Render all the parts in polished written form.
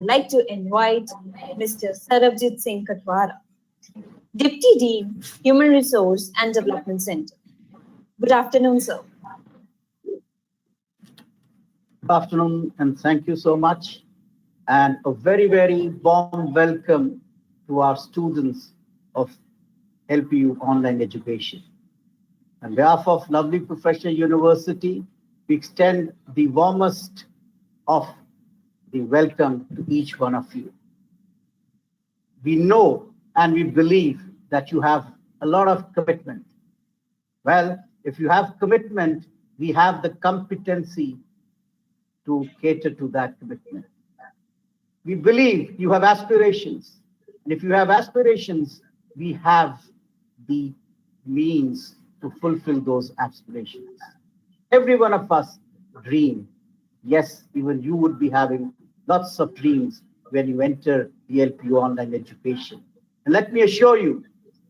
like to invite Mr. Sarabjit Singh Katwara, Deputy Dean, Human Resource and Development Center. Good afternoon, sir. Good afternoon, and thank you so much. And a very, very warm welcome to our students of LPU Online Education. On behalf of lovely Professional University, we extend the warmest of the welcome to each one of you. We know and we believe that you have a lot of commitment. Well, if you have commitment, we have the competency to cater to that commitment. We believe you have aspirations. And if you have aspirations, we have the means to fulfill those aspirations. Every one of us dream. Yes, even you would be having lots of dreams when you enter the LPU online education. And let me assure you,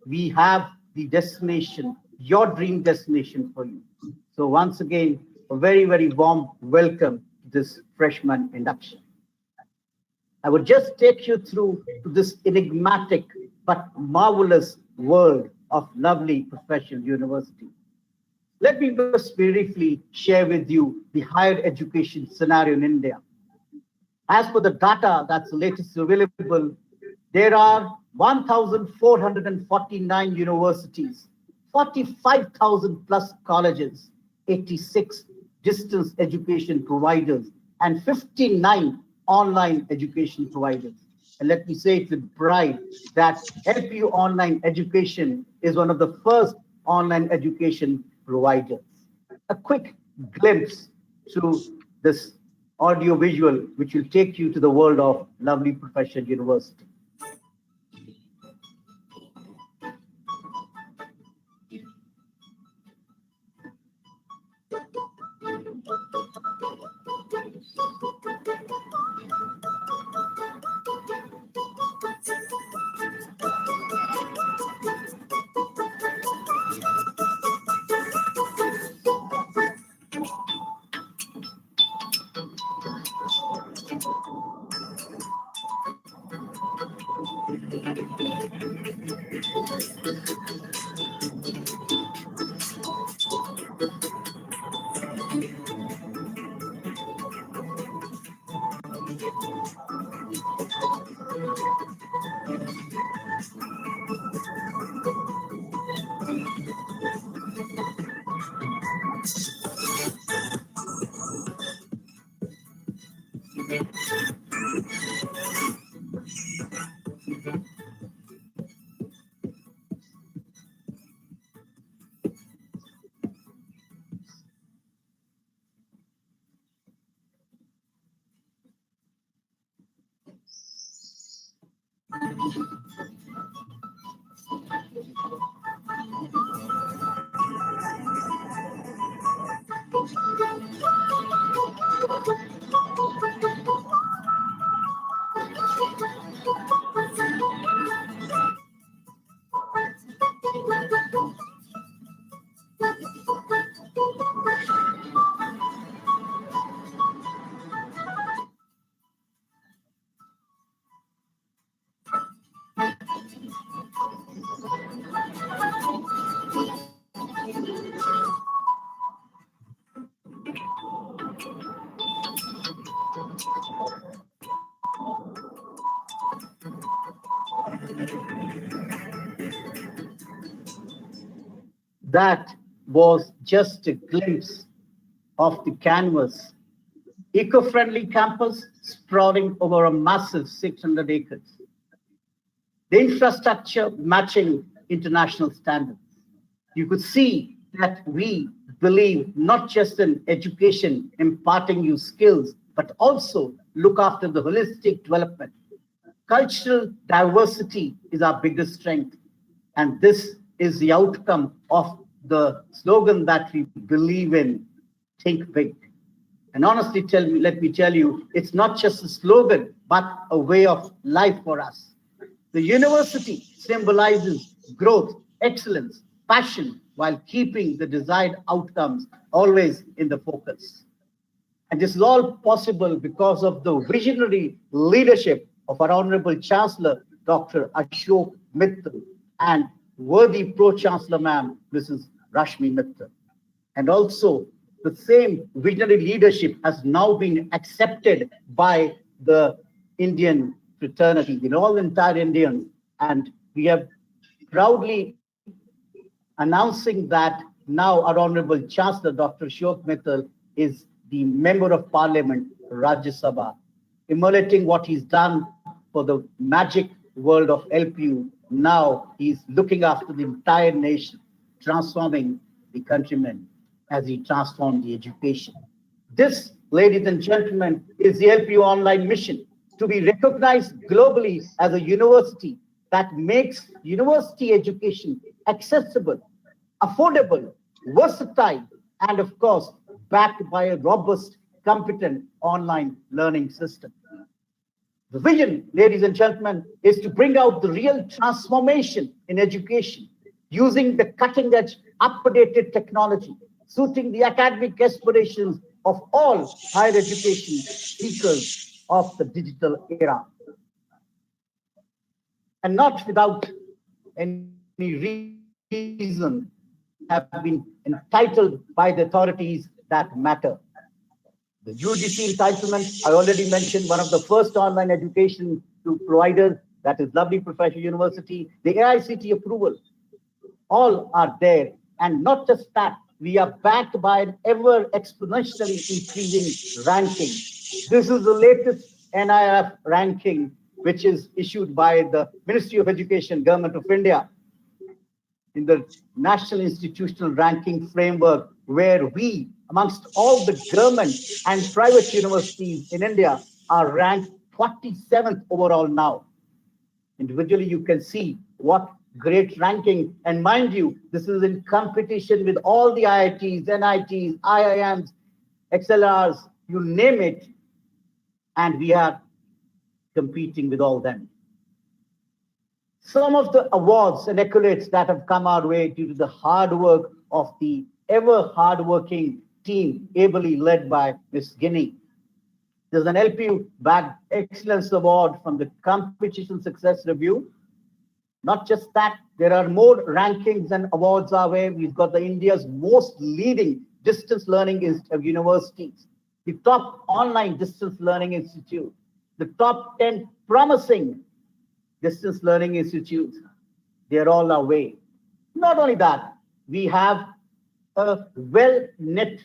we have the destination, your dream destination for you. So once again, a very, very warm welcome to this freshman induction. I would just take you through to this enigmatic but marvelous world of lovely Professional University. Let me just briefly share with you the higher education scenario in India. As per the data that's latest available, there are 1,449 universities, 45,000 plus colleges, 86 distance education providers, and 59 online education providers. And let me say it with pride that LPU online education is one of the first online education providers. A quick glimpse to this audio visual, which will take you to the world of lovely Professional University. That was just a glimpse of the canvas. Eco-friendly campus sprawling over a massive 600 acres. The infrastructure matching international standards. You could see that we believe not just in education, imparting you skills, but also look after the holistic development. Cultural diversity is our biggest strength. And this is the outcome of the slogan that we believe in, think big. And honestly, let me tell you, it's not just a slogan, but a way of life for us. The university symbolizes growth, excellence, passion, while keeping the desired outcomes always in the focus. And this is all possible because of the visionary leadership of our Honorable Chancellor, Dr. Ashok Mittal, and worthy Pro-Chancellor, ma'am, Mrs. Rashmi Mittal. And also, the same visionary leadership has now been accepted by the Indian fraternity, all entire Indians. And we have proudly announcing that now our Honorable Chancellor, Dr. Ashok Mittal, is the Member of Parliament, Rajya Sabha, emulating what he's done for the magic world of LPU. Now he's looking after the entire nation, transforming the countrymen as he transformed the education. This, ladies and gentlemen, is the LPU online mission to be recognized globally as a university that makes university education accessible, affordable, versatile, and of course, backed by a robust, competent online learning system. The vision, ladies and gentlemen, is to bring out the real transformation in education using the cutting-edge, up-to-date technology, suiting the academic aspirations of all higher education seekers of the digital era. And not without any reason have been entitled by the authorities that matter. The UGC entitlement, I already mentioned, one of the first online education providers, that is lovely Professional University, the AICTE approval, all are there. And not just that, we are backed by an ever exponentially increasing ranking. This is the latest NIF ranking, which is issued by the Ministry of Education, Government of India, in the National Institutional Ranking Framework, where we, amongst all the government and private universities in India, are ranked 47th overall now. Individually, you can see what great ranking. And mind you, this is in competition with all the IITs, NITs, IIMs, XLRs, you name it. And we are competing with all them. Some of the awards and accolades that have come our way due to the hard work of the ever hardworking team, ably led by Ms. Guinea. There's an LPU Bagged Excellence Award from the Competition Success Review. Not just that, there are more rankings and awards our way. We've got the India's most leading distance learning universities, the top online distance learning institute, the top 10 promising distance learning institutes. They're all our way. Not only that, we have a well-knit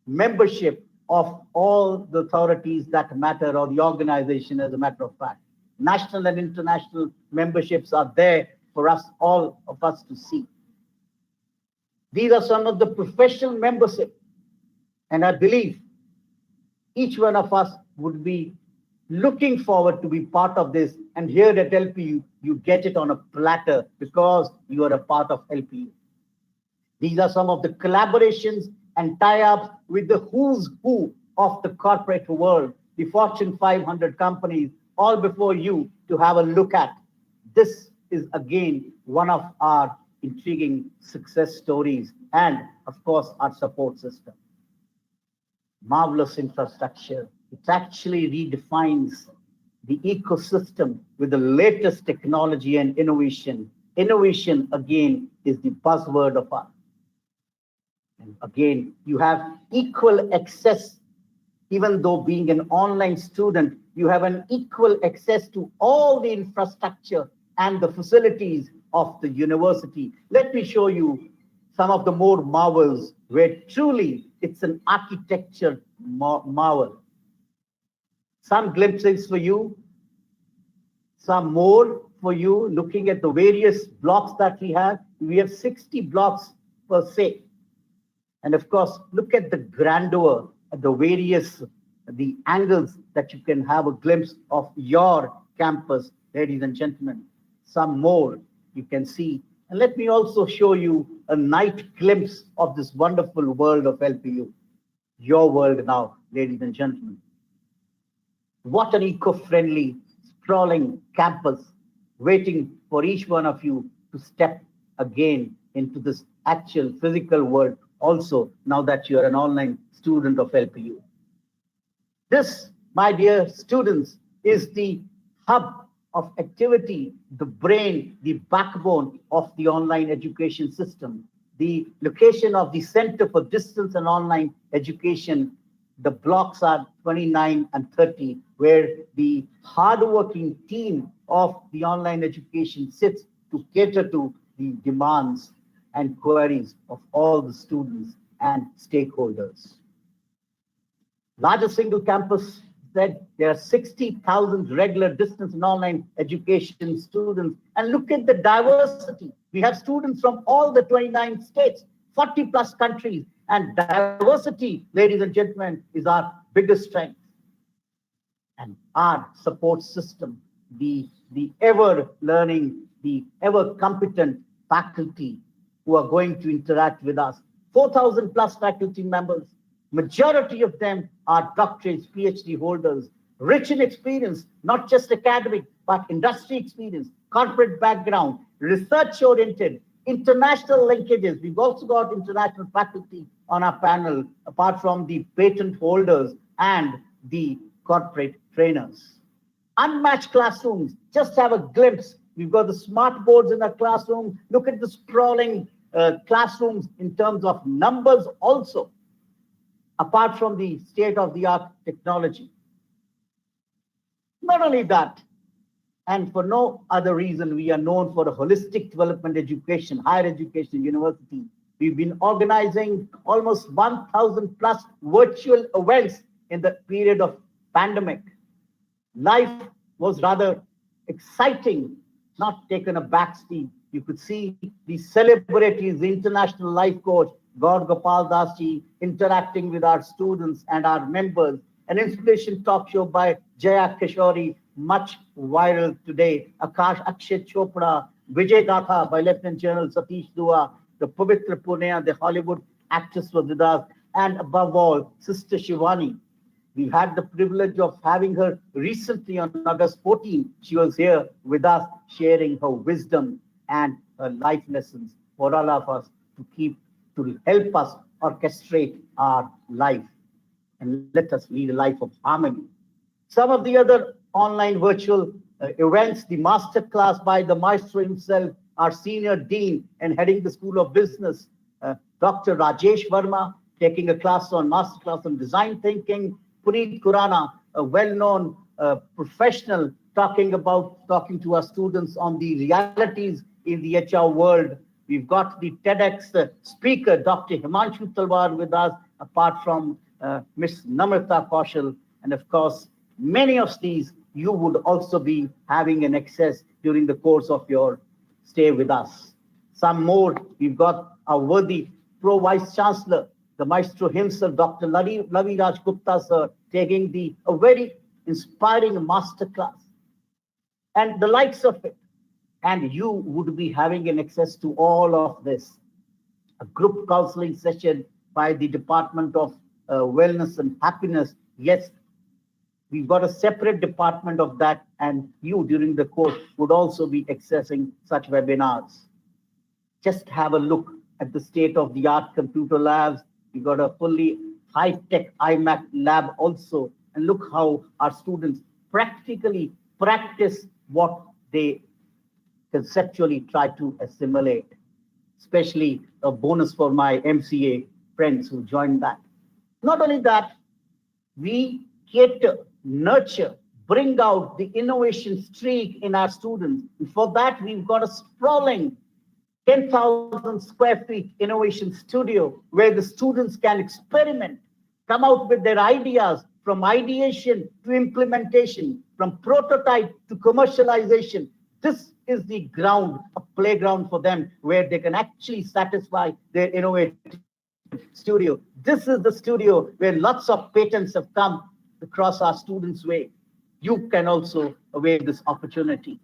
membership of all the authorities that matter, or the organization, as a matter of fact. National and international memberships are there for us, all of us, to see. These are some of the professional membership. And I believe each one of us would be looking forward to be part of this. And here at LPU, you get it on a platter because you are a part of LPU. These are some of the collaborations and tie-ups with the who's who of the corporate world, the Fortune 500 companies, all before you to have a look at. This is again one of our intriguing success stories, and of course our support system. Marvelous infrastructure. It actually redefines the ecosystem with the latest technology and innovation. Innovation, again, is the buzzword of us. And again, you have equal access. Even though being an online student, you have an equal access to all the infrastructure and the facilities of the university. Let me show you some of the more marvels where truly it's an architecture marvel. Some glimpses for you, some more for you, looking at the various blocks that we have. We have 60 blocks per se. And of course, look at the grandeur, the various, the angles that you can have a glimpse of your campus, ladies and gentlemen. Some more you can see. And let me also show you a night glimpse of this wonderful world of LPU. Your world now, ladies and gentlemen. What an eco-friendly, sprawling campus waiting for each one of you to step again into this actual physical world also, now that you're an online student of LPU. This, my dear students, is the hub of activity, the brain, the backbone of the online education system, the location of the Center for Distance and Online Education. The blocks are 29 and 30, where the hardworking team of the online education sits to cater to the demands and queries of all the students and stakeholders. Largest single campus said there are 60,000 regular distance and online education students. And look at the diversity. We have students from all the 29 states, 40 plus countries. And diversity, ladies and gentlemen, is our biggest strength. And our support system, the ever learning, the ever competent faculty who are going to interact with us. 4,000 plus faculty members. Majority of them are doctorates, PhD holders, rich in experience, not just academic, but industry experience, corporate background, research-oriented, international linkages. We've also got international faculty on our panel, apart from the patent holders and the corporate trainers. Unmatched classrooms, just have a glimpse. We've got the smart boards in our classroom. Look at the sprawling classrooms in terms of numbers also, apart from the state-of-the-art technology. Not only that, and for no other reason, we are known for a holistic development education, higher education university. We've been organizing almost 1,000 plus virtual events in the period of pandemic. Life was rather exciting, not taken a backseat. You could see the celebrities, the international life coach, Gaur Gopal Dasji, interacting with our students and our members. An inspiration talk show by Jaya Kishori, much viral today. Akash Akshay Chopra, Vijay Gatha by Lieutenant General Satish Dua, the Pavitra Punea, the Hollywood actress was with us, and above all, Sister Shivani. We had the privilege of having her recently on August 14. She was here with us, sharing her wisdom and her life lessons for all of us to help us orchestrate our life and let us lead a life of harmony. Some of the other online virtual events, the master class by the maestro himself, our senior dean and heading the School of Business, Dr. Rajesh Verma, taking a master class on design thinking. Puneet Khurana, a well-known professional, talking to our students on the realities in the HR world. We've got the TEDx speaker, Dr. Himanshu Talwar, with us, apart from Ms. Namrata Kaushal. And of course, many of these you would also be having an access during the course of your stay with us. Some more, we've got our worthy Pro Vice Chancellor, the maestro himself, Dr. Lavi Raj Gupta, sir, taking a very inspiring masterclass. And the likes of it. And you would be having an access to all of this. A group counseling session by the Department of Wellness and Happiness. Yes, we've got a separate department of that, and you during the course would also be accessing such webinars. Just have a look at the state-of-the-art computer labs. We've got a fully high-tech iMac lab also, and look how our students practically practice what they conceptually try to assimilate, especially a bonus for my MCA friends who joined that. Not only that, we cater, nurture, bring out the innovation streak in our students. And for that, we've got a sprawling 10,000 square feet innovation studio where the students can experiment, come out with their ideas from ideation to implementation, from prototype to commercialization. This is the ground, a playground for them where they can actually satisfy their innovative studio. This is the studio where lots of patents have come across our students' way. You can also avail this opportunity.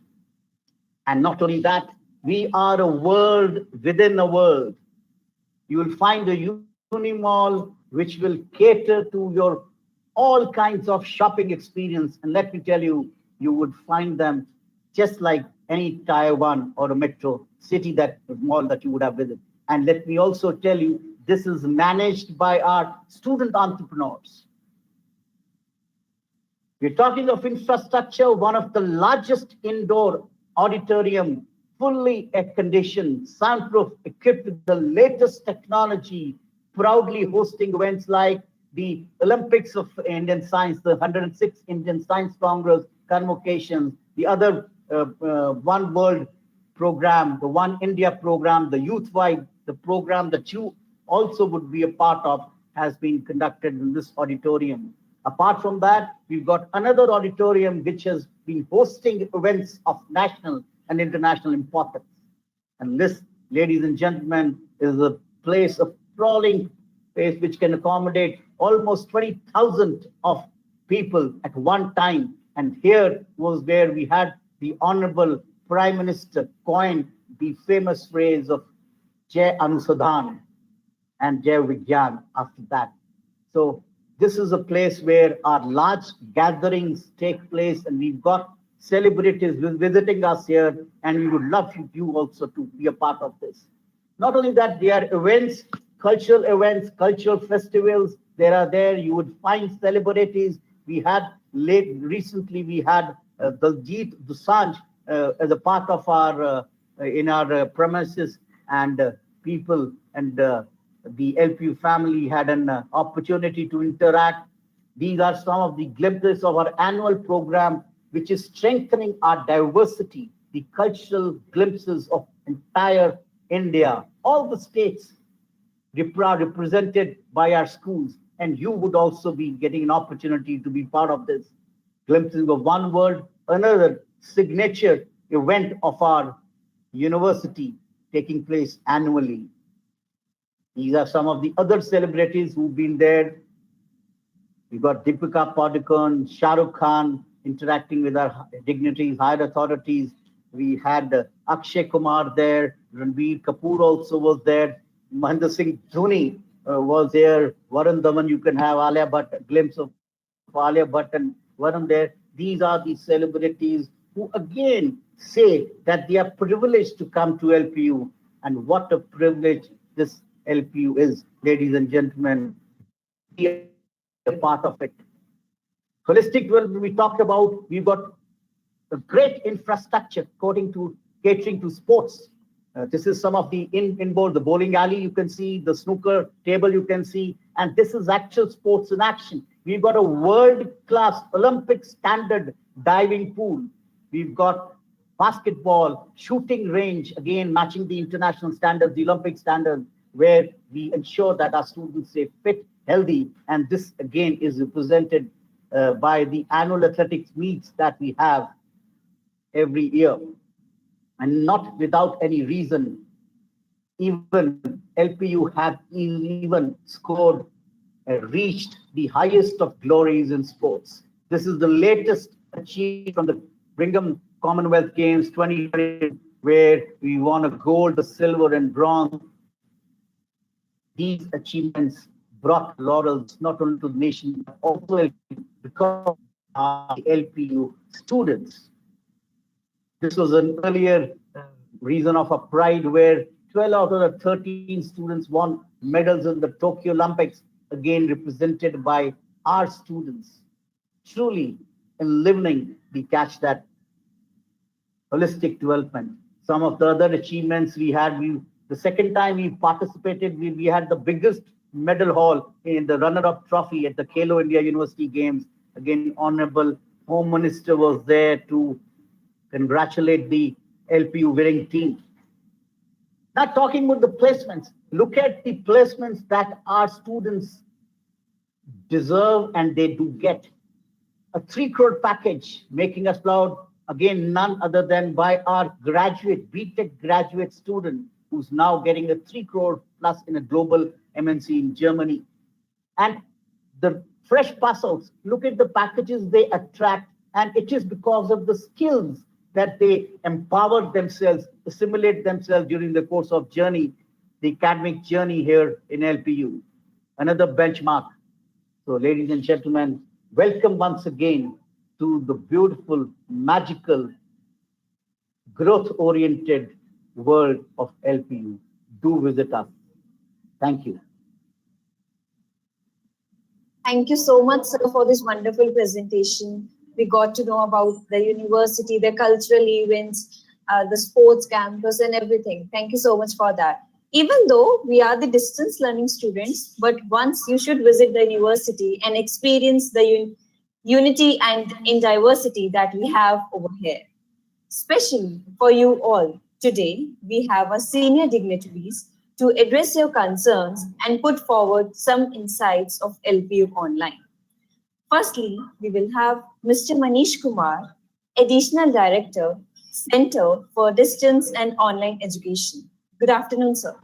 And not only that, we are a world within a world. You will find a Unimall which will cater to your all kinds of shopping experience. And let me tell you, you would find them just like any Tier 1 or a metro city mall that you would have visited. And let me also tell you, this is managed by our student entrepreneurs. We're talking of infrastructure, one of the largest indoor auditorium, fully air-conditioned, soundproof, equipped with the latest technology, proudly hosting events like the Olympics of Indian Science, the 106th Indian Science Congress convocations, the other One World program, the One India program, the Youth-wide, the program that you also would be a part of, has been conducted in this auditorium. Apart from that, we've got another auditorium which has been hosting events of national and international importance. And this, ladies and gentlemen, is a place, a sprawling place which can accommodate almost 20,000 of people at one time. And here was where we had the Honorable Prime Minister coin the famous phrase of Jai Anusandhan and Jai Vigyan after that. So this is a place where our large gatherings take place, and we've got celebrities visiting us here, and we would love you also to be a part of this. Not only that, there are events, cultural festivals. There. You would find celebrities. We had recently we had Daljit Dosanjh as a part of our in our premises, and people and the LPU family had an opportunity to interact. These are some of the glimpses of our annual program, which is strengthening our diversity, the cultural glimpses of entire India, all the states represented by our schools. And you would also be getting an opportunity to be part of this. Glimpses of One World, another signature event of our university taking place annually. These are some of the other celebrities who've been there. We've got Deepika Padukone, Shah Rukh Khan interacting with our dignitaries, higher authorities. We had Akshay Kumar there. Ranbir Kapoor also was there. Mahendra Singh Dhoni was there. Varun Dhawan, you can have Alia Bhatt, a glimpse of Alia Bhatt and Varun there. These are the celebrities who again say that they are privileged to come to LPU. And what a privilege this LPU is, ladies and gentlemen. Be a part of it. Holistic development we talked about, we've got a great infrastructure catering to sports. This is some of the inboard, the bowling alley you can see, the snooker table you can see, and this is actual sports in action. We've got a world-class Olympic standard diving pool. We've got basketball, shooting range, again matching the international standards, the Olympic standards, where we ensure that our students stay fit, healthy, and this again is represented by the annual athletics meets that we have every year. And not without any reason, even LPU have even scored, reached the highest of glories in sports. This is the latest achievement from the Brigham Commonwealth Games 2020, where we won a gold, a silver, and bronze. These achievements brought laurels not only to the nation, but also because of the LPU students. This was an earlier reason of a pride where 12 out of the 13 students won medals in the Tokyo Olympics, again represented by our students. Truly, in living, we catch that holistic development. Some of the other achievements we had, the second time we participated, we had the biggest medal haul in the runner-up trophy at the Khelo India University Games. Again, Honorable Home Minister was there to congratulate the LPU winning team. Now talking about the placements, look at the placements that our students deserve and they do get. A 3 crore package, making us proud, again, none other than by our graduate, BTech graduate student, who's now getting a 3 crore plus in a global MNC in Germany. And the fresh pass outs, look at the packages they attract, and it is because of the skills that they empower themselves, assimilate themselves during the course of journey, the academic journey here in LPU. Another benchmark. So ladies and gentlemen, welcome once again to the beautiful, magical, growth-oriented world of LPU. Do visit us. Thank you. Thank you so much, sir, for this wonderful presentation. We got to know about the university, the cultural events, the sports campus and everything. Thank you so much for that. Even though we are the distance learning students, but once you should visit the university and experience the unity and in diversity that we have over here. Especially for you all, today we have our senior dignitaries to address your concerns and put forward some insights of LPU Online. Firstly, we will have Mr. Manish Kumar, Additional Director, Center for Distance and Online Education. Good afternoon, sir.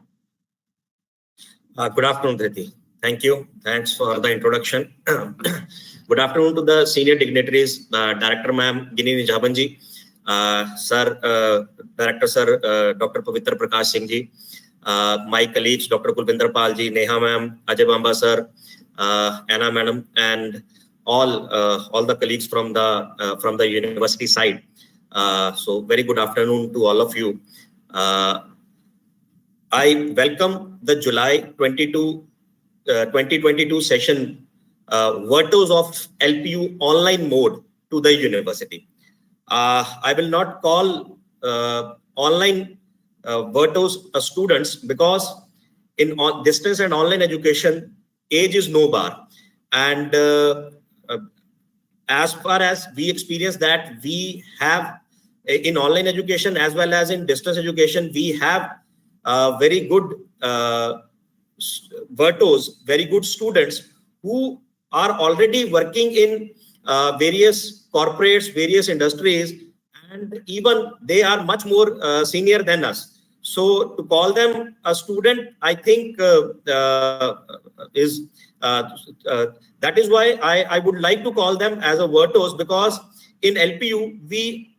Good afternoon, Dhriti. Thank you. Thanks for the introduction. Good afternoon to the senior dignitaries, Director Ma'am Ginni Jabanji, Sir, Director Sir, Dr. Pavitra Prakash Singh Ji, my colleagues, Dr. Kulvinder Pal Ji, Neha Ma'am, Ajay Bamba Sir, Anna Madam, and all the colleagues from the university side. So very good afternoon to all of you. I welcome the July 2022 session, Virtues of LPU online mode to the university. I will not call online virtues students because in distance and online education, age is no bar. And as far as we experience that, we have in online education as well as in distance education, we have very good virtuos, very good students who are already working in various corporates, various industries, and even they are much more senior than us. So to call them a student, I think that is why I would like to call them as a virtuos, because in LPU, we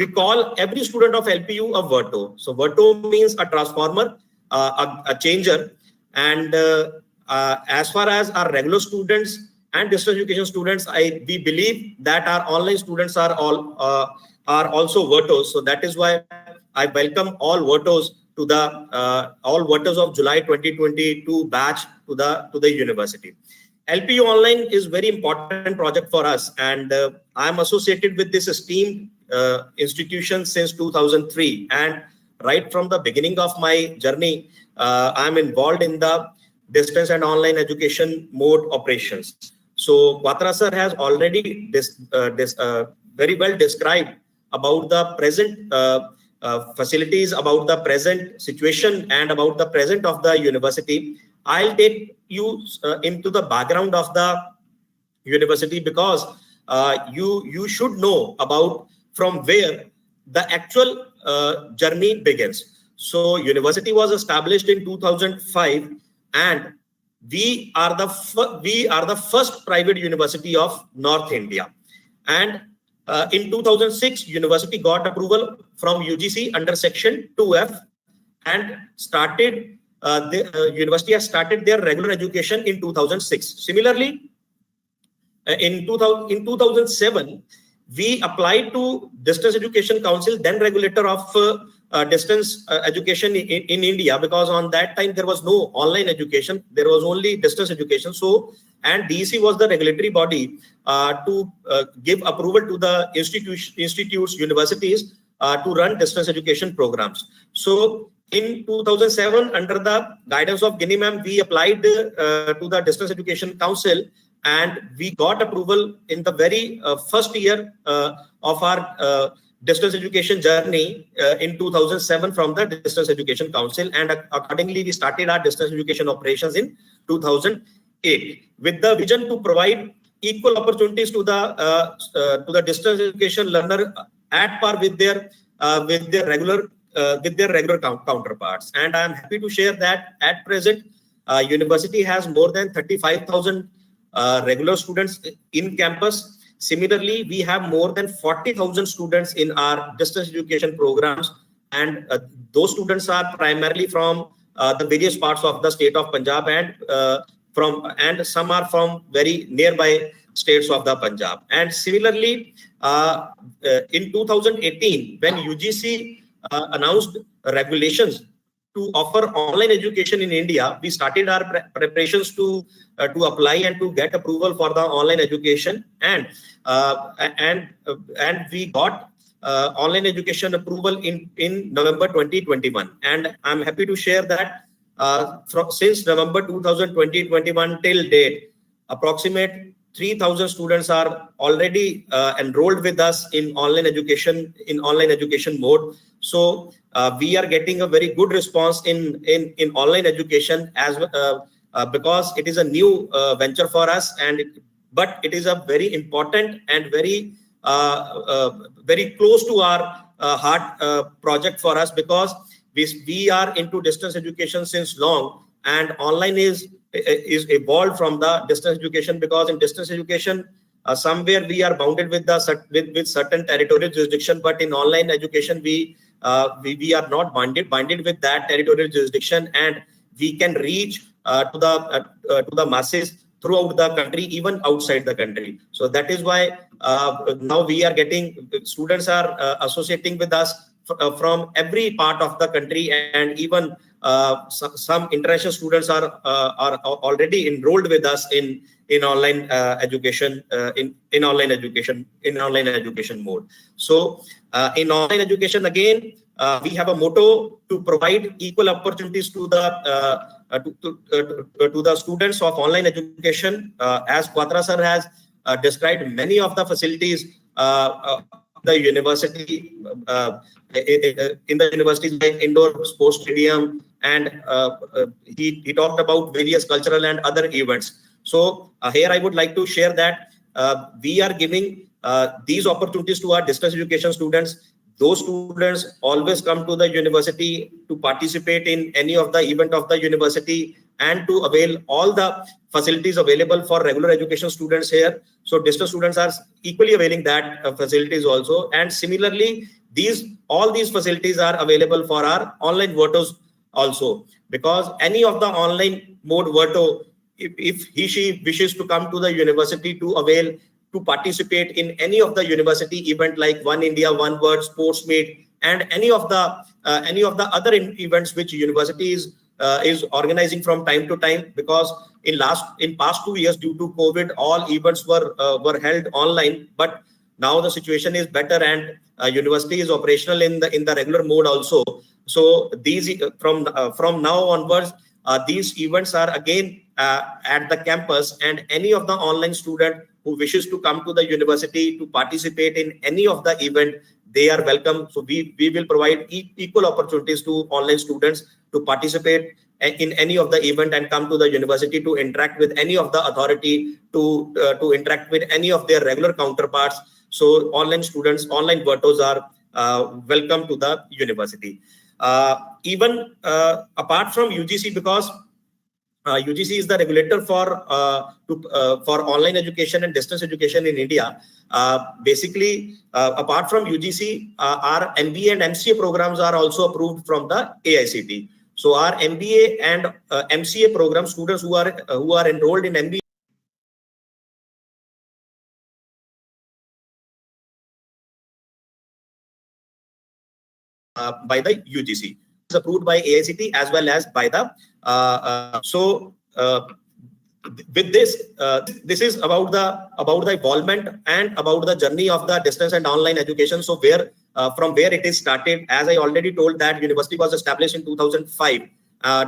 call every student of LPU a virtuo. So virtuo means a transformer, a changer. And as far as our regular students and distance education students, we believe that our online students are also virtuos. So that is why I welcome all virtuos to the all virtuos of July 2022 batch to the university. LPU Online is very important project for us, and I am associated with this esteemed institution since 2003. And right from the beginning of my journey, I am involved in the distance and online education mode operations. So Quatra sir has already very well described about the present facilities, about the present situation, and about the present of the university. I'll take you into the background of the university, because you should know about from where the actual journey begins. So university was established in 2005, and we are the first private university of North India. And in 2006, university got approval from UGC under section 2F and started the university has started their regular education in 2006. Similarly, in 2007, we applied to Distance Education Council, then regulator of distance education in India, because on that time there was no online education, there was only distance education. So, and DEC was the regulatory body to give approval to the institutes, universities to run distance education programs. So in 2007, under the guidance of Ginni ma'am, we applied to the Distance Education Council, and we got approval in the very first year of our distance education journey in 2007 from the Distance Education Council, and accordingly we started our distance education operations in 2008 with the vision to provide equal opportunities to the distance education learner at par with their regular counterparts. And I am happy to share that at present, university has more than 35,000 regular students in campus. Similarly, we have more than 40,000 students in our distance education programs, and those students are primarily from the various parts of the state of Punjab, and some are from very nearby states of the Punjab. And similarly, in 2018, when UGC announced regulations to offer online education in India, we started our preparations to apply and to get approval for the online education, and we got online education approval in November 2021. And I'm happy to share that since November 2021 till date, approximate 3,000 students are already enrolled with us in online education mode. So we are getting a very good response in online education as because it is a new venture for us, but it is a very important and very close to our heart project for us, because we are into distance education since long, and online is evolved from the distance education, because in distance education somewhere we are bounded with with certain territorial jurisdiction, but in online education we are not binded with that territorial jurisdiction, and we can reach to the masses throughout the country, even outside the country. So that is why now we are getting students are associating with us from every part of the country, and even some international students are already enrolled with us in online education in online education mode. So in online education, again, we have a motto to provide equal opportunities to the students of online education. As Quatra sir has described many of the facilities the university in the universities, like indoor sports stadium, and he talked about various cultural and other events. So here I would like to share that we are giving these opportunities to our distance education students. Those students always come to the university to participate in any of the event of the university and to avail all the facilities available for regular education students here. So distance students are equally availing that facilities also. And similarly, all these facilities are available for our online virtuos also, because any of the online mode virtuo, if she wishes to come to the university to avail to participate in any of the university event like One India, One Word, Sports Meet, and any of the other events which university is organizing from time to time, because in past 2 years, due to COVID, all events were held online, but now the situation is better, and university is operational in the regular mode also. So these from now onwards, these events are again at the campus, and any of the online student who wishes to come to the university to participate in any of the event, they are welcome. So we will provide equal opportunities to online students to participate in any of the event and come to the university to interact with any of the authority, to interact with any of their regular counterparts. So online students, online virtuos are welcome to the university. Even apart from UGC, because UGC is the regulator for online education and distance education in India. Basically, apart from UGC, our MBA and MCA programs are also approved from the AICTE. So our MBA and MCA program students who are enrolled in MBA by the UGC, is approved by AICTE as well as by the with this this is about the involvement and about the journey of the distance and online education. So from where it is started, as I already told, that university was established in 2005.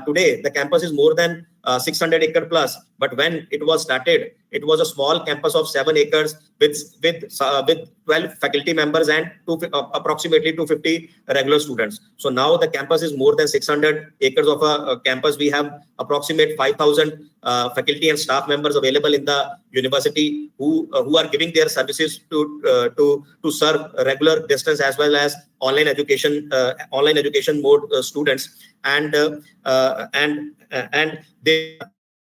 Today the campus is more than 600 acre plus, but when it was started, it was a small campus of 7 acres with 12 faculty members and approximately 250 regular students. So now the campus is more than 600 acres of a campus. We have approximate 5,000 faculty and staff members available in the university who are giving their services to serve regular distance as well as online education mode students, and they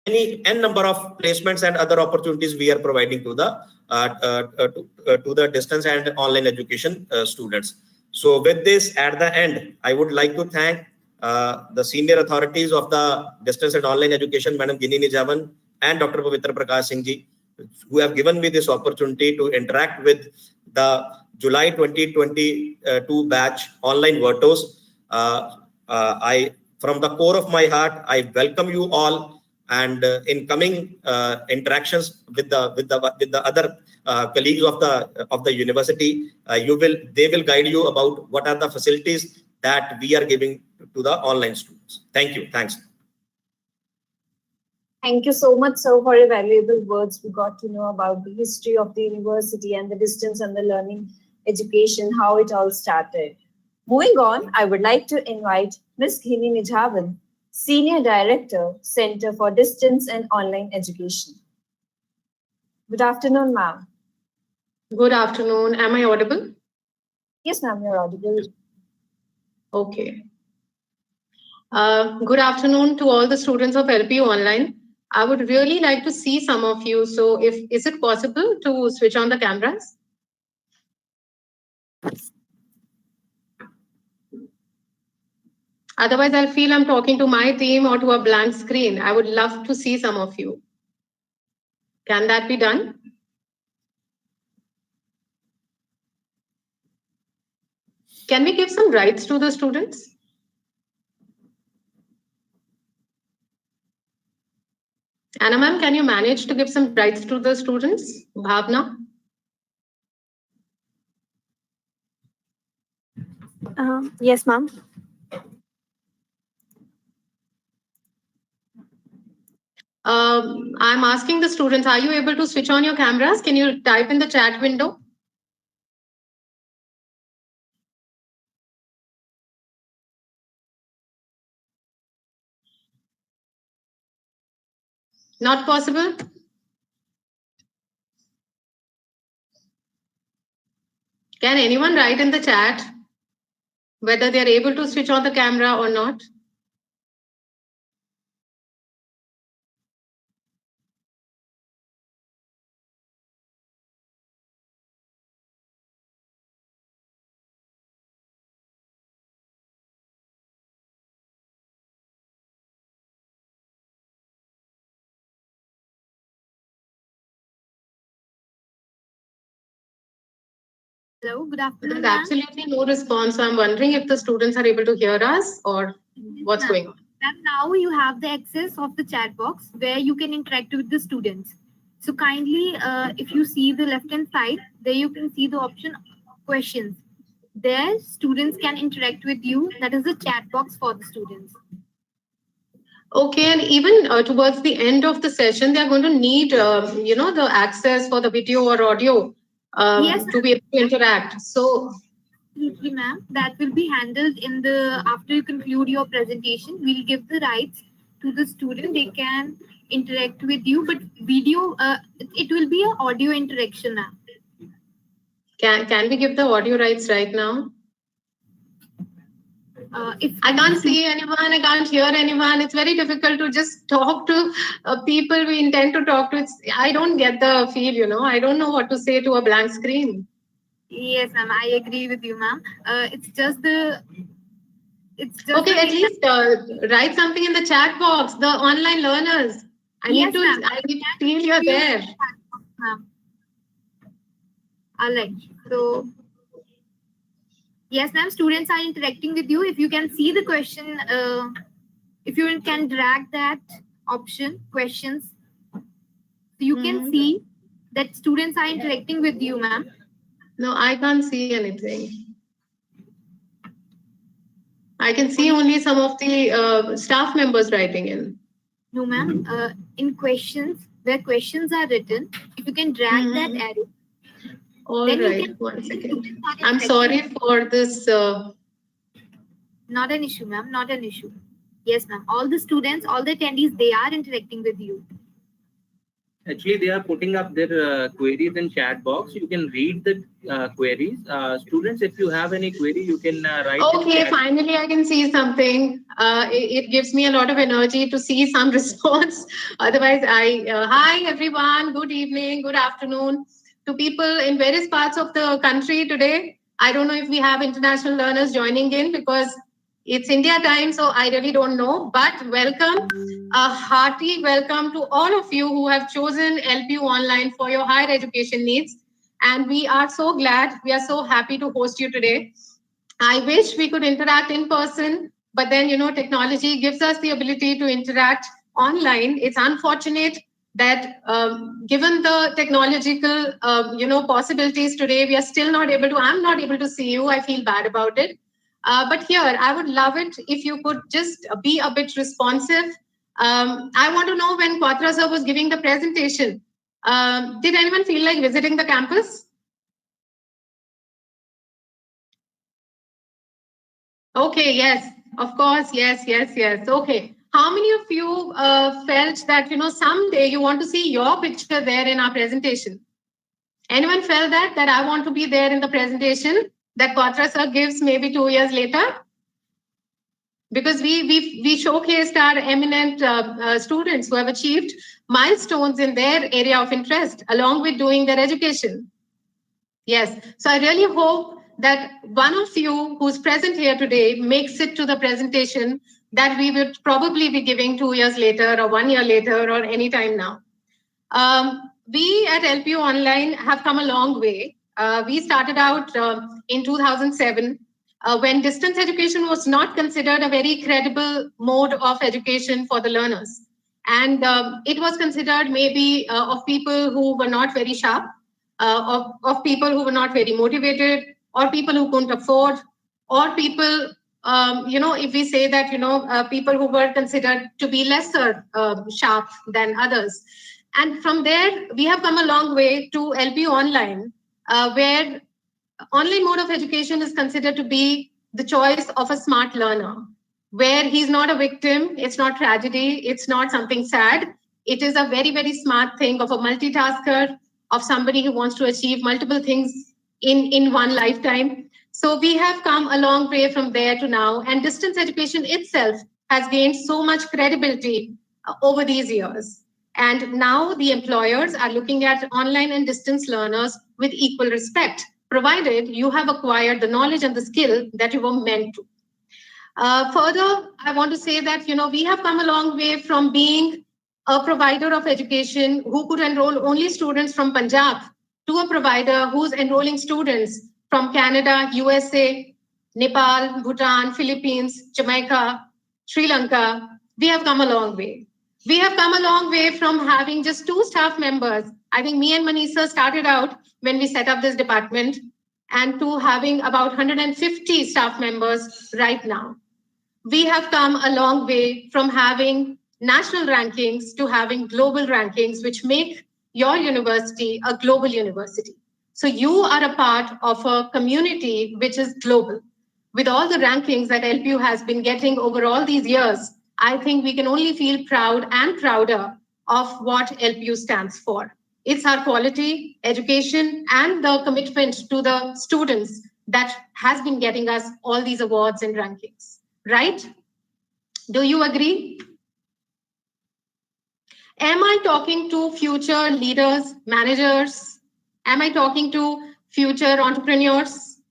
any n number of placements and other opportunities we are providing to the distance and online education students. So with this, at the end, I would like to thank the senior authorities of the distance and online education, Madam Ginni Nijavan and Dr. Pavitra Prakash Singh ji, who have given me this opportunity to interact with the July 2022 batch online virtuos. I from the core of my heart, I welcome you all. And in coming interactions with the other colleagues of the university, they will guide you about what are the facilities that we are giving to the online students. Thank you. Thanks. Thank you so much, sir, for your valuable words. We got to know about the history of the university and the distance and the learning education, how it all started. Moving on, I would like to invite Ms. Ghini Nijavan, Senior Director, Center for Distance and Online Education. Good afternoon, ma'am. Good afternoon. Am I audible? Yes, ma'am, you're audible. Okay. Good afternoon to all the students of LPU Online. I would really like to see some of you. So is it possible to switch on the cameras? Otherwise, I'll feel I'm talking to my team or to a blank screen. I would love to see some of you. Can that be done? Can we give some rights to the students? Anna ma'am, can you manage to give some rights to the students? Bhavna? Yes, ma'am. I'm asking the students, are you able to switch on your cameras? Can you type in the chat window? Not possible? Can anyone write in the chat whether they're able to switch on the camera or not? Hello, good afternoon. There's absolutely no response. So I'm wondering if the students are able to hear us or what's going on. And now you have the access of the chat box where you can interact with the students. So kindly, if you see the left-hand side, there you can see the option questions. There, students can interact with you. That is the chat box for the students. Okay, and even towards the end of the session, they are going to need, the access for the video or audio Yes, to be able to interact. So, absolutely, ma'am. That will be handled in the after you conclude your presentation. We'll give the rights to the student. They can interact with you, but video, it will be an audio interaction, ma'am. Can we give the audio rights right now? If I can't see anyone, I can't hear anyone. It's very difficult to just talk to people we intend to talk to. I don't get the feel, I don't know what to say to a blank screen. Yes, ma'am. I agree with you, ma'am. It's just okay. At least write something in the chat box. The online learners. I need to feel you're there. All right. So. Yes, ma'am. Students are interacting with you. If you can see the question, if you can drag that option, questions, so you can see that students are interacting with you, ma'am. No, I can't see anything. I can see only some of the staff members writing in. No, ma'am. In questions, where questions are written, if you can drag that arrow. All right, 1 second. I'm sorry for this. Not an issue, ma'am. Not an issue. Yes, ma'am. All the students, all the attendees, they are interacting with you. Actually, they are putting up their queries in chat box. You can read the queries. Students, if you have any query, you can write. Okay, finally I can see something. It gives me a lot of energy to see some response. Otherwise, hi everyone. Good evening. Good afternoon. To people in various parts of the country today. I don't know if we have international learners joining in because it's India time, so I really don't know. But welcome, a hearty welcome to all of you who have chosen LPU Online for your higher education needs. And we are so glad, we are so happy to host you today. I wish we could interact in person, But then, technology gives us the ability to interact online. It's unfortunate that given the technological, possibilities today, we are still not able to, I'm not able to see you. I feel bad about it. But here, I would love it if you could just be a bit responsive. I want to know, when Quatra sir was giving the presentation, did anyone feel like visiting the campus? Okay, yes, of course, yes. Okay. How many of you felt that, someday you want to see your picture there in our presentation? Anyone felt that I want to be there in the presentation that Quatra sir gives maybe 2 years later? Because we showcased our eminent students who have achieved milestones in their area of interest along with doing their education. Yes, so I really hope that one of you who's present here today makes it to the presentation that we would probably be giving 2 years later or 1 year later or any time now. We at LPU Online have come a long way. We started out in 2007 when distance education was not considered a very credible mode of education for the learners. And it was considered maybe of people who were not very sharp, of people who were not very motivated, or people who couldn't afford, or people, if we say that, people who were considered to be lesser sharp than others. And from there, we have come a long way to LPU Online, where online mode of education is considered to be the choice of a smart learner, where he's not a victim, it's not tragedy, it's not something sad. It is a very, very smart thing of a multitasker, of somebody who wants to achieve multiple things in one lifetime. So we have come a long way from there to now, and distance education itself has gained so much credibility over these years. And now the employers are looking at online and distance learners with equal respect, provided you have acquired the knowledge and the skill that you were meant to. Further, I want to say that, we have come a long way from being a provider of education who could enroll only students from Punjab to a provider who's enrolling students from Canada, USA, Nepal, Bhutan, Philippines, Jamaica, Sri Lanka. We have come a long way. We have come a long way from having just 2 staff members. I think me and Manisa started out when we set up this department, and to having about 150 staff members right now. We have come a long way from having national rankings to having global rankings, which make your university a global university. So you are a part of a community which is global. With all the rankings that LPU has been getting over all these years, I think we can only feel proud and prouder of what LPU stands for. It's our quality, education, and the commitment to the students that has been getting us all these awards and rankings. Right? Do you agree? Am I talking to future leaders, managers? Am I talking to future entrepreneurs,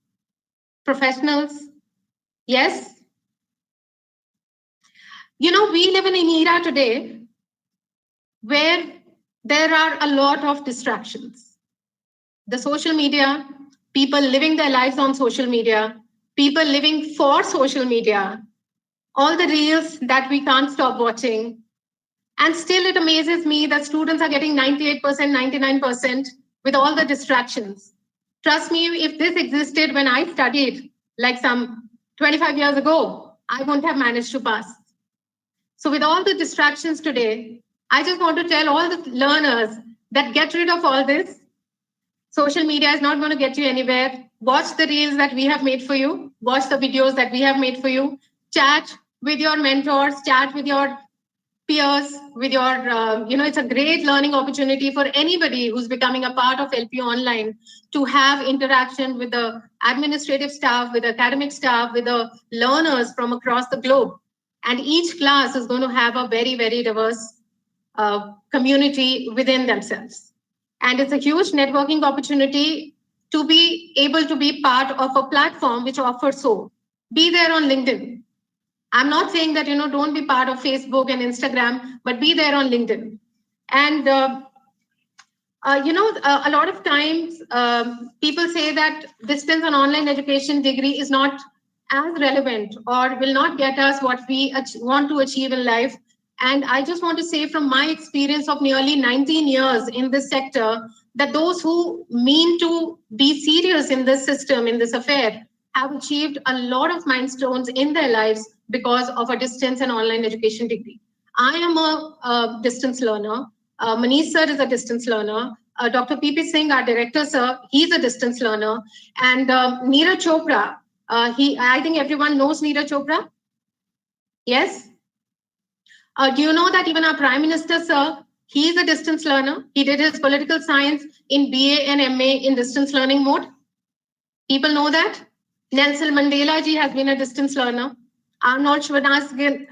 professionals? Yes? We live in an era today where there are a lot of distractions. The social media, people living their lives on social media, people living for social media, all the reels that we can't stop watching. And still it amazes me that students are getting 98%, 99% with all the distractions. Trust me, if this existed when I studied, like some 25 years ago, I wouldn't have managed to pass. So with all the distractions today, I just want to tell all the learners that get rid of all this. Social media is not going to get you anywhere. Watch the reels that we have made for you. Watch the videos that we have made for you. Chat with your mentors, chat with your peers, with your, it's a great learning opportunity for anybody who's becoming a part of LPU Online to have interaction with the administrative staff, with the academic staff, with the learners from across the globe. And each class is going to have a very, very diverse community within themselves. And it's a huge networking opportunity to be able to be part of a platform which offers so. Be there on LinkedIn. I'm not saying that, don't be part of Facebook and Instagram, but be there on LinkedIn. And, a lot of times people say that distance and online education degree is not as relevant or will not get us what we want to achieve in life. And I just want to say from my experience of nearly 19 years in this sector, that those who mean to be serious in this system, in this affair, have achieved a lot of milestones in their lives because of a distance and online education degree. I am a distance learner. Manish sir is a distance learner. Dr. P.P. Singh, our director, sir, he's a distance learner. And Neeraj Chopra, I think everyone knows Neeraj Chopra. Yes? Do you know that even our Prime Minister, sir, he's a distance learner. He did his political science in BA and MA in distance learning mode. People know that? Nelson Mandela ji has been a distance learner. Arnold Schwarzenegger,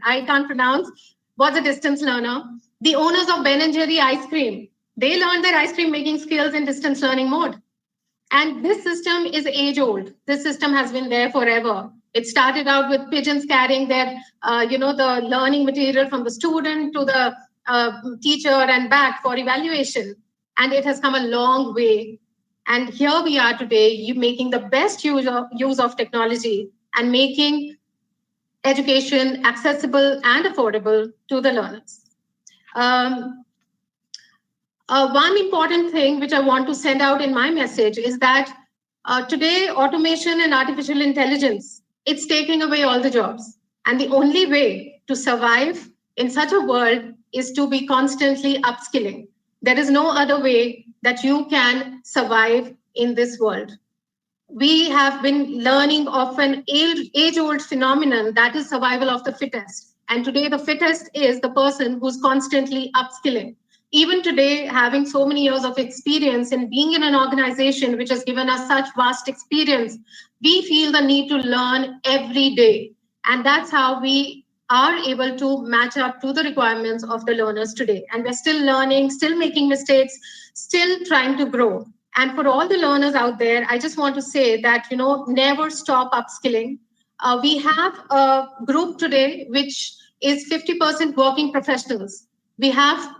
I can't pronounce, was a distance learner. The owners of Ben & Jerry ice cream, they learned their ice cream making skills in distance learning mode. And this system is age old. This system has been there forever. It started out with pigeons carrying their, the learning material from the student to the teacher and back for evaluation. And it has come a long way. And here we are today, you making the best use of technology and making education accessible and affordable to the learners. One important thing which I want to send out in my message is that today, automation and artificial intelligence, it's taking away all the jobs. And the only way to survive in such a world is to be constantly upskilling. There is no other way that you can survive in this world. We have been learning of an age-old phenomenon, that is survival of the fittest. And today the fittest is the person who's constantly upskilling. Even today, having so many years of experience and being in an organization which has given us such vast experience, we feel the need to learn every day. And that's how we are able to match up to the requirements of the learners today. And we're still learning, still making mistakes, still trying to grow. And for all the learners out there, I just want to say that, never stop upskilling. We have a group today, which is 50% working professionals. We have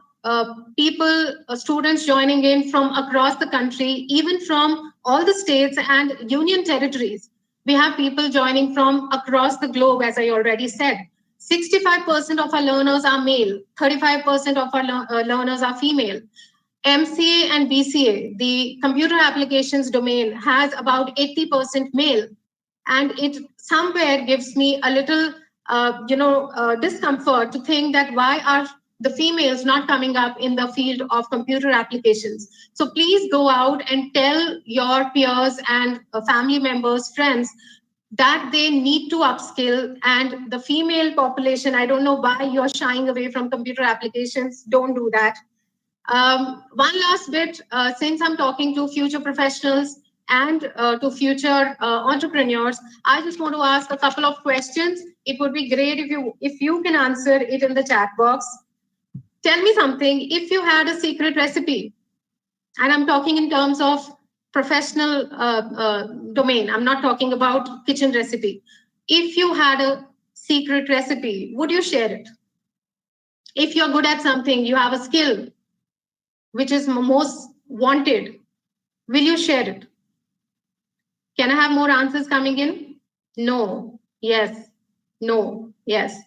students joining in from across the country, even from all the states and union territories. We have people joining from across the globe, as I already said. 65% of our learners are male, 35% of our learners are female. MCA and BCA, the computer applications domain, has about 80% male. And it somewhere gives me a little, discomfort to think that why are the females not coming up in the field of computer applications. So please go out and tell your peers and family members, friends, that they need to upskill. And the female population, I don't know why you're shying away from computer applications. Don't do that. One last bit, since I'm talking to future professionals and to future entrepreneurs, I just want to ask a couple of questions. It would be great if you can answer it in the chat box. Tell me something, if you had a secret recipe, and I'm talking in terms of professional domain, I'm not talking about kitchen recipe. If you had a secret recipe, would you share it? If you're good at something, you have a skill which is most wanted, will you share it? Can I have more answers coming in? No, yes, no, yes,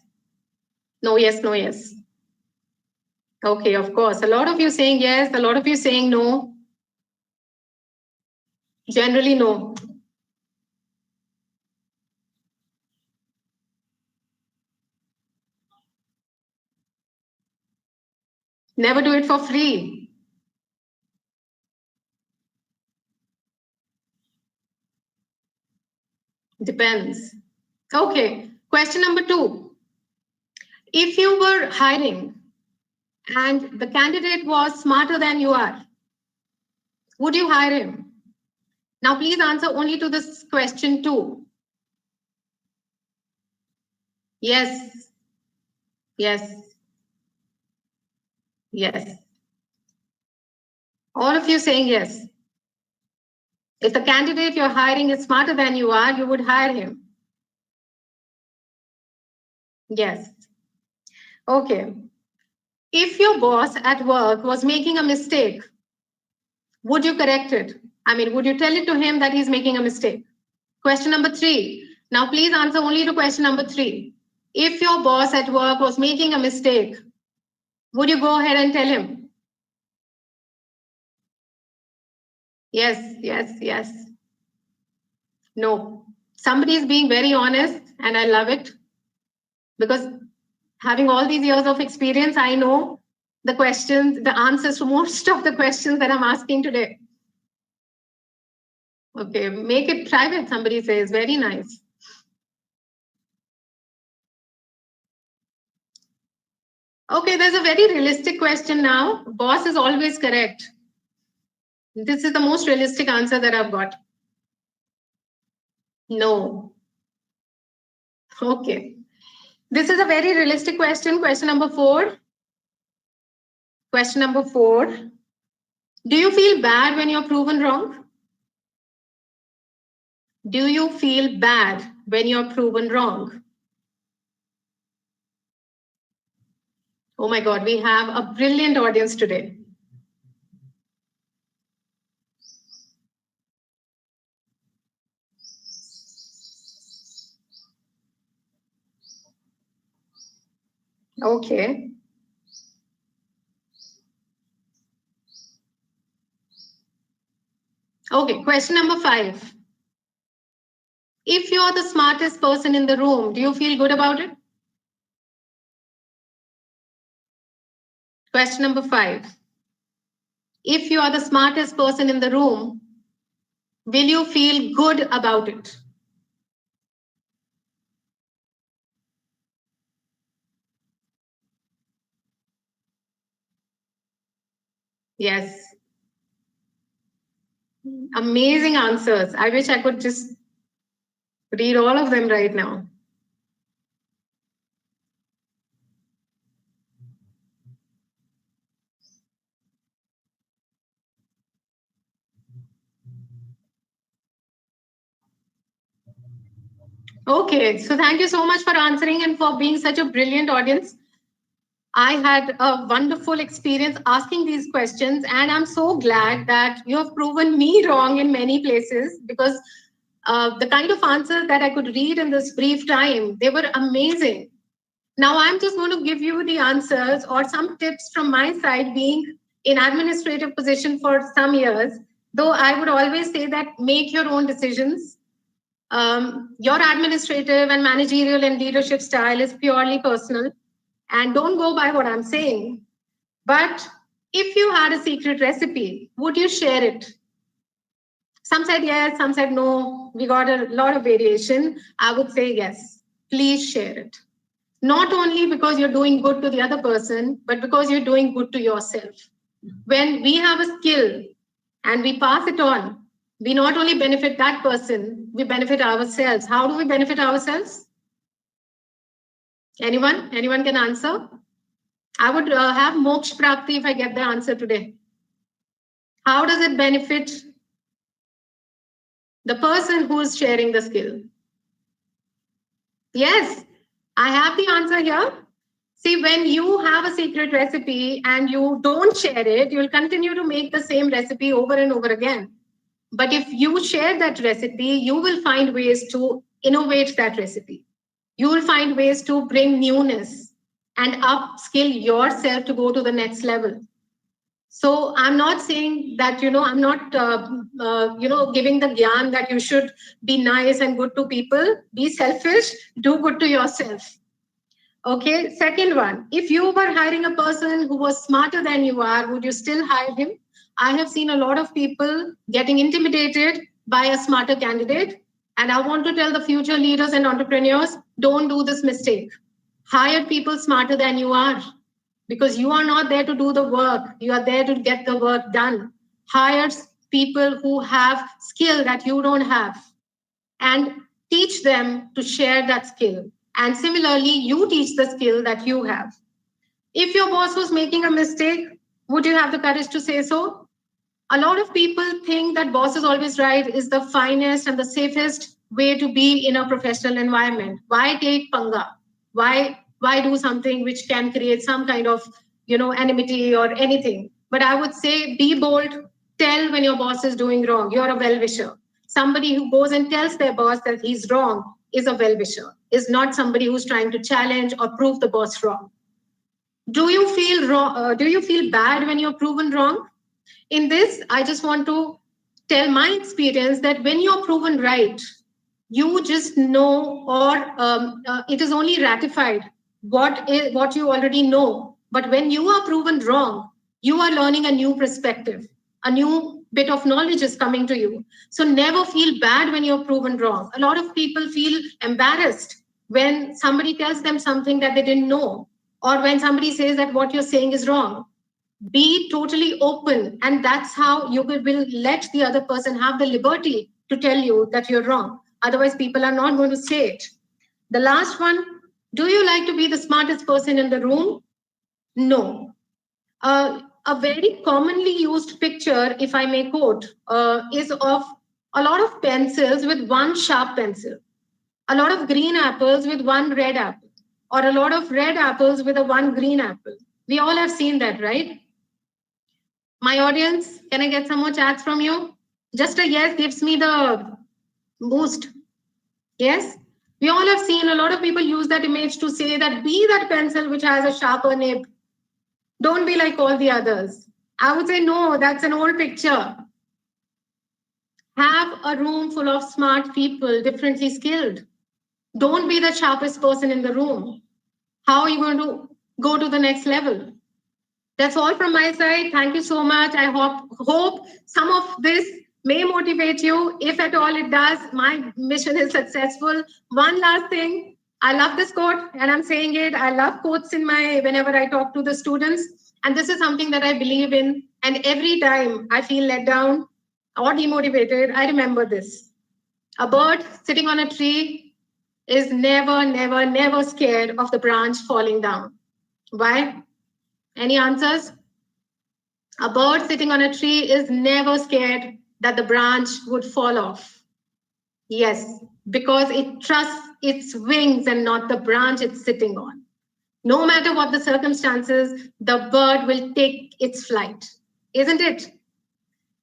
no, yes, no, yes. Okay, of course. A lot of you saying yes, a lot of you saying no. Generally, no. Never do it for free. Depends. Okay, question number 2. If you were hiring and the candidate was smarter than you are, would you hire him? Now, please answer only to this question 2. Yes. Yes. Yes. All of you saying yes. If the candidate you're hiring is smarter than you are, you would hire him. Yes. Okay. If your boss at work was making a mistake, would you correct it? I mean, would you tell it to him that he's making a mistake? Question number 3. Now, please answer only to question number 3. If your boss at work was making a mistake, would you go ahead and tell him? Yes, yes, yes. No. Somebody is being very honest, and I love it. Because having all these years of experience, I know the questions, the answers to most of the questions that I'm asking today. Okay, make it private, somebody says. Very nice. Okay, there's a very realistic question now. Boss is always correct. This is the most realistic answer that I've got. No. Okay. This is a very realistic question. Question number 4. Question number 4. Do you feel bad when you're proven wrong? Do you feel bad when you're proven wrong? Oh my God, we have a brilliant audience today. Okay. Okay, question number 5. If you're the smartest person in the room, do you feel good about it? Question number 5. If you are the smartest person in the room, will you feel good about it? Yes. Amazing answers. I wish I could just read all of them right now. Okay, so thank you so much for answering and for being such a brilliant audience. I had a wonderful experience asking these questions, and I'm so glad that you have proven me wrong in many places, because the kind of answers that I could read in this brief time, they were amazing. Now I'm just going to give you the answers or some tips from my side, being in administrative position for some years, though I would always say that make your own decisions. Your administrative and managerial and leadership style is purely personal, and don't go by what I'm saying. But if you had a secret recipe, would you share it? Some said yes, some said no. We got a lot of variation. I would say yes, please share it. Not only because you're doing good to the other person, but because you're doing good to yourself. When we have a skill and we pass it on, we not only benefit that person, we benefit ourselves. How do we benefit ourselves? Anyone? Anyone can answer? I would have moksha prapti if I get the answer today. How does it benefit the person who is sharing the skill? Yes, I have the answer here. See, when you have a secret recipe and you don't share it, you'll continue to make the same recipe over and over again. But if you share that recipe, you will find ways to innovate that recipe. You will find ways to bring newness and upskill yourself to go to the next level. So I'm not saying that, I'm not, giving the gyan that you should be nice and good to people. Be selfish, do good to yourself. Okay, second one, if you were hiring a person who was smarter than you are, would you still hire him? I have seen a lot of people getting intimidated by a smarter candidate. And I want to tell the future leaders and entrepreneurs, don't do this mistake. Hire people smarter than you are, because you are not there to do the work. You are there to get the work done. Hire people who have skill that you don't have and teach them to share that skill. And similarly, you teach the skill that you have. If your boss was making a mistake, would you have the courage to say so? A lot of people think that boss is always right is the finest and the safest way to be in a professional environment. Why take panga? Why do something which can create some kind of, enmity or anything? But I would say be bold. Tell when your boss is doing wrong. You're a well-wisher. somebody who goes and tells their boss that he's wrong is a well-wisher, is not somebody who's trying to challenge or prove the boss wrong. Do you feel wrong? Do you feel bad when you're proven wrong? In this, I just want to tell my experience that when you're proven right, you just know, or it is only ratified what you already know. But when you are proven wrong, you are learning a new perspective, a new bit of knowledge is coming to you. So never feel bad when you're proven wrong. A lot of people feel embarrassed when somebody tells them something that they didn't know, or when somebody says that what you're saying is wrong. Be totally open, and that's how you will let the other person have the liberty to tell you that you're wrong. Otherwise, people are not going to say it. The last one, do you like to be the smartest person in the room? No. A very commonly used picture, if I may quote, is of a lot of pencils with one sharp pencil, a lot of green apples with one red apple, or a lot of red apples with a one green apple. We all have seen that, right? My audience, can I get some more chats from you? Just a yes gives me the boost. Yes? We all have seen a lot of people use that image to say that be that pencil which has a sharper nib. Don't be like all the others. I would say no, that's an old picture. Have a room full of smart people, differently skilled. Don't be the sharpest person in the room. How are you going to go to the next level? That's all from my side. Thank you so much. I hope some of this may motivate you. If at all it does, my mission is successful. One last thing. I love this quote, and I'm saying it. I love quotes whenever I talk to the students. And this is something that I believe in. And every time I feel let down or demotivated, I remember this. A bird sitting on a tree is never, never, never scared of the branch falling down. Why? Any answers? A bird sitting on a tree is never scared that the branch would fall off. Yes, because it trusts its wings and not the branch it's sitting on. No matter what the circumstances, the bird will take its flight, isn't it?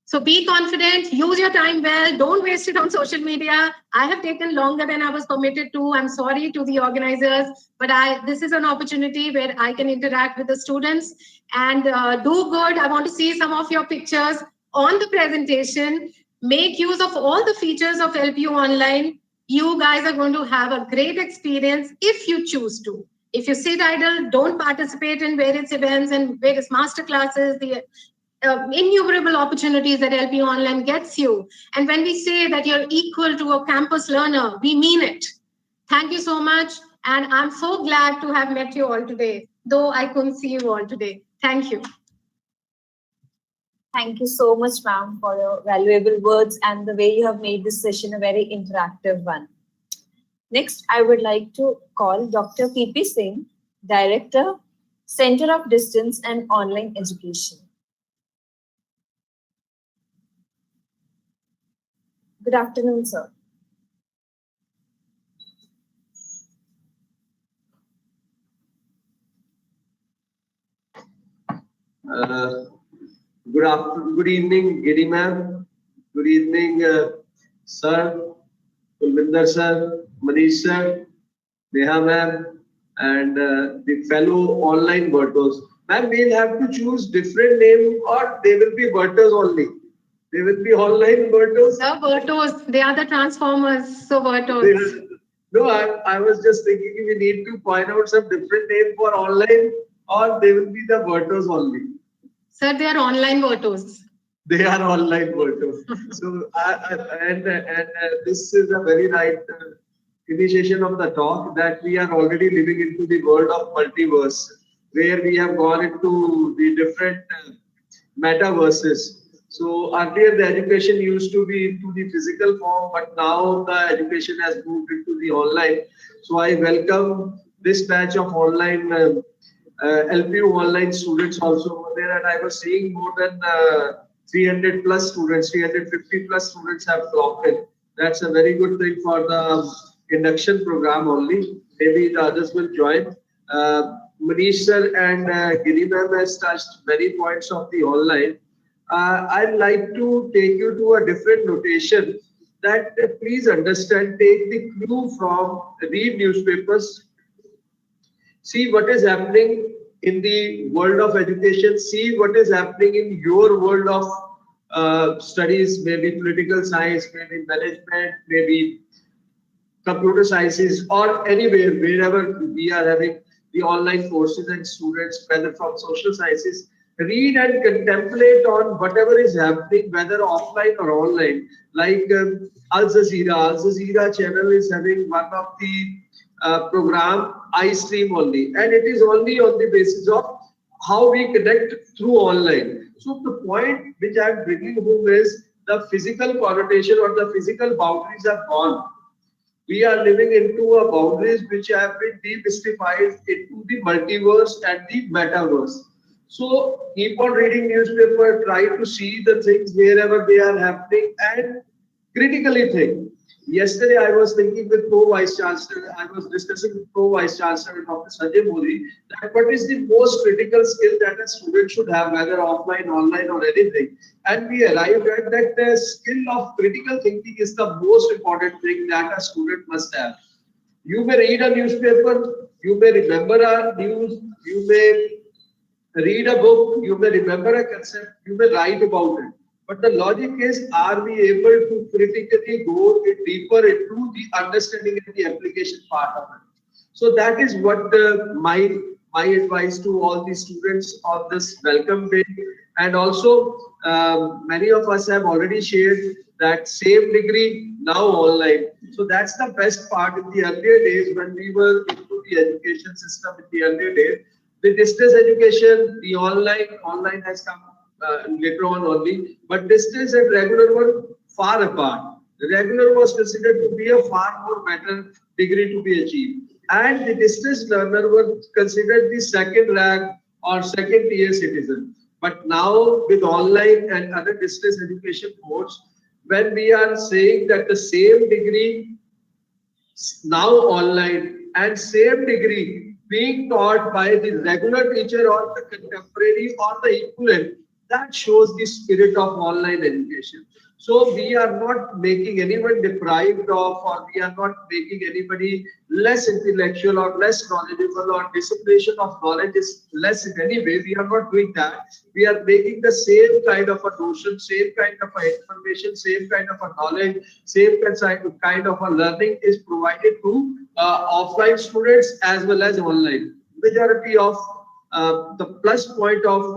So be confident, use your time well, don't waste it on social media. I have taken longer than I was committed to. I'm sorry to the organizers, but this is an opportunity where I can interact with the students and do good. I want to see some of your pictures on the presentation. Make use of all the features of LPU Online. You guys are going to have a great experience if you choose to. If you sit idle, don't participate in various events and various masterclasses, the innumerable opportunities that LPU Online gets you. And when we say that you're equal to a campus learner, we mean it. Thank you so much. And I'm so glad to have met you all today, though I couldn't see you all today. Thank you. Thank you so much, ma'am, for your valuable words and the way you have made this session a very interactive one. Next, I would like to call Dr. P.P. Singh, Director, Center of Distance and Online Education. Good afternoon, sir. Good evening, Giri ma'am. Good evening, sir, Kulvinder sir, Manish sir, Neha ma'am, and the fellow online virtuos. Ma'am, we'll have to choose different name or they will be virtuos only. They will be online virtuos. The virtuos, they are the transformers, so virtuos. No, I was just thinking we need to find out some different name for online or they will be the virtuos only. Sir, they are online virtuos. They are online virtuos. So, this is a very right initiation of the talk that we are already living into the world of multiverse, where we have gone into the different metaverses. So earlier the education used to be into the physical form, but now the education has moved into the online. So I welcome this batch of online LPU online students also over there, and I was seeing more than 300 plus students, 350 plus students have clocked in. That's a very good thing for the induction program only. Maybe the others will join. Manish sir and Giri ma'am has touched many points of the online. I'd like to take you to a different notation that please understand, take the clue from read newspapers, see what is happening in the world of education, see what is happening in your world of studies, maybe political science, maybe management, maybe computer sciences, or anywhere, wherever we are having the online courses and students, whether from social sciences, read and contemplate on whatever is happening, whether offline or online. Like Al Jazeera channel is having one of the program iStream only, and it is only on the basis of how we connect through online. So the point which I am bringing home is the physical connotation or the physical boundaries are gone. We are living into a boundaries which have been demystified into the multiverse and the metaverse. So keep on reading newspaper, try to see the things wherever they are happening and critically think. Yesterday I was thinking with Pro-Vice Chancellor, I was discussing with Pro-Vice Chancellor Dr. Sanjay Modi that what is the most critical skill that a student should have, whether offline, online or anything. And we arrived at that the skill of critical thinking is the most important thing that a student must have. You may read a newspaper, you may remember a news, you may read a book, you may remember a concept, you may write about it. But the logic is, are we able to critically go deeper into the understanding and the application part of it? So that is what my advice to all the students on this welcome day. And also, many of us have already shared that same degree now online. So that's the best part. In the earlier days, when we were into the education system, in the earlier days, the distance education, the online has come later on only, but distance and regular were far apart. The regular was considered to be a far more better degree to be achieved, and the distance learner were considered the second rank or second tier citizen. But now with online and other distance education modes, when we are saying that the same degree now online and same degree being taught by the regular teacher or the contemporary or the equivalent, that shows the spirit of online education. So we are not making anyone deprived of, or we are not making anybody less intellectual or less knowledgeable, or dissipation of knowledge is less in any way. We are not doing that. We are making the same kind of a notion, same kind of a information, same kind of a knowledge, same kind of a learning is provided to offline students as well as online. Majority of the plus point of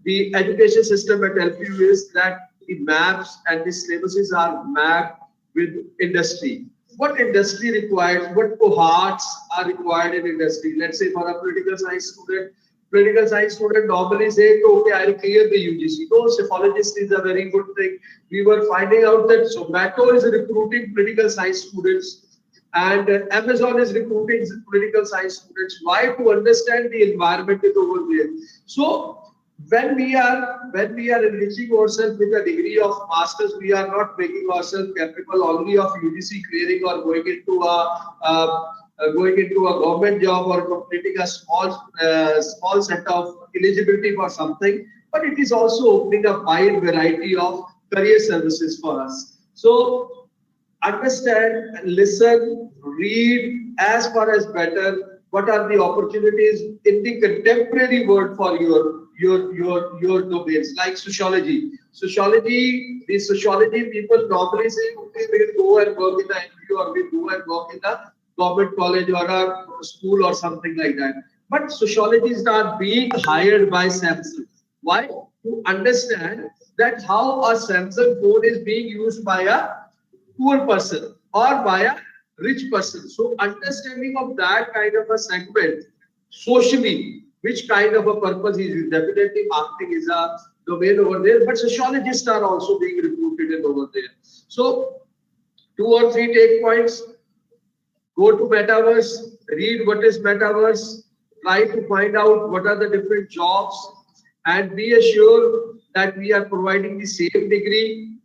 the education system at LPU is that the maps and the syllabuses are mapped with industry. What industry requires, what cohorts are required in industry. Let's say for a political science student normally say, okay, I'll clear the UGC. No, psephologist is a very good thing. We were finding out that Zomato is recruiting political science students, and Amazon is recruiting political science students. Why? To understand the environment is over there. So when we are enriching ourselves with a degree of masters, we are not making ourselves capable only of UGC clearing or going into a government job or completing a small set of eligibility for something, but it is also opening a wide variety of career services for us. So understand, listen, read as far as better. What are the opportunities in the contemporary world for your domains, like sociology? The sociology people normally say, okay, we'll go and work in the NGO or we'll go and work in a government college or a school or something like that. But sociologists are being hired by Samsung. Why? To understand that how a Samsung phone is being used by a poor person or by a rich person. So understanding of that kind of a segment socially, which kind of a purpose is used. Definitely marketing is a domain over there, but sociologists are also being recruited in over there. So 2 or 3 take points. Go to metaverse, read what is metaverse, try to find out what are the different jobs, and be assured that we are providing the same degree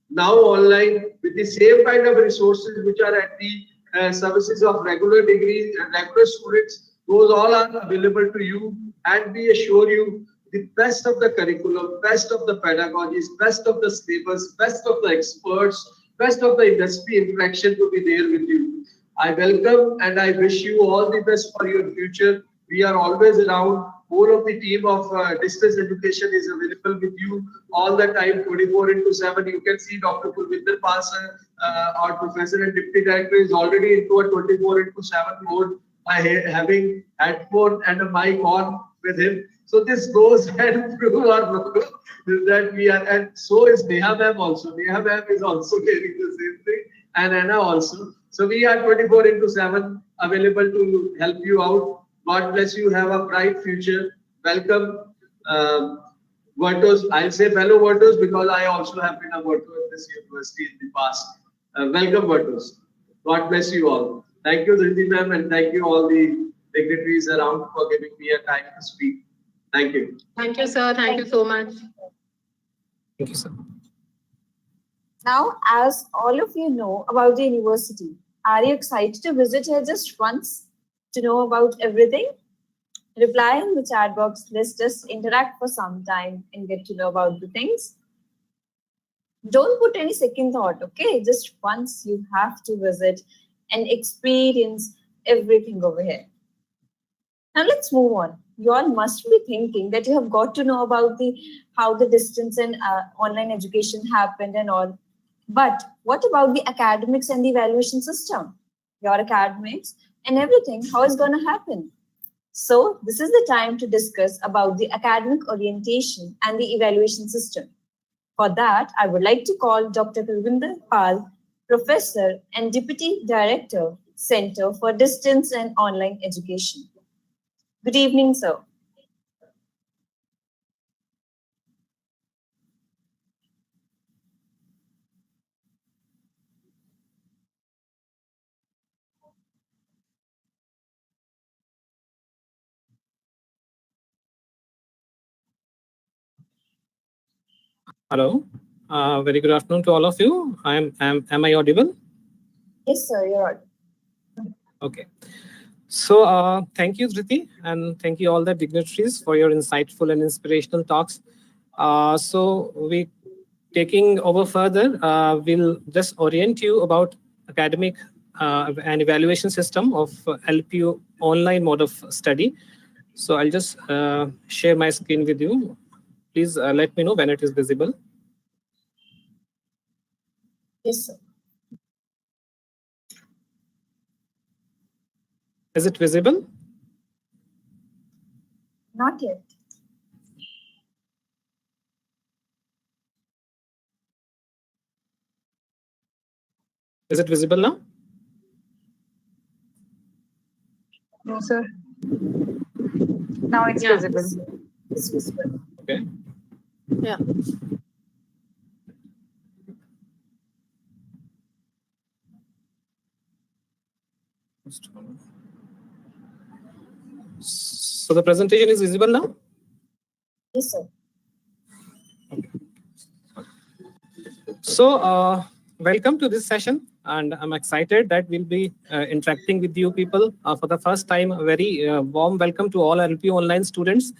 now online with the same kind of resources which are at the services of regular degrees and regular students. Those all are available to you, and we assure you the best of the curriculum, best of the pedagogies, best of the syllabus, best of the experts, best of the industry interaction to be there with you. I welcome and I wish you all the best for your future. We are always around. More of the team of distance education is available with you all the time, 24/7. You can see Dr. Purvinder Pasar, our professor and deputy director, is already into a 24/7 mode by having headphone and a mic on with him. So this goes and prove our logo that we are, and so is Neha ma'am also. Neha ma'am is also doing the same thing, and Anna also. So we are 24/7 available to help you out. God bless you. Have a bright future. Welcome, Virtuos. I'll say fellow Virtuos because I also have been a Virtuo at this university in the past. Welcome, Virtuos. God bless you all. Thank you, Dhriti ma'am, and thank you all the dignitaries around for giving me a time to speak. Thank you. Thank you, sir. Thank you so much. Thank you, sir. Now, as all of you know about the university, are you excited to visit here just once to know about everything? Reply in the chat box. Let's just interact for some time and get to know about the things. Don't put any second thought, okay? Just once you have to visit and experience everything over here. Now let's move on. You all must be thinking that you have got to know about how the distance and online education happened and all. But what about the academics and the evaluation system? Your academics and everything, how is going to happen? So this is the time to discuss about the academic orientation and the evaluation system. For that, I would like to call Dr. Purvinder Pal, Professor and Deputy Director, Center for Distance and Online Education. Good evening, sir. Hello. Very good afternoon to all of you. Am I audible? Yes, sir, you're audible. Okay. So thank you, Dhriti, and thank you all the dignitaries for your insightful and inspirational talks. So we taking over further, we'll just orient you about academic and evaluation system of LPU online mode of study. So I'll just share my screen with you. Please let me know when it is visible. Yes, sir. Is it visible? Not yet. Is it visible now? No, sir. Now it's visible. It's visible. Okay. Yeah. So the presentation is visible now? Yes, sir. So welcome to this session, and I'm excited that we'll be interacting with you people for the first time. A very warm welcome to all LP online students.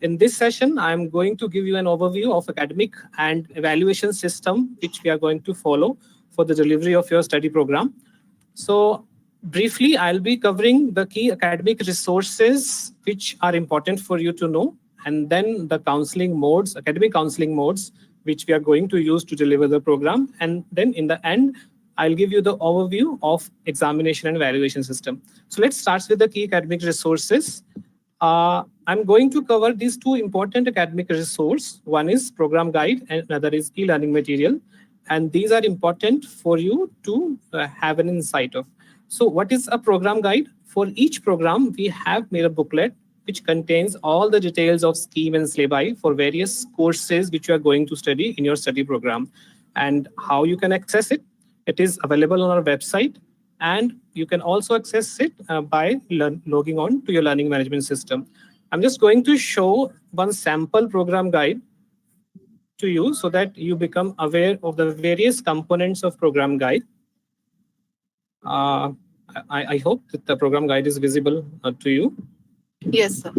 In this session, I'm going to give you an overview of academic and evaluation system which we are going to follow for the delivery of your study program. So briefly, I'll be covering the key academic resources which are important for you to know, and then the counseling modes, academic counseling modes, which we are going to use to deliver the program. And then in the end, I'll give you the overview of examination and evaluation system. So let's start with the key academic resources. I'm going to cover these two important academic resources. One is program guide and another is e-learning material. And these are important for you to have an insight of. So what is a program guide? For each program, we have made a booklet which contains all the details of scheme and syllabi for various courses which you are going to study in your study program. And how you can access it. It is available on our website. And you can also access it by logging on to your learning management system. I'm just going to show one sample program guide to you so that you become aware of the various components of program guide. I hope that the program guide is visible to you. Yes, sir.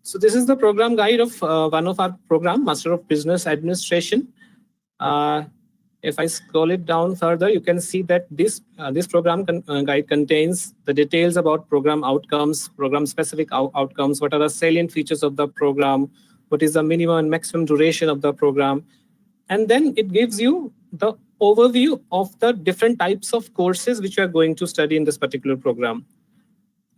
So this is the program guide of one of our program, Master of Business Administration. If I scroll it down further, you can see that this program guide contains the details about program outcomes, program specific outcomes, what are the salient features of the program, what is the minimum and maximum duration of the program. And then it gives you the overview of the different types of courses which you are going to study in this particular program.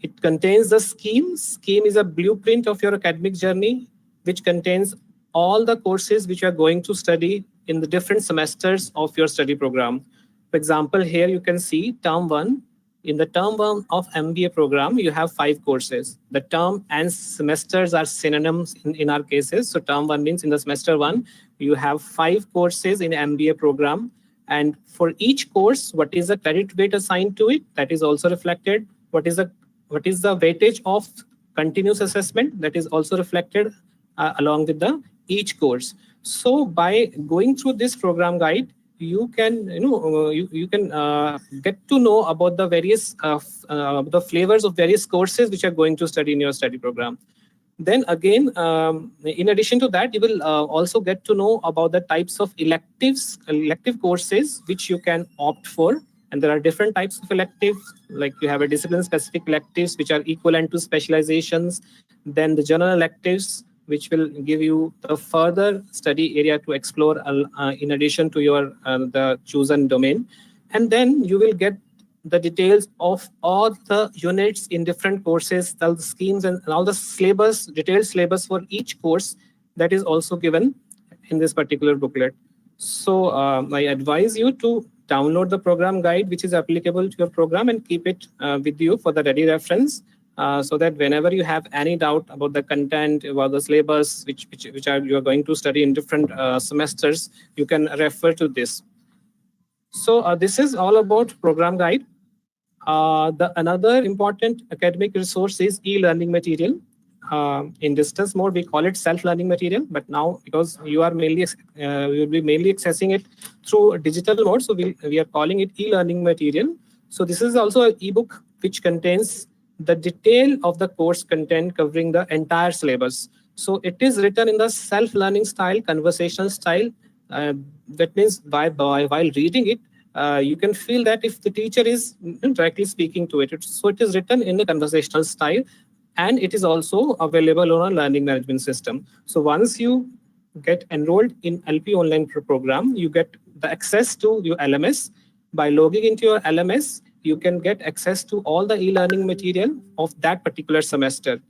It contains the scheme. Scheme is a blueprint of your academic journey, which contains all the courses which you are going to study in the different semesters of your study program. For example, here you can see term 1. In the term 1 of MBA program, you have 5 courses. The term and semesters are synonyms in our cases. So term 1 means in the semester 1, you have 5 courses in MBA program. And for each course, what is the credit weight assigned to it? That is also reflected. What is the weightage of continuous assessment? That is also reflected along with each course. So by going through this program guide, you can get to know about the various the flavors of various courses which are going to study in your study program. Then again, in addition to that, you will also get to know about the types of elective courses which you can opt for. And there are different types of electives, like you have a discipline-specific electives, which are equivalent to specializations. Then the general electives, which will give you the further study area to explore in addition to your the chosen domain. And then you will get the details of all the units in different courses, the schemes, and all the syllabus, detailed syllabus for each course that is also given in this particular booklet. So I advise you to download the program guide, which is applicable to your program, and keep it with you for the ready reference, so that whenever you have any doubt about the content, about the syllabus, which you are going to study in different semesters, you can refer to this. So this is all about program guide. Another important academic resource is e-learning material. In distance mode, we call it self-learning material, but now because you will be mainly accessing it through digital mode, so we are calling it e-learning material. So this is also an ebook which contains the detail of the course content covering the entire syllabus. So it is written in the self-learning style, conversational style. That means while reading it, you can feel that if the teacher is directly speaking to it. So it is written in the conversational style, and it is also available on a learning management system. So once you get enrolled in LP online program, you get the access to your LMS. By logging into your LMS, you can get access to all the e-learning material of that particular semester.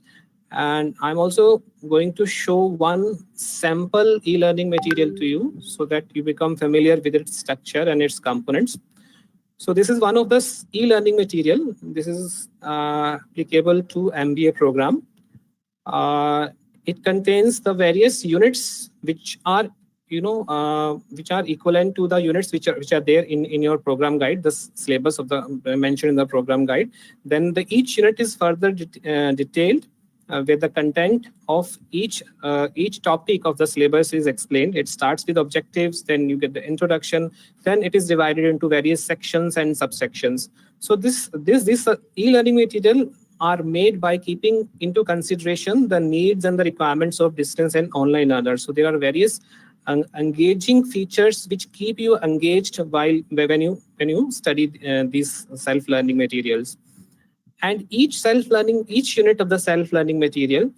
And I'm also going to show one sample e-learning material to you so that you become familiar with its structure and its components. So this is one of the e-learning material. This is applicable to MBA program. It contains the various units which are equivalent to the units which are there in your program guide, the syllabus of the mentioned in the program guide. Then each unit is further detailed, where the content of each topic of the syllabus is explained. It starts with objectives, then you get the introduction, then it is divided into various sections and subsections. So this e-learning material are made by keeping into consideration the needs and the requirements of distance and online learners. So there are various engaging features which keep you engaged when you study these self-learning materials. And each unit of the self-learning material,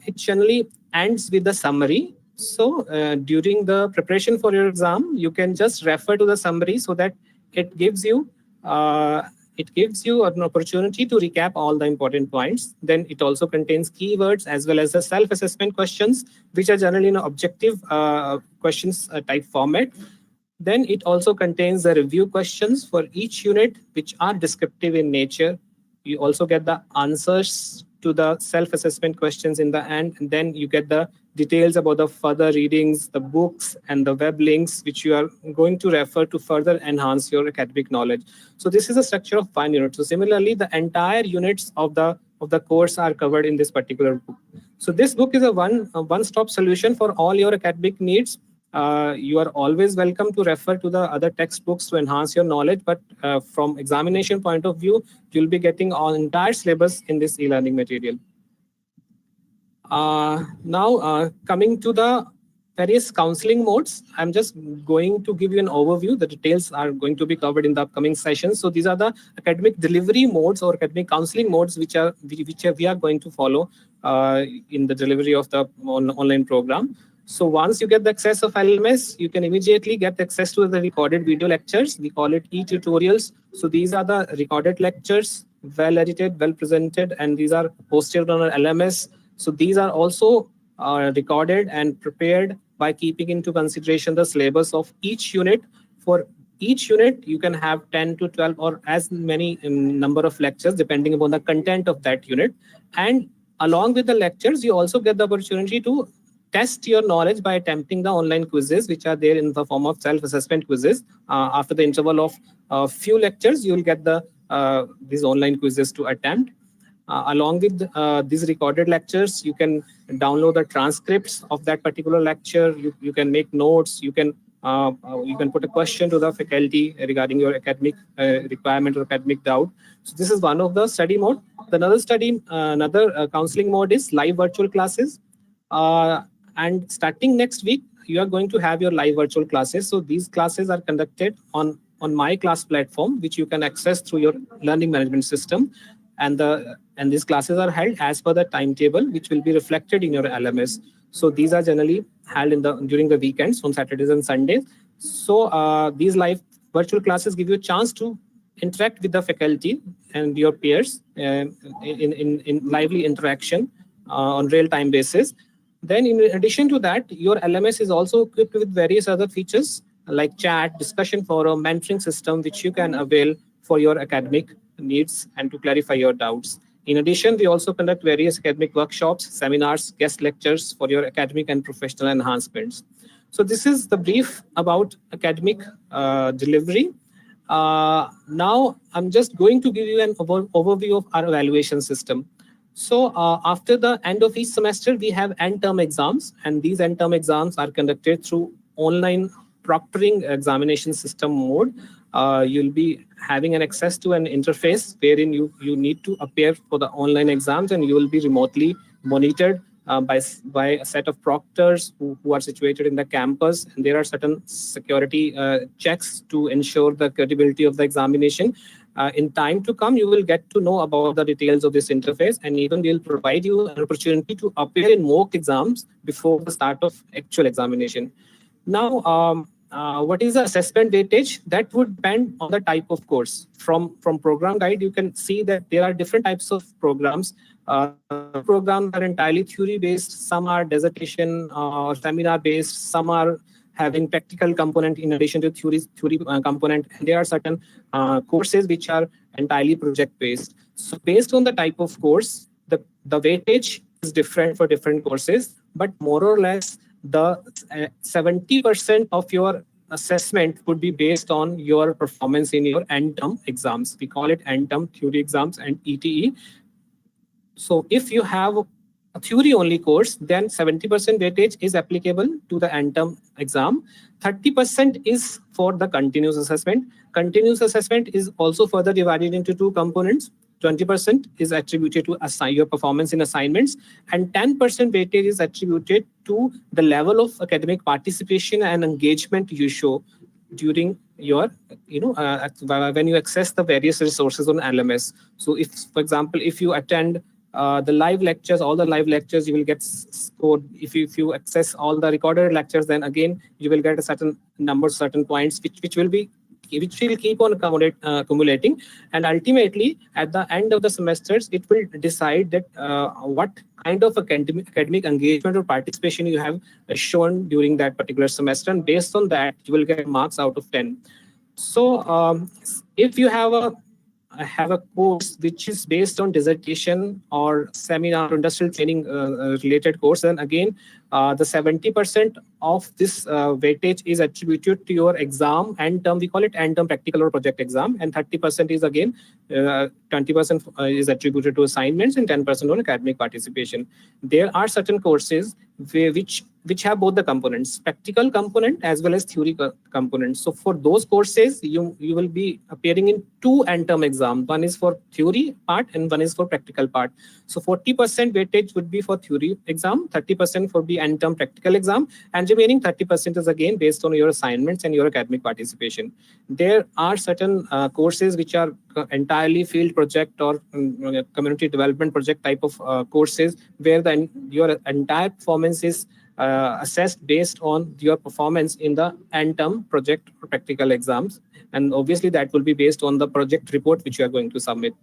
it generally ends with a summary. So during the preparation for your exam, you can just refer to the summary so that it gives you an opportunity to recap all the important points. Then it also contains keywords as well as the self-assessment questions, which are generally in an objective questions type format. Then it also contains the review questions for each unit, which are descriptive in nature. You also get the answers to the self-assessment questions in the end, and then you get the details about the further readings, the books, and the web links, which you are going to refer to further enhance your academic knowledge. So this is a structure of 5 units. So similarly, the entire units of the course are covered in this particular book. So this book is a one-stop solution for all your academic needs. You are always welcome to refer to the other textbooks to enhance your knowledge, but from examination point of view, you'll be getting all entire syllabus in this e-learning material. Now, coming to the various counseling modes, I'm just going to give you an overview. The details are going to be covered in the upcoming sessions. So these are the academic delivery modes or academic counseling modes we are going to follow in the delivery of the online program. So once you get the access of LMS, you can immediately get access to the recorded video lectures. We call it e-tutorials. So these are the recorded lectures, well edited, well presented, and these are posted on our LMS. So these are also recorded and prepared by keeping into consideration the syllabus of each unit. For each unit, you can have 10 to 12 or as many number of lectures depending upon the content of that unit. And along with the lectures, you also get the opportunity to test your knowledge by attempting the online quizzes, which are there in the form of self-assessment quizzes. After the interval of a few lectures, you will get these online quizzes to attempt. Along with these recorded lectures, you can download the transcripts of that particular lecture. You can make notes. You can put a question to the faculty regarding your academic requirement or academic doubt. So this is one of the study mode. Another counseling mode is live virtual classes. And starting next week, you are going to have your live virtual classes. So these classes are conducted on my class platform, which you can access through your learning management system. And these classes are held as per the timetable, which will be reflected in your LMS. So these are generally held during the weekends on Saturdays and Sundays. So these live virtual classes give you a chance to interact with the faculty and your peers in lively interaction on real-time basis. Then in addition to that, your LMS is also equipped with various other features like chat, discussion forum, mentoring system, which you can avail for your academic needs and to clarify your doubts. In addition, we also conduct various academic workshops, seminars, guest lectures for your academic and professional enhancements. So this is the brief about academic delivery. Now, I'm just going to give you an overview of our evaluation system. So after the end of each semester, we have end-term exams, and these end-term exams are conducted through online proctoring examination system mode. You'll be having an access to an interface wherein you need to appear for the online exams, and you will be remotely monitored by a set of proctors who are situated in the campus. And there are certain security checks to ensure the credibility of the examination. In time to come, you will get to know about the details of this interface, and even we'll provide you an opportunity to appear in mock exams before the start of actual examination. Now, what is the assessment weightage? That would depend on the type of course. From program guide, you can see that there are different types of programs. Programs are entirely theory-based. Some are dissertation or seminar-based. Some are having practical component in addition to theory component. And there are certain courses which are entirely project-based. So based on the type of course, the weightage is different for different courses, but more or less the 70% of your assessment would be based on your performance in your end-term exams. We call it end-term theory exams and ETE. So if you have a theory-only course, then 70% weightage is applicable to the end-term exam. 30% is for the continuous assessment. Continuous assessment is also further divided into two components. 20% is attributed to your performance in assignments, and 10% weightage is attributed to the level of academic participation and engagement you show during your, when you access the various resources on LMS. So if, for example, if you attend the live lectures, all the live lectures, you will get scored. If you access all the recorded lectures, then again, you will get a certain number, certain points, which will keep on accumulating. And ultimately, at the end of the semesters, it will decide that what kind of academic engagement or participation you have shown during that particular semester. And based on that, you will get marks out of 10. So if you have a course which is based on dissertation or seminar or industrial training related course, then again, the 70% of this weightage is attributed to your exam and term. We call it end term practical or project exam, and 30% is again 20% is attributed to assignments and 10% on academic participation. There are certain courses which have both the components, practical component as well as theory component. So for those courses, you will be appearing in 2 end term exams. One is for theory part and one is for practical part. So 40% weightage would be for theory exam, 30% for the end term practical exam, and remaining 30% is again based on your assignments and your academic participation. There are certain courses which are entirely field project or community development project type of courses, where your entire performance is assessed based on your performance in the end term project or practical exams, and obviously that will be based on the project report which you are going to submit.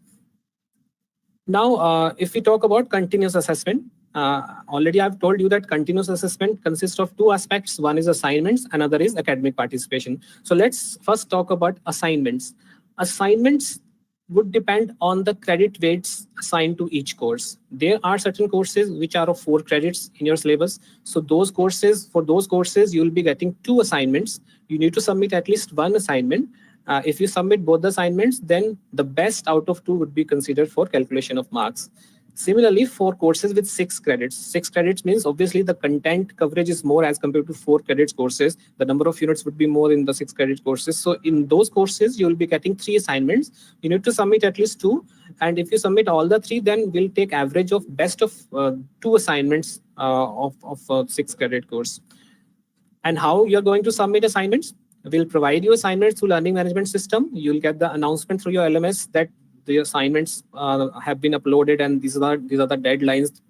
Now, if we talk about continuous assessment, already I've told you that continuous assessment consists of 2 aspects. One is assignments, another is academic participation. So let's first talk about assignments. Assignments would depend on the credit weights assigned to each course. There are certain courses which are of 4 credits in your syllabus. So for those courses, you will be getting 2 assignments. You need to submit at least 1 assignment. If you submit both the assignments, then the best out of 2 would be considered for calculation of marks. Similarly, for courses with 6 credits, 6 credits means obviously the content coverage is more as compared to 4 credits courses. The number of units would be more in the 6 credit courses. So in those courses, you will be getting 3 assignments. You need to submit at least 2. And if you submit all the 3, then we'll take average of best of 2 assignments of 6 credit course. And how you're going to submit assignments? We'll provide you assignments through learning management system. You'll get the announcement through your LMS that the assignments have been uploaded, and these are the deadlines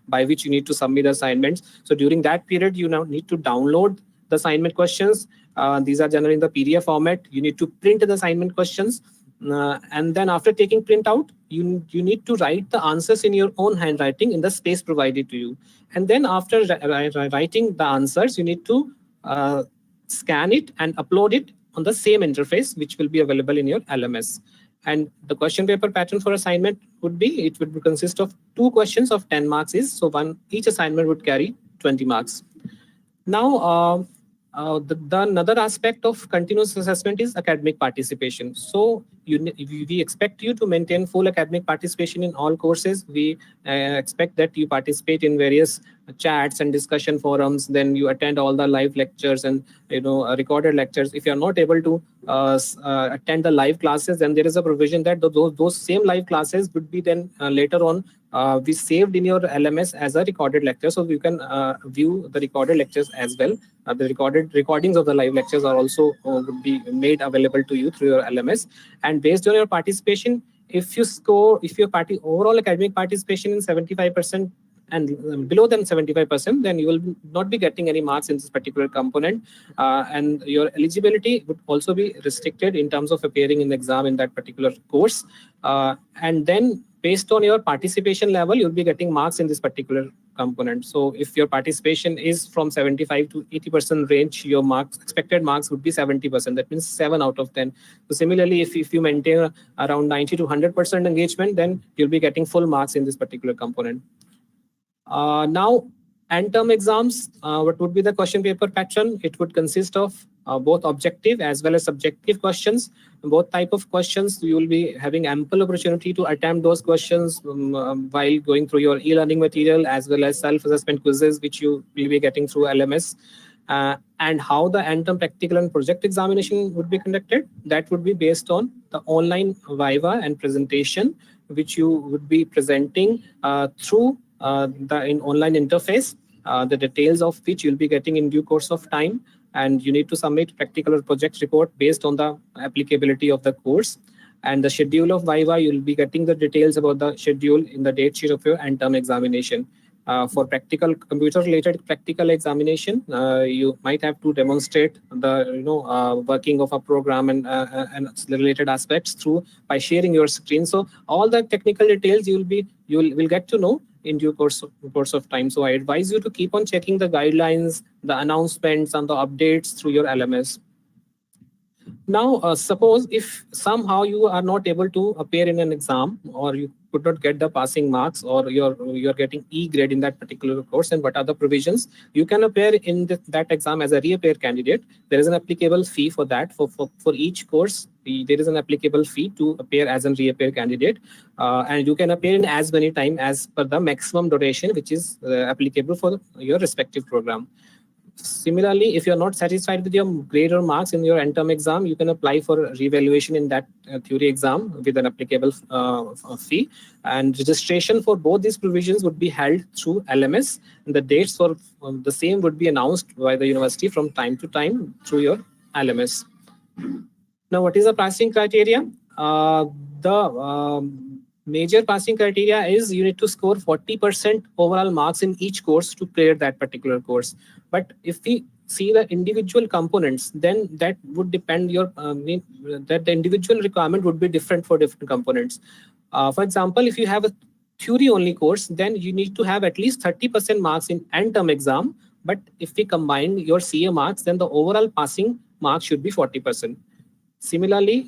by which you need to submit assignments. So during that period, you now need to download the assignment questions. These are generally in the PDF format. You need to print the assignment questions. And then after taking print out, you need to write the answers in your own handwriting in the space provided to you. And then after writing the answers, you need to scan it and upload it on the same interface, which will be available in your LMS. And the question paper pattern for assignment would consist of 2 questions of 10 marks. So each assignment would carry 20 marks. Now, another aspect of continuous assessment is academic participation. So we expect you to maintain full academic participation in all courses. We expect that you participate in various chats and discussion forums. Then you attend all the live lectures and recorded lectures. If you are not able to attend the live classes, then there is a provision that those same live classes would be then later on be saved in your LMS as a recorded lecture, so you can view the recorded lectures as well. The recordings of the live lectures are also would be made available to you through your LMS. And based on your participation, if your overall academic participation in 75% and below than 75%, then you will not be getting any marks in this particular component, and your eligibility would also be restricted in terms of appearing in the exam in that particular course. And then based on your participation level, you'll be getting marks in this particular component. So if your participation is from 75 to 80% range, your expected marks would be 70%. That means 7 out of 10. So similarly, if you maintain around 90 to 100% engagement, then you'll be getting full marks in this particular component. Now, end term exams, what would be the question paper pattern? It would consist of both objective as well as subjective questions. Both type of questions, you will be having ample opportunity to attempt those questions while going through your e-learning material, as well as self-assessment quizzes, which you will be getting through LMS. And how the end term practical and project examination would be conducted, that would be based on the online viva and presentation, which you would be presenting through the online interface, the details of which you'll be getting in due course of time. And you need to submit practical or project report based on the applicability of the course. And the schedule of viva, you'll be getting the details about the schedule in the date sheet of your end term examination. For practical computer-related practical examination, you might have to demonstrate the working of a program and related aspects by sharing your screen. So all the technical details you will get to know in due course of time. So I advise you to keep on checking the guidelines, the announcements, and the updates through your LMS. Now, suppose if somehow you are not able to appear in an exam, or you could not get the passing marks, or you're getting E grade in that particular course, and what are the provisions? You can appear in that exam as a reappear candidate. There is an applicable fee for that. For each course, there is an applicable fee to appear as and reappear candidate, and you can appear in as many time as per the maximum duration which is applicable for your respective program. Similarly, if you're not satisfied with your grade or marks in your end term exam, you can apply for revaluation in that theory exam with an applicable fee. And registration for both these provisions would be held through LMS, and the dates for the same would be announced by the university from time to time through your LMS. Now, what is the passing criteria? The major passing criteria is you need to score 40% overall marks in each course to clear that particular course. But if we see the individual components, then that would depend that the individual requirement would be different for different components. For example, if you have a theory only course, then you need to have at least 30% marks in end term exam. But if we combine your CA marks, then the overall passing marks should be 40%. Similarly,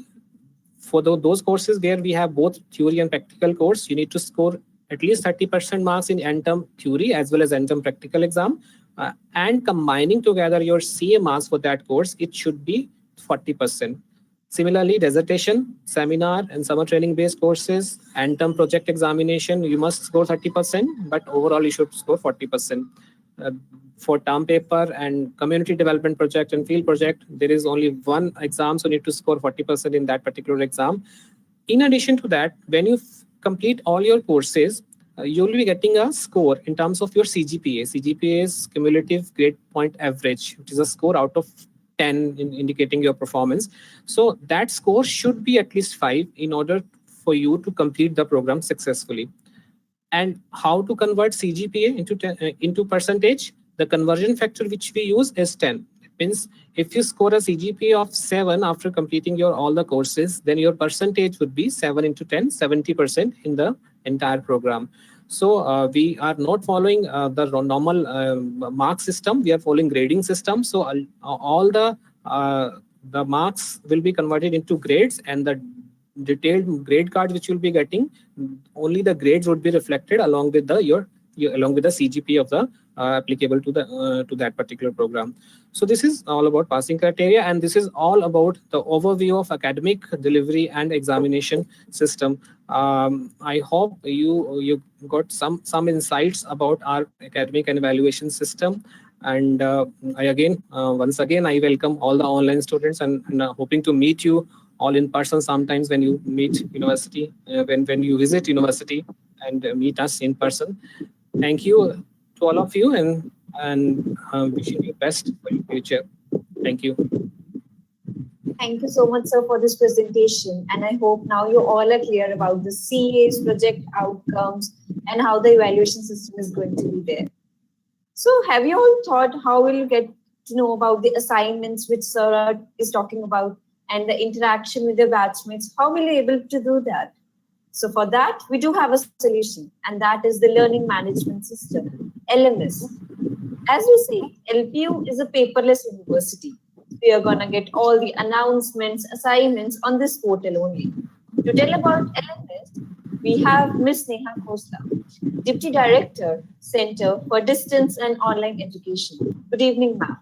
for those courses where we have both theory and practical course, you need to score at least 30% marks in end term theory as well as end term practical exam. And combining together your CA marks for that course, it should be 40%. Similarly, dissertation, seminar, and summer training based courses, end term project examination, you must score 30%, but overall you should score 40%. For term paper and community development project and field project, there is only one exam, so you need to score 40% in that particular exam. In addition to that, when you complete all your courses, you'll be getting a score in terms of your CGPA. CGPA is cumulative grade point average, which is a score out of 10 indicating your performance. So that score should be at least 5 in order for you to complete the program successfully. And how to convert CGPA into percentage? The conversion factor which we use is 10. It means if you score a CGPA of 7 after completing all the courses, then your percentage would be 7 into 10, 70% in the entire program. So we are not following the normal mark system. We are following grading system. So all the marks will be converted into grades, and the detailed grade card which you'll be getting, only the grades would be reflected along with the CGPA of the applicable to that particular program. So this is all about passing criteria, and this is all about the overview of academic delivery and examination system. I hope you got some insights about our academic and evaluation system. And once again, I welcome all the online students, and hoping to meet you all in person sometimes when you meet university, when you visit university and meet us in person. Thank you to all of you, and wishing you best for your future. Thank you. Thank you so much, sir, for this presentation. And I hope now you all are clear about the CA's project outcomes and how the evaluation system is going to be there. So have you all thought how we'll get to know about the assignments which sir is talking about and the interaction with the batchmates? How will you be able to do that? So for that, we do have a solution, and that is the learning management system, LMS. As we say, LPU is a paperless university. We are going to get all the announcements, assignments on this portal only. To tell about LMS, we have Ms. Neha Khosla, Deputy Director, Center for Distance and Online Education. Good evening, ma'am.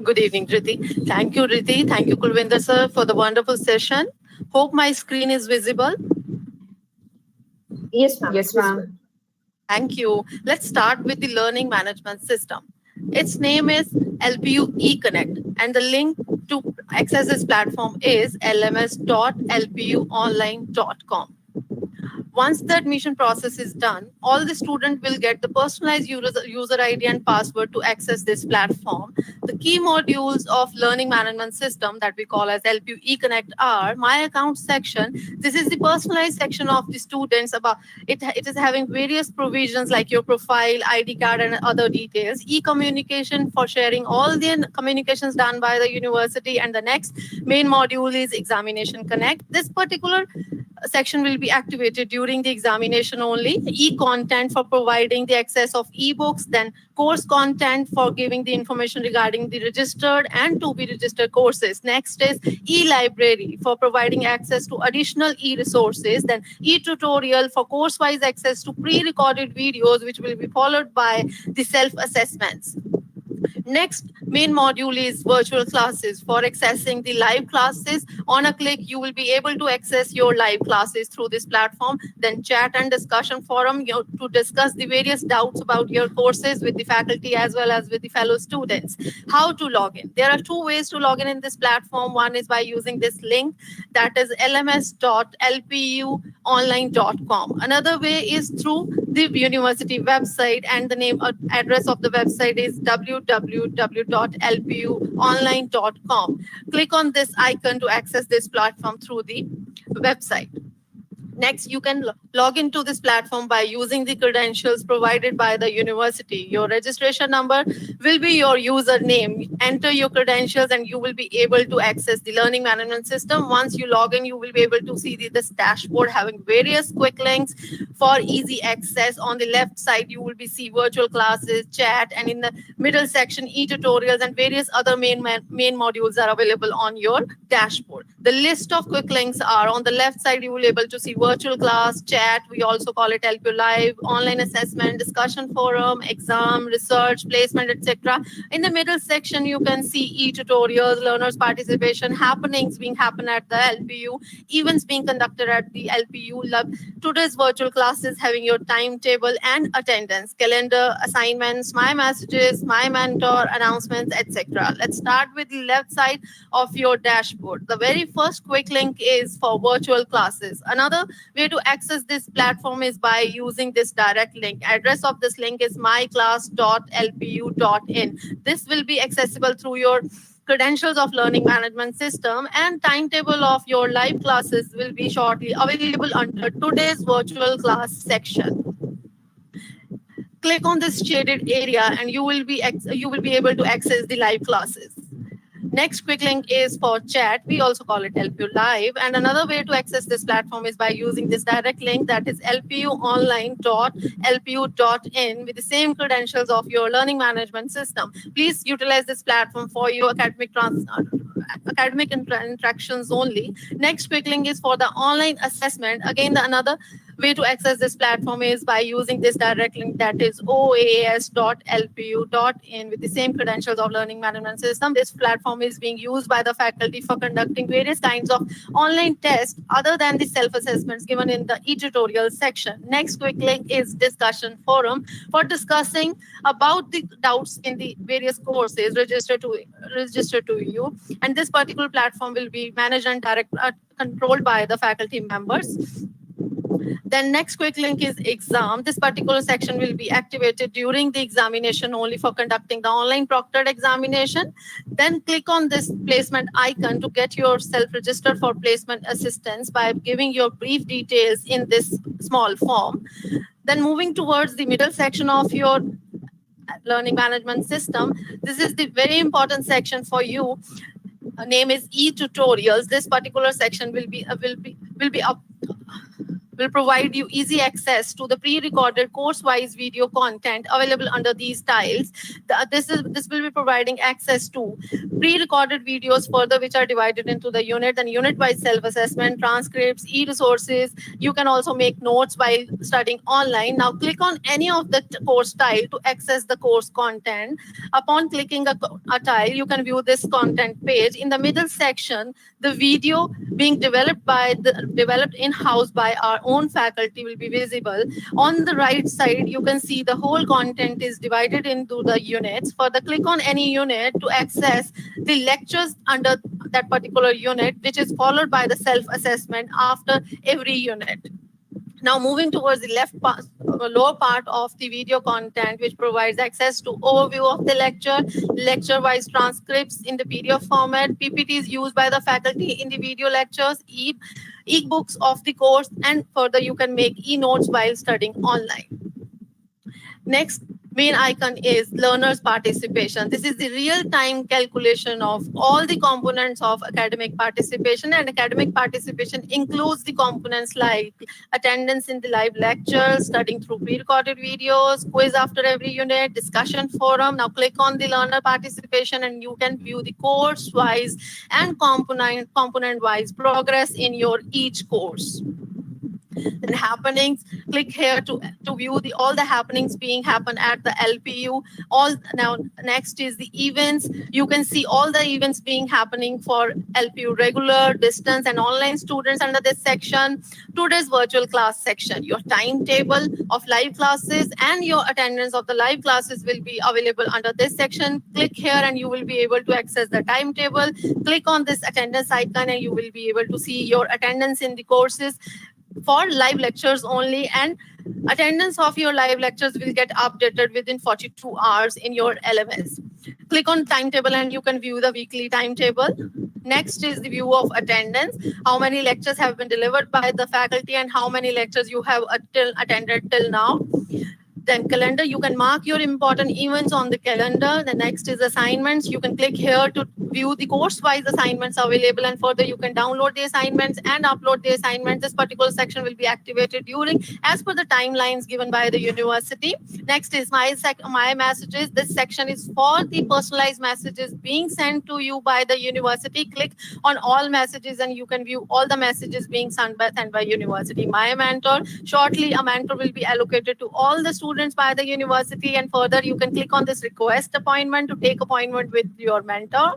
Good evening, Riti. Thank you, Riti. Thank you, Kulvinder sir, for the wonderful session. Hope my screen is visible. Yes, ma'am. Yes, ma'am. Thank you. Let's start with the learning management system. Its name is LPU eConnect, and the link to access this platform is lms.lpuonline.com. Once the admission process is done, all the student will get the personalized user ID and password to access this platform. The key modules of learning management system that we call as LPU eConnect are My Account section. This is the personalized section of the students. About it is having various provisions like your profile, ID card, and other details. E-communication for sharing all the communications done by the university. And the next main module is Examination Connect. This particular section will be activated during the examination only. E-content for providing the access of e-books, then course content for giving the information regarding the registered and to be registered courses. Next is e-library for providing access to additional e-resources, then e-tutorial for course-wise access to pre-recorded videos, which will be followed by the self-assessments. Next main module is virtual classes. For accessing the live classes, on a click, you will be able to access your live classes through this platform. Then chat and discussion forum to discuss the various doubts about your courses with the faculty as well as with the fellow students. How to log in? There are two ways to log in this platform. One is by using this link, that is lms.lpuonline.com. Another way is through the university website, and the name address of the website is www.lpuonline.com. Click on this icon to access this platform through the website. Next, you can log into this platform by using the credentials provided by the university. Your registration number will be your username. Enter your credentials and you will be able to access the learning management system. Once you log in, you will be able to see this dashboard having various quick links for easy access. On the left side, you will be see virtual classes, chat, and in the middle section, e-tutorials and various other main modules are available on your dashboard. The list of quick links are on the left side. You will be able to see virtual class, chat, we also call it LPU Live, online assessment, discussion forum, exam, research, placement, etc. In the middle section, you can see e-tutorials, learners participation, happenings being happen at the LPU, events being conducted at the LPU Lab. Today's virtual classes having your timetable and attendance, calendar, assignments, my messages, my mentor, announcements, etc. Let's start with the left side of your dashboard. The very first quick link is for virtual classes. Another way to access this platform is by using this direct link. Address of this link is myclass.lpu.in. This will be accessible through your credentials of learning management system, and timetable of your live classes will be shortly available under today's virtual class section. Click on this shaded area and you will be able to access the live classes. Next quick link is for chat. We also call it LPU Live. And another way to access this platform is by using this direct link, that is lpuonline.lpu.in, with the same credentials of your learning management system. Please utilize this platform for your academic interactions only. Next quick link is for the online assessment. Again, another way to access this platform is by using this direct link, that is oas.lpu.in, with the same credentials of learning management system. This platform is being used by the faculty for conducting various kinds of online tests other than the self-assessments given in the e-tutorial section. Next quick link is discussion forum for discussing about the doubts in the various courses registered to you. And this particular platform will be managed and controlled by the faculty members. Then next quick link is exam. This particular section will be activated during the examination only for conducting the online proctored examination. Then click on this placement icon to get yourself registered for placement assistance by giving your brief details in this small form. Then moving towards the middle section of your learning management system, this is the very important section for you. Name is e-tutorials. This particular section will provide you easy access to the pre-recorded course-wise video content available under these tiles. This will be providing access to pre-recorded videos further, which are divided into the unit and unit-wise self-assessment, transcripts, e-resources. You can also make notes while studying online. Now click on any of the course tile to access the course content. Upon clicking a tile, you can view this content page. In the middle section, the video being developed in-house by our own faculty will be visible. On the right side, you can see the whole content is divided into the units. Further, click on any unit to access the lectures under that particular unit, which is followed by the self-assessment after every unit. Now moving towards the lower part of the video content, which provides access to overview of the lecture-wise transcripts in the PDF format, PPTs used by the faculty in the video lectures, e-books of the course, and further you can make e-notes while studying online. Next main icon is learners participation. This is the real-time calculation of all the components of academic participation, and academic participation includes the components like attendance in the live lectures, studying through pre-recorded videos, quiz after every unit, discussion forum. Now click on the learner participation and you can view the course-wise and component-wise progress in your each course. Then happenings, click here to view all the happenings being happen at the LPU. Now next is the events. You can see all the events being happening for LPU regular, distance, and online students under this section. Today's virtual class section, your timetable of live classes and your attendance of the live classes will be available under this section. Click here and you will be able to access the timetable. Click on this attendance icon and you will be able to see your attendance in the courses for live lectures only, and attendance of your live lectures will get updated within 42 hours in your LMS. Click on timetable and you can view the weekly timetable. Next is the view of attendance, how many lectures have been delivered by the faculty and how many lectures you have attended till now. Then calendar, you can mark your important events on the calendar. The next is assignments. You can click here to view the course-wise assignments available, and further you can download the assignments and upload the assignments. This particular section will be activated during as per the timelines given by the university. Next is my messages. This section is for the personalized messages being sent to you by the university. Click on all messages and you can view all the messages being sent by university. My mentor, shortly a mentor will be allocated to all the students by the university, and further you can click on this request appointment to take appointment with your mentor.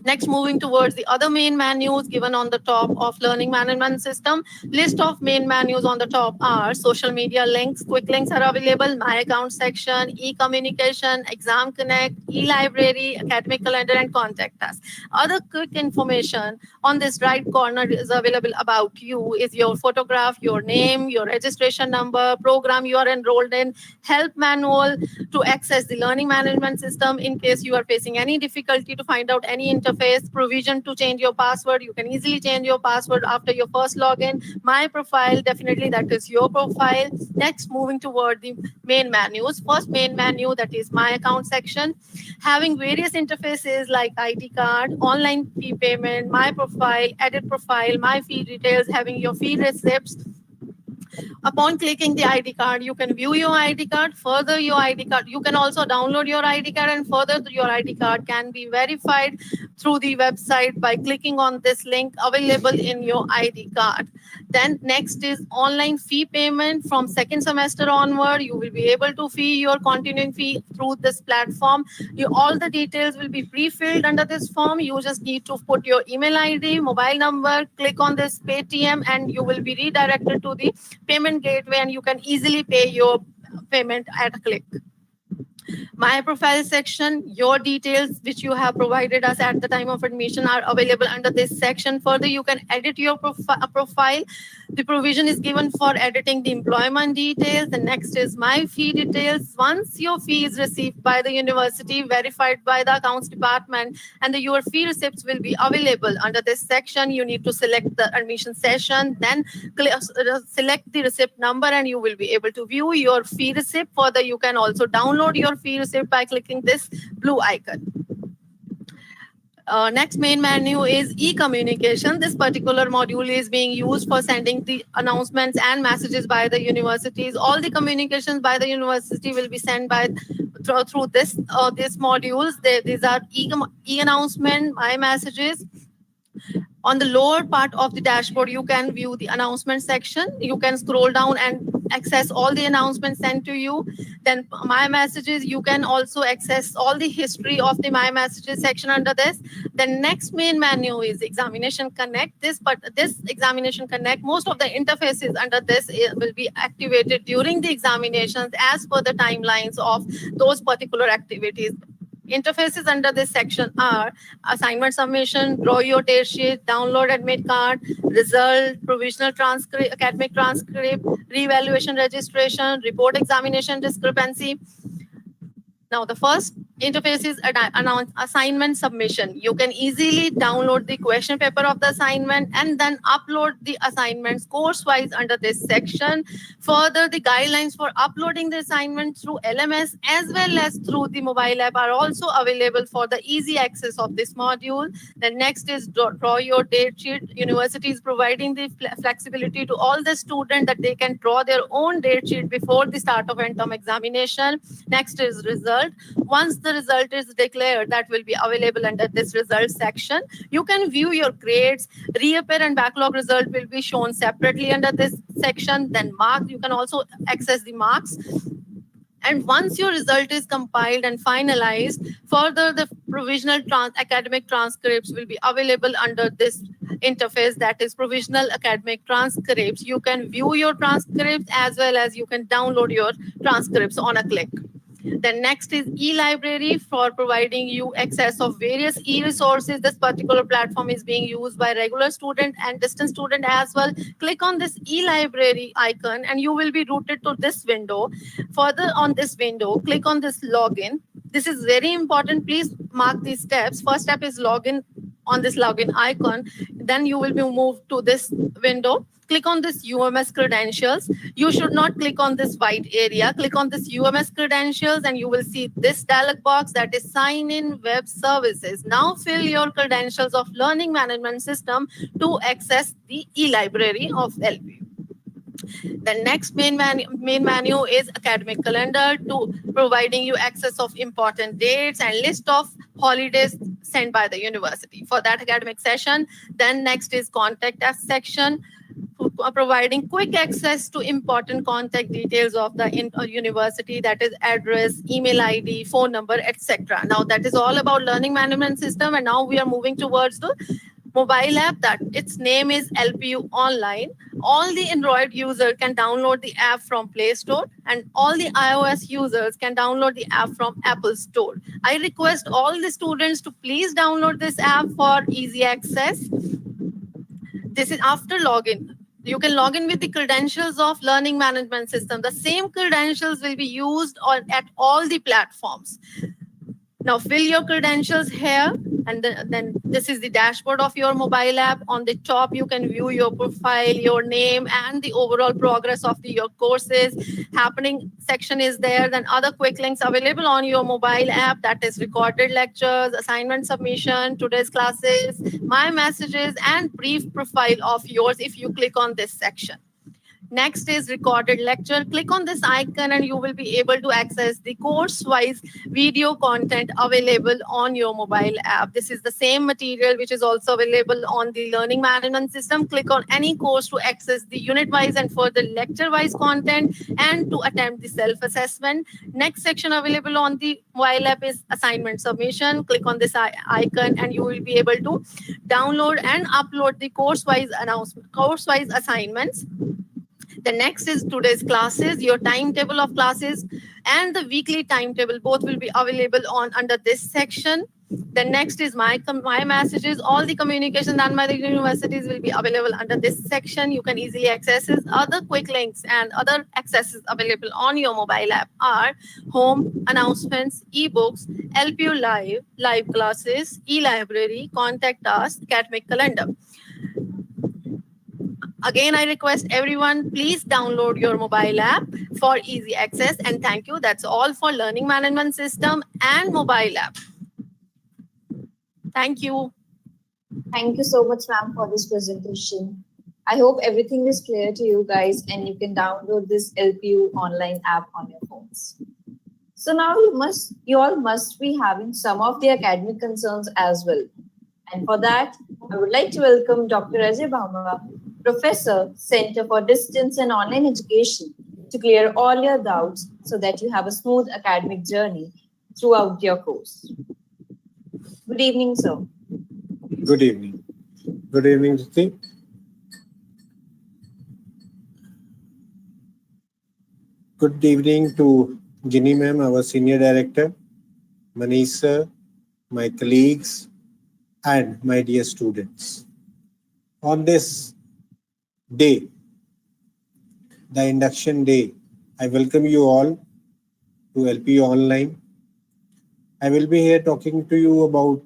Next, moving towards the other main menus given on the top of learning management system. List of main menus on the top are social media links, quick links are available, my account section, e-communication, exam connect, e-library, academic calendar, and contact us. Other quick information on this right corner is available about you is your photograph, your name, your registration number, program you are enrolled in, help manual to access the learning management system in case you are facing any difficulty to find out any interface, provision to change your password. You can easily change your password after your first login. My profile, definitely that is your profile. Next, moving toward the main menus. First main menu, that is my account section, having various interfaces like ID card, online fee payment, my profile, edit profile, my fee details, having your fee receipts. Upon clicking the ID card, you can view your ID card, further your ID card. You can also download your ID card, and further your ID card can be verified through the website by clicking on this link available in your ID card. Then next is online fee payment. From second semester onward, you will be able to fee your continuing fee through this platform. All the details will be pre-filled under this form. You just need to put your email ID, mobile number, click on this Paytm, and you will be redirected to the payment gateway, and you can easily pay your payment at a click. My profile section, your details which you have provided us at the time of admission are available under this section. Further, you can edit your profile. The provision is given for editing the employment details. The next is my fee details. Once your fee is received by the university, verified by the accounts department, and your fee receipts will be available under this section. You need to select the admission session, then select the receipt number, and you will be able to view your fee receipt. Further, you can also download your fee receipt by clicking this blue icon. Next main menu is e-communication. This particular module is being used for sending the announcements and messages by the universities. All the communications by the university will be sent by through this modules. These are e-announcement, my messages. On the lower part of the dashboard, you can view the announcement section. You can scroll down and access all the announcements sent to you. Then my messages, you can also access all the history of the my messages section under this. The next main menu is examination connect. This examination connect, most of the interfaces under this will be activated during the examinations as per the timelines of those particular activities. Interfaces under this section are assignment submission, draw your date sheet, download admit card, result, provisional transcript, academic transcript, reevaluation registration, report examination discrepancy. Now, the first interface is assignment submission. You can easily download the question paper of the assignment and then upload the assignments course-wise under this section. Further, the guidelines for uploading the assignment through LMS as well as through the mobile app are also available for the easy access of this module. The next is draw your date sheet. University is providing the flexibility to all the students that they can draw their own date sheet before the start of end-term examination. Next is result. Once the result is declared, that will be available under this results section. You can view your grades. Reappear and backlog result will be shown separately under this section. Then mark, you can also access the marks. And once your result is compiled and finalized, further the provisional academic transcripts will be available under this interface, that is provisional academic transcripts. You can view your transcripts as well as you can download your transcripts on a click. Then next is e-library for providing you access of various e-resources. This particular platform is being used by regular student and distance student as well. Click on this e-library icon and you will be routed to this window. Further on this window, click on this login. This is very important. Please mark these steps. First step is login on this login icon. Then you will be moved to this window. Click on this UMS credentials. You should not click on this white area. Click on this UMS credentials and you will see this dialog box, that is sign in web services. Now fill your credentials of learning management system to access the e-library of LPU. The next main menu is academic calendar, to providing you access of important dates and list of holidays sent by the university for that academic session. Then next is contact us section, providing quick access to important contact details of the university, that is address, email ID, phone number, etc. Now that is all about learning management system, and now we are moving towards the mobile app, that its name is LPU Online. All the Android user can download the app from Play Store, and all the iOS users can download the app from Apple Store. I request all the students to please download this app for easy access. This is after login. You can log in with the credentials of learning management system. The same credentials will be used at all the platforms. Now fill your credentials here, and then this is the dashboard of your mobile app. On the top, you can view your profile, your name, and the overall progress of your courses. Happening section is there. Then other quick links available on your mobile app, that is recorded lectures, assignment submission, today's classes, my messages, and brief profile of yours if you click on this section. Next is recorded lecture. Click on this icon and you will be able to access the course-wise video content available on your mobile app. This is the same material which is also available on the learning management system. Click on any course to access the unit-wise and further lecture-wise content and to attempt the self-assessment. Next section available on the mobile app is assignment submission. Click on this icon and you will be able to download and upload the course-wise assignments. The next is today's classes, your timetable of classes, and the weekly timetable. Both will be available under this section. The next is my messages. All the communication done by the universities will be available under this section. You can easily access it. Other quick links and other accesses available on your mobile app are home, announcements, ebooks, LPU live classes, e-library, contact us, academic calendar. Again, I request everyone, please download your mobile app for easy access. And thank you. That's all for learning management system and mobile app. Thank you. Thank you so much, ma'am, for this presentation. I hope everything is clear to you guys and you can download this LPU online app on your phones. So now you all must be having some of the academic concerns as well. And for that, I would like to welcome Dr. Ajay Bhamra, Professor, Center for Distance and Online Education, to clear all your doubts so that you have a smooth academic journey throughout your course. Good evening, sir. Good evening. Good evening, Jyoti. Good evening to Ginny ma'am, our Senior Director, Manish sir, my colleagues, and my dear students. On this day, the induction day, I welcome you all to LPU Online. I will be here talking to you about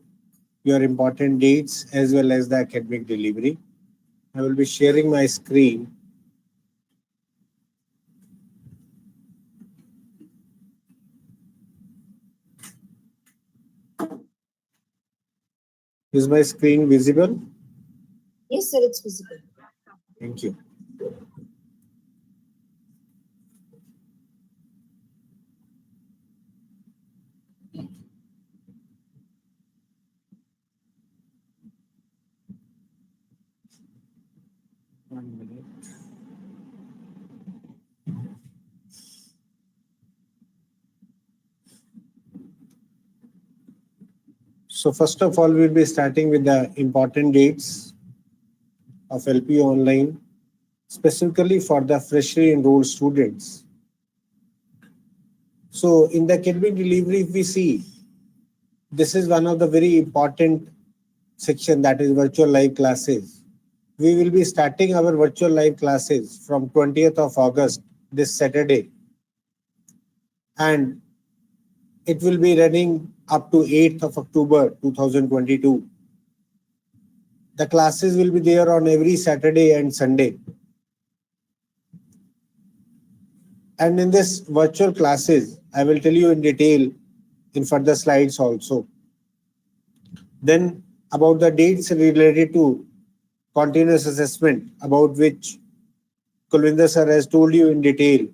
your important dates as well as the academic delivery. I will be sharing my screen. Is my screen visible? Yes, sir, it's visible. Thank you. 1 minute. So first of all, we'll be starting with the important dates of LPU Online, specifically for the freshly enrolled students. So in the academic delivery, if we see, this is one of the very important section, that is virtual live classes. We will be starting our virtual live classes from 20th of August, this Saturday. And it will be running up to 8th of October 2022. The classes will be there on every Saturday and Sunday. And in this virtual classes, I will tell you in detail in further slides also. Then about the dates related to continuous assessment, about which Kulvinder sir has told you in detail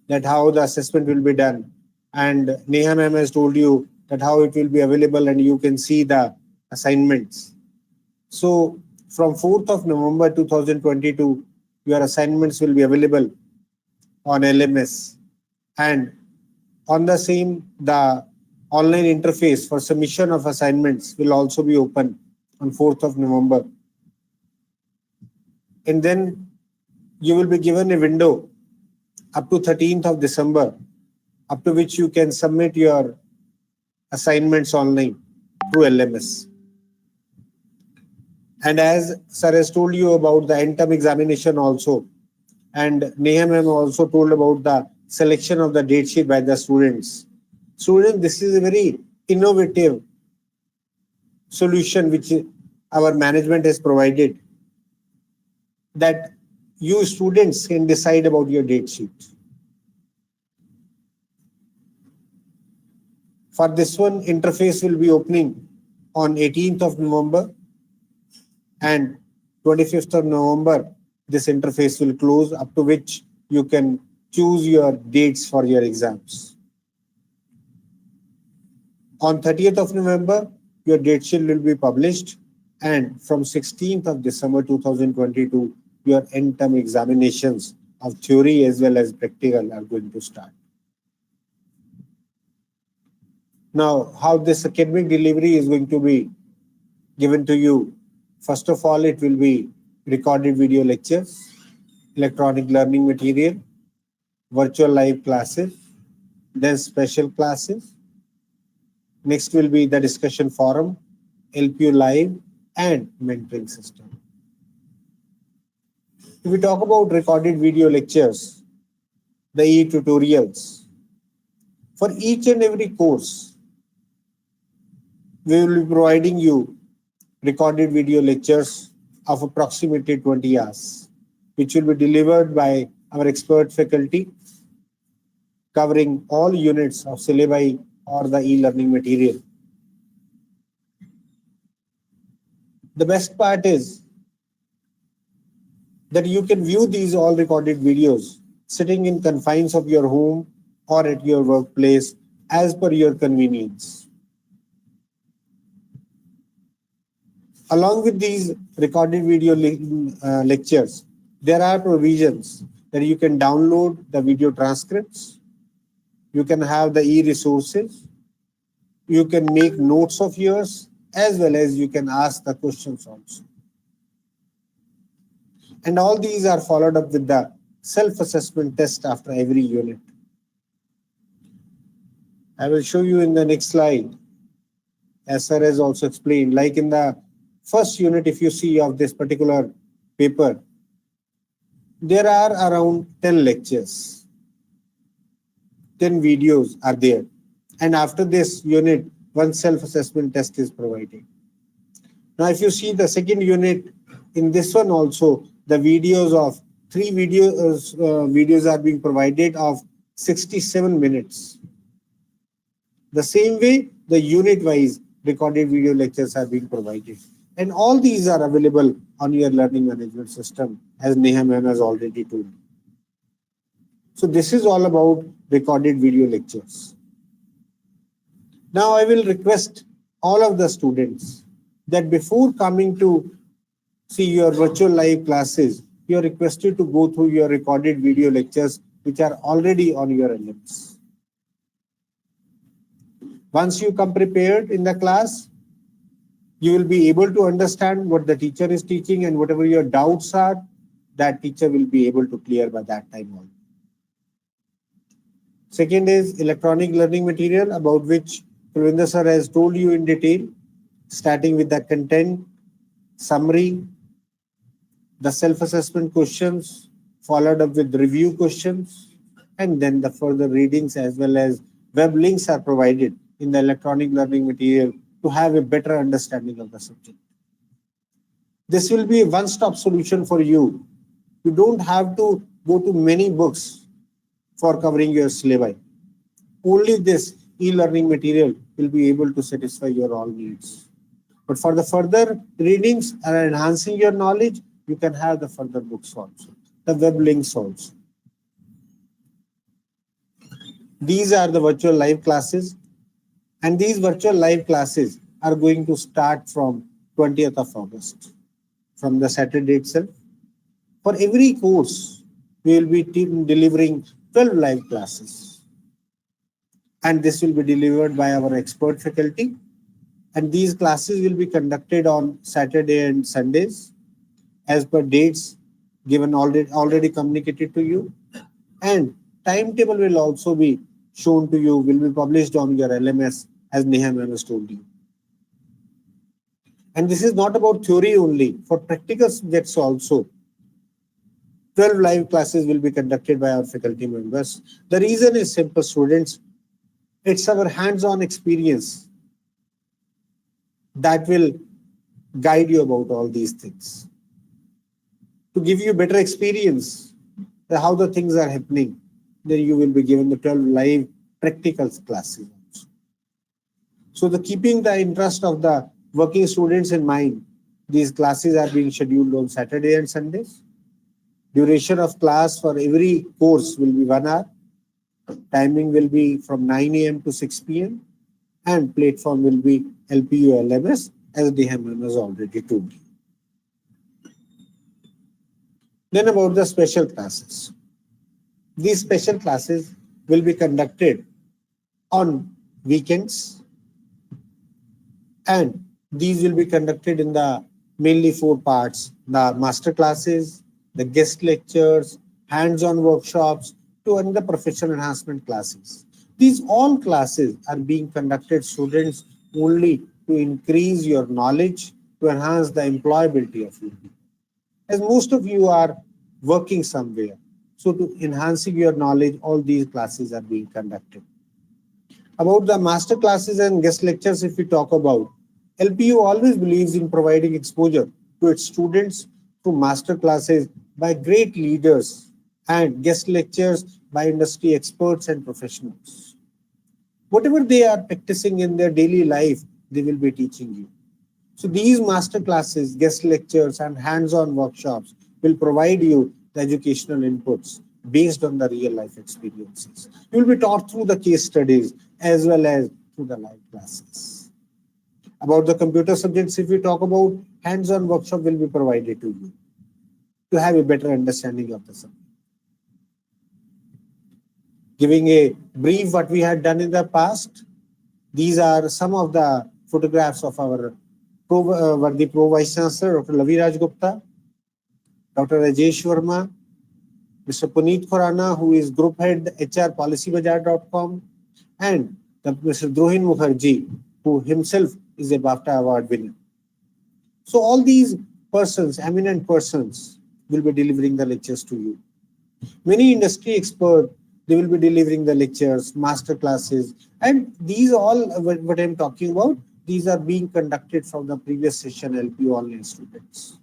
that how the assessment will be done. And Neha ma'am has told you that how it will be available and you can see the assignments. So from 4th of November 2022, your assignments will be available on LMS. And on the same, the online interface for submission of assignments will also be open on 4th of November. And then you will be given a window up to 13th of December, up to which you can submit your assignments online through LMS. And as sir has told you about the end term examination also, and Neha ma'am also told about the selection of the date sheet by the students. Students, this is a very innovative solution which our management has provided, that you students can decide about your date sheet. For this one, interface will be opening on 18th of November, and 25th of November, this interface will close, up to which you can choose your dates for your exams. On 30th of November, your date sheet will be published, and from 16th of December 2022, your end term examinations of theory as well as practical are going to start. Now, how this academic delivery is going to be given to you. First of all, it will be recorded video lectures, electronic learning material, virtual live classes, then special classes. Next will be the discussion forum, LPU Live, and mentoring system. If we talk about recorded video lectures, the e-tutorials, for each and every course, we will be providing you recorded video lectures of approximately 20 hours, which will be delivered by our expert faculty, covering all units of syllabi or the e-learning material. The best part is that you can view these all recorded videos sitting in confines of your home or at your workplace as per your convenience. Along with these recorded video lectures, there are provisions that you can download the video transcripts, you can have the e-resources, you can make notes of yours, as well as you can ask the questions also. And all these are followed up with the self-assessment test after every unit. I will show you in the next slide, as sir has also explained, like in the first unit, if you see of this particular paper, there are around 10 lectures, 10 videos are there. And after this unit, one self-assessment test is provided. Now, if you see the second unit, in this one also, the videos of 3 videos are being provided of 67 minutes. The same way, the unit-wise recorded video lectures are being provided. And all these are available on your learning management system, as Neha ma'am has already told. So this is all about recorded video lectures. Now I will request all of the students that before coming to see your virtual live classes, you are requested to go through your recorded video lectures, which are already on your LMS. Once you come prepared in the class, you will be able to understand what the teacher is teaching, and whatever your doubts are, that teacher will be able to clear by that time on. Second is electronic learning material, about which Pravinder sir has told you in detail, starting with the content, summary, the self-assessment questions, followed up with review questions, and then the further readings as well as web links are provided in the electronic learning material to have a better understanding of the subject. This will be a one-stop solution for you. You don't have to go to many books for covering your syllabi. Only this e-learning material will be able to satisfy your all needs. But for the further readings and enhancing your knowledge, you can have the further books also, the web links also. These are the virtual live classes, and these virtual live classes are going to start from 20th of August, from the Saturday itself. For every course, we will be delivering 12 live classes, and this will be delivered by our expert faculty. And these classes will be conducted on Saturday and Sundays as per dates given already communicated to you. And timetable will also be shown to you, will be published on your LMS as Neha ma'am has told you. And this is not about theory only. For practical subjects also, 12 live classes will be conducted by our faculty members. The reason is simple, students. It's our hands-on experience that will guide you about all these things. To give you better experience how the things are happening, then you will be given the 12 live practical classes also. So keeping the interest of the working students in mind, these classes are being scheduled on Saturday and Sundays. Duration of class for every course will be 1 hour. Timing will be from 9 a.m. to 6 p.m. and platform will be LPU LMS, as Neha has already told you. Then about the special classes. These special classes will be conducted on weekends, and these will be conducted in the mainly 4 parts: the master classes, the guest lectures, hands-on workshops, and the professional enhancement classes. These all classes are being conducted, students, only to increase your knowledge, to enhance the employability of you. As most of you are working somewhere, so to enhancing your knowledge, all these classes are being conducted. About the master classes and guest lectures, if we talk about, LPU always believes in providing exposure to its students through master classes by great leaders and guest lectures by industry experts and professionals. Whatever they are practicing in their daily life, they will be teaching you. So these master classes, guest lectures, and hands-on workshops will provide you the educational inputs based on the real life experiences. You will be taught through the case studies as well as through the live classes. About the computer subjects, if we talk about, hands-on workshop will be provided to you to have a better understanding of the subject. Giving a brief what we had done in the past, these are some of the photographs of our Vardi Pro Vice Chancellor, Dr. Laviraj Gupta, Dr. Rajesh Verma, Mr. Puneet Khurana, who is Group Head HR PolicyBazaar.com, and Mr. Drohin Mukherjee, who himself is a BAFTA award winner. So all these persons, eminent persons, will be delivering the lectures to you. Many industry experts, they will be delivering the lectures, master classes, and these all, what I'm talking about, these are being conducted from the previous session LPU online students.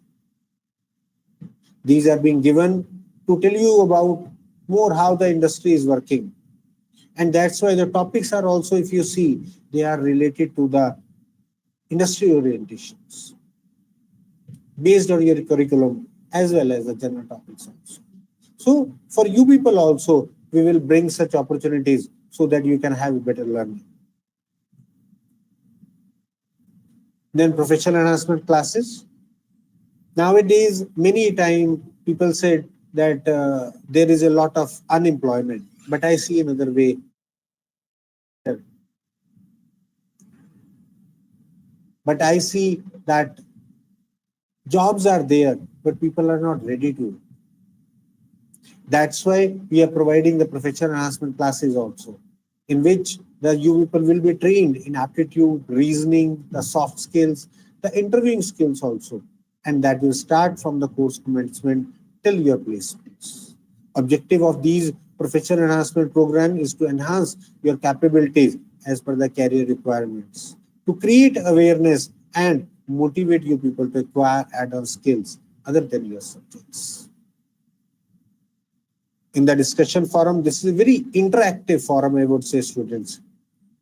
These are being given to tell you about more how the industry is working. And that's why the topics are also, if you see, they are related to the industry orientations based on your curriculum as well as the general topics also. So for you people also, we will bring such opportunities so that you can have better learning. Then professional enhancement classes. Nowadays, many times people said that there is a lot of unemployment, but I see another way. But I see that jobs are there, but people are not ready to. That's why we are providing the professional enhancement classes also, in which the you people will be trained in aptitude, reasoning, the soft skills, the interviewing skills also. And that will start from the course commencement till your placements. Objective of these professional enhancement program is to enhance your capabilities as per the career requirements, to create awareness and motivate you people to acquire add-on skills other than your subjects. In the discussion forum, this is a very interactive forum, I would say, students,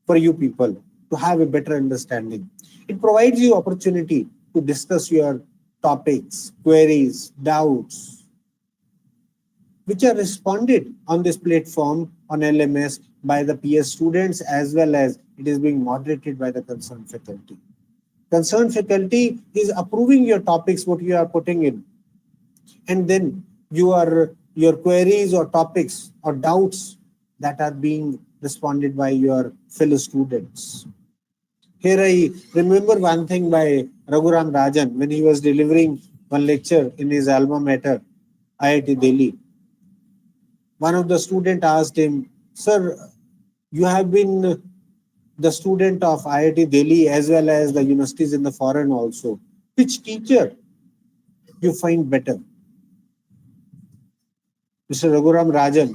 for you people to have a better understanding. It provides you opportunity to discuss your topics, queries, doubts, which are responded on this platform on LMS by the PS students, as well as it is being moderated by the concerned faculty. Concerned faculty is approving your topics, what you are putting in. And then your queries or topics or doubts that are being responded by your fellow students. Here I remember one thing by Raghuram Rajan when he was delivering one lecture in his alma mater, IIT Delhi. One of the students asked him, "Sir, you have been the student of IIT Delhi as well as the universities in the foreign also. Which teacher you find better?" Mr. Raghuram Rajan,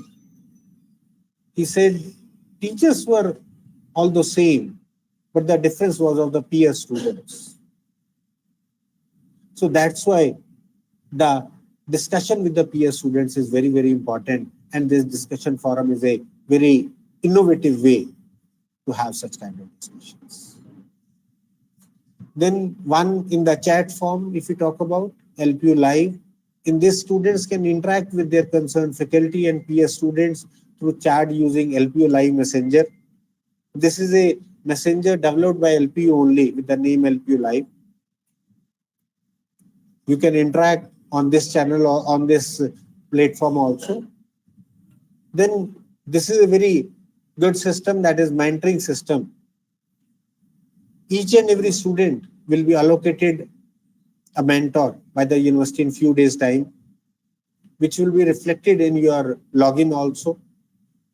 he said, teachers were all the same, but the difference was of the peer students. So that's why the discussion with the peer students is very, very important. And this discussion forum is a very innovative way to have such kind of discussions. Then one in the chat form, if you talk about LPU Live, in this students can interact with their concerned faculty and peer students through chat using LPU Live Messenger. This is a messenger developed by LPU only with the name LPU Live. You can interact on this channel or on this platform also. Then this is a very good system, that is mentoring system. Each and every student will be allocated a mentor by the university in few days time, which will be reflected in your login also.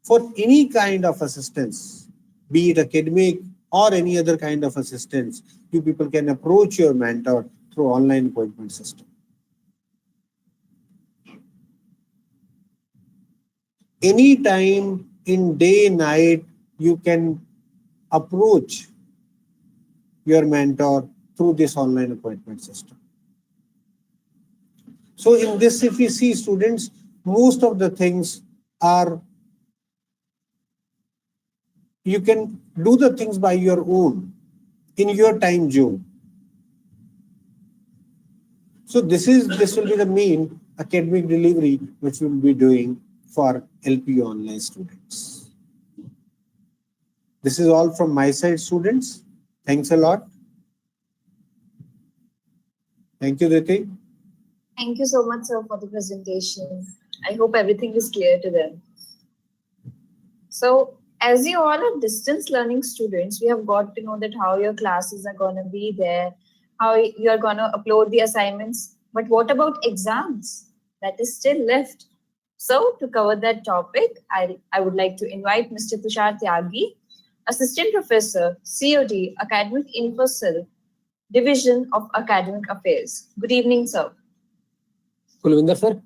For any kind of assistance, be it academic or any other kind of assistance, you people can approach your mentor through online appointment system. Any time in day, night, you can approach your mentor through this online appointment system. So in this, if you see students, most of the things are, you can do the things by your own, in your time zone. So this will be the main academic delivery which we will be doing for LPU online students. This is all from my side, students. Thanks a lot. Thank you, Riti. Thank you so much, sir, for the presentation. I hope everything is clear to them. So, as you all are distance learning students, we have got to know that how your classes are going to be there, how you are going to upload the assignments. But what about exams? That is still left. So, to cover that topic, I would like to invite Mr. Tushar Tyagi, Assistant Professor, COD, Academic Info Cell, Division of Academic Affairs. Good evening, sir. Kulvinder, sir.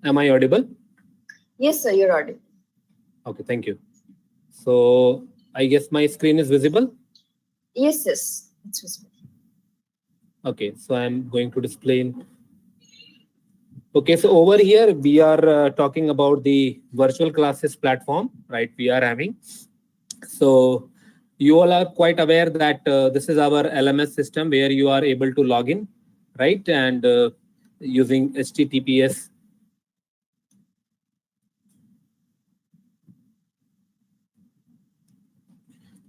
Am I audible? Yes, sir, you're audible. Okay, thank you. So I guess my screen is visible? Yes, it's visible. Okay, so I'm going to display. Okay, so over here we are talking about the virtual classes platform, right? We are having. So you all are quite aware that this is our LMS system where you are able to log in, right? And using HTTPS.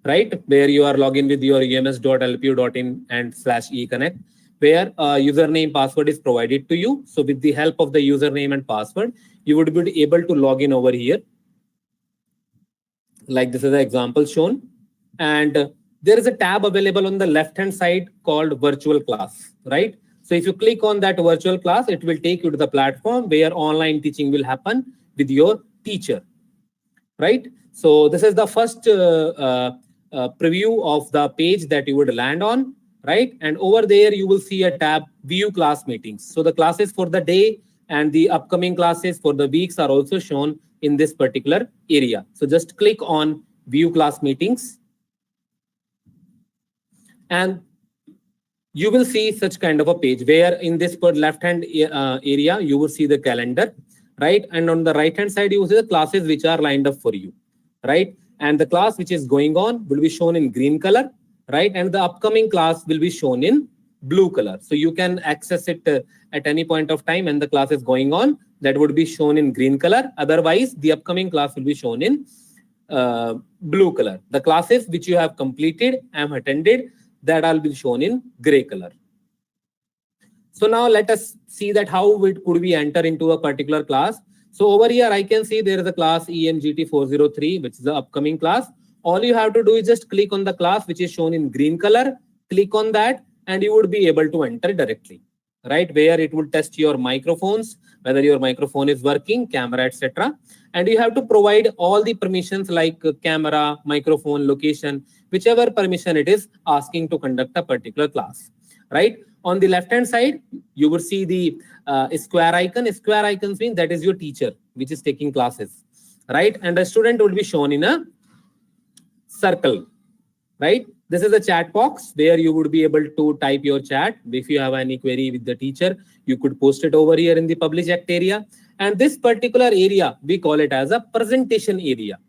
right? Where you are logged in with your ems.lpu.in and /econnect, where username password is provided to you. So with the help of the username and password, you would be able to log in over here. Like this is the example shown. And there is a tab available on the left-hand side called virtual class, right? So if you click on that virtual class, it will take you to the platform where online teaching will happen with your teacher, right? So this is the first preview of the page that you would land on, right? And over there, you will see a tab, view class meetings. So the classes for the day and the upcoming classes for the weeks are also shown in this particular area. So just click on view class meetings. And you will see such kind of a page where in this left-hand area, you will see the calendar, right? And on the right-hand side, you will see the classes which are lined up for you, right? And the class which is going on will be shown in green color, right? And the upcoming class will be shown in blue color. So you can access it at any point of time, and the class is going on, that would be shown in green color. Otherwise, the upcoming class will be shown in blue color. The classes which you have completed and attended, that will be shown in gray color. So now let us see that how could we enter into a particular class. So over here, I can see there is a class EMGT 403, which is the upcoming class. All you have to do is just click on the class which is shown in green color, click on that, and you would be able to enter directly, right? Where it will test your microphones, whether your microphone is working, camera, etc. And you have to provide all the permissions like camera, microphone, location, whichever permission it is asking to conduct a particular class, right? On the left-hand side, you will see the square icon. Square icons mean that is your teacher, which is taking classes, right? And a student will be shown in a circle, right? This is a chat box where you would be able to type your chat. If you have any query with the teacher, you could post it over here in the publish act area. And this particular area, we call it as a presentation area.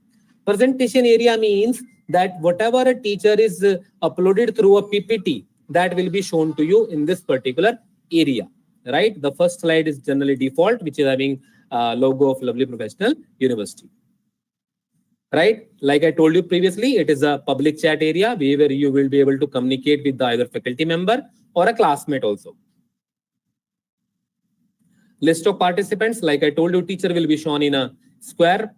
Presentation area means that whatever a teacher is uploaded through a PPT, that will be shown to you in this particular area, right? The first slide is generally default, which is having logo of Lovely Professional University, right? Like I told you previously, it is a public chat area where you will be able to communicate with either faculty member or a classmate also. List of participants, like I told you, teacher will be shown in a square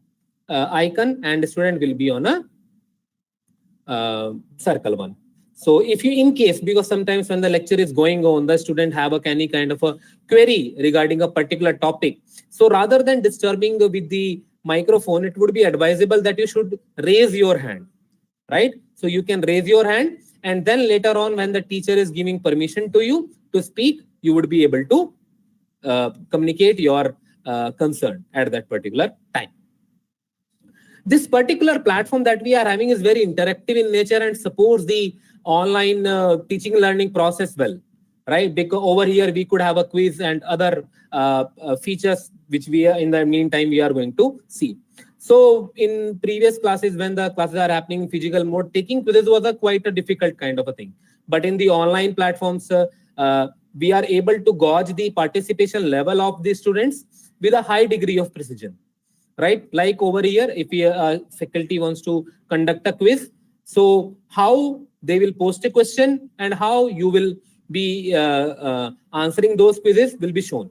icon and student will be on a circle one. So if you, in case, because sometimes when the lecture is going on, the student have any kind of a query regarding a particular topic. So rather than disturbing with the microphone, it would be advisable that you should raise your hand, right? So you can raise your hand, and then later on when the teacher is giving permission to you to speak, you would be able to communicate your concern at that particular time. This particular platform that we are having is very interactive in nature and supports the online teaching learning process well, right? Because over here we could have a quiz and other features which we are in the meantime we are going to see. So in previous classes, when the classes are happening in physical mode, taking quizzes was a quite a difficult kind of a thing. But in the online platforms, we are able to gauge the participation level of the students with a high degree of precision, right? Like over here, if faculty wants to conduct a quiz, so how they will post a question and how you will be answering those quizzes will be shown.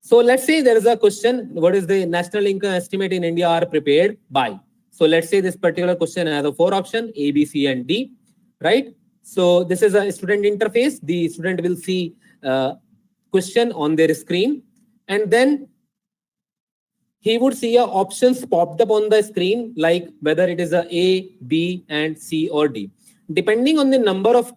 So let's say there is a question, what is the national income estimate in India are prepared by? So let's say this particular question has a 4 option, A, B, C, and D, right? So this is a student interface. The student will see question on their screen, and then he would see options popped up on the screen, like whether it is A, B, and C or D. Depending on the number of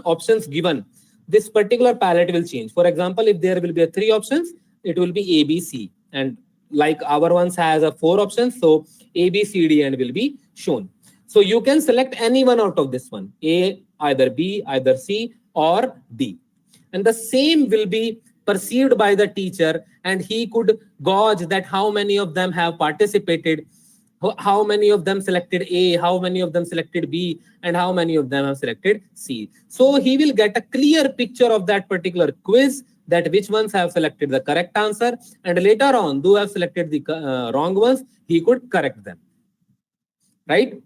options given, this particular palette will change. For example, if there will be 3 options, it will be A, B, C. And like our ones has 4 options, so A, B, C, D, and will be shown. So you can select any one out of this one, A, either B, either C, or D. And the same will be perceived by the teacher, and he could gauge that how many of them have participated, how many of them selected A, how many of them selected B, and how many of them have selected C. So he will get a clear picture of that particular quiz, that which ones have selected the correct answer, and later on, those have selected the wrong ones, he could correct them, right?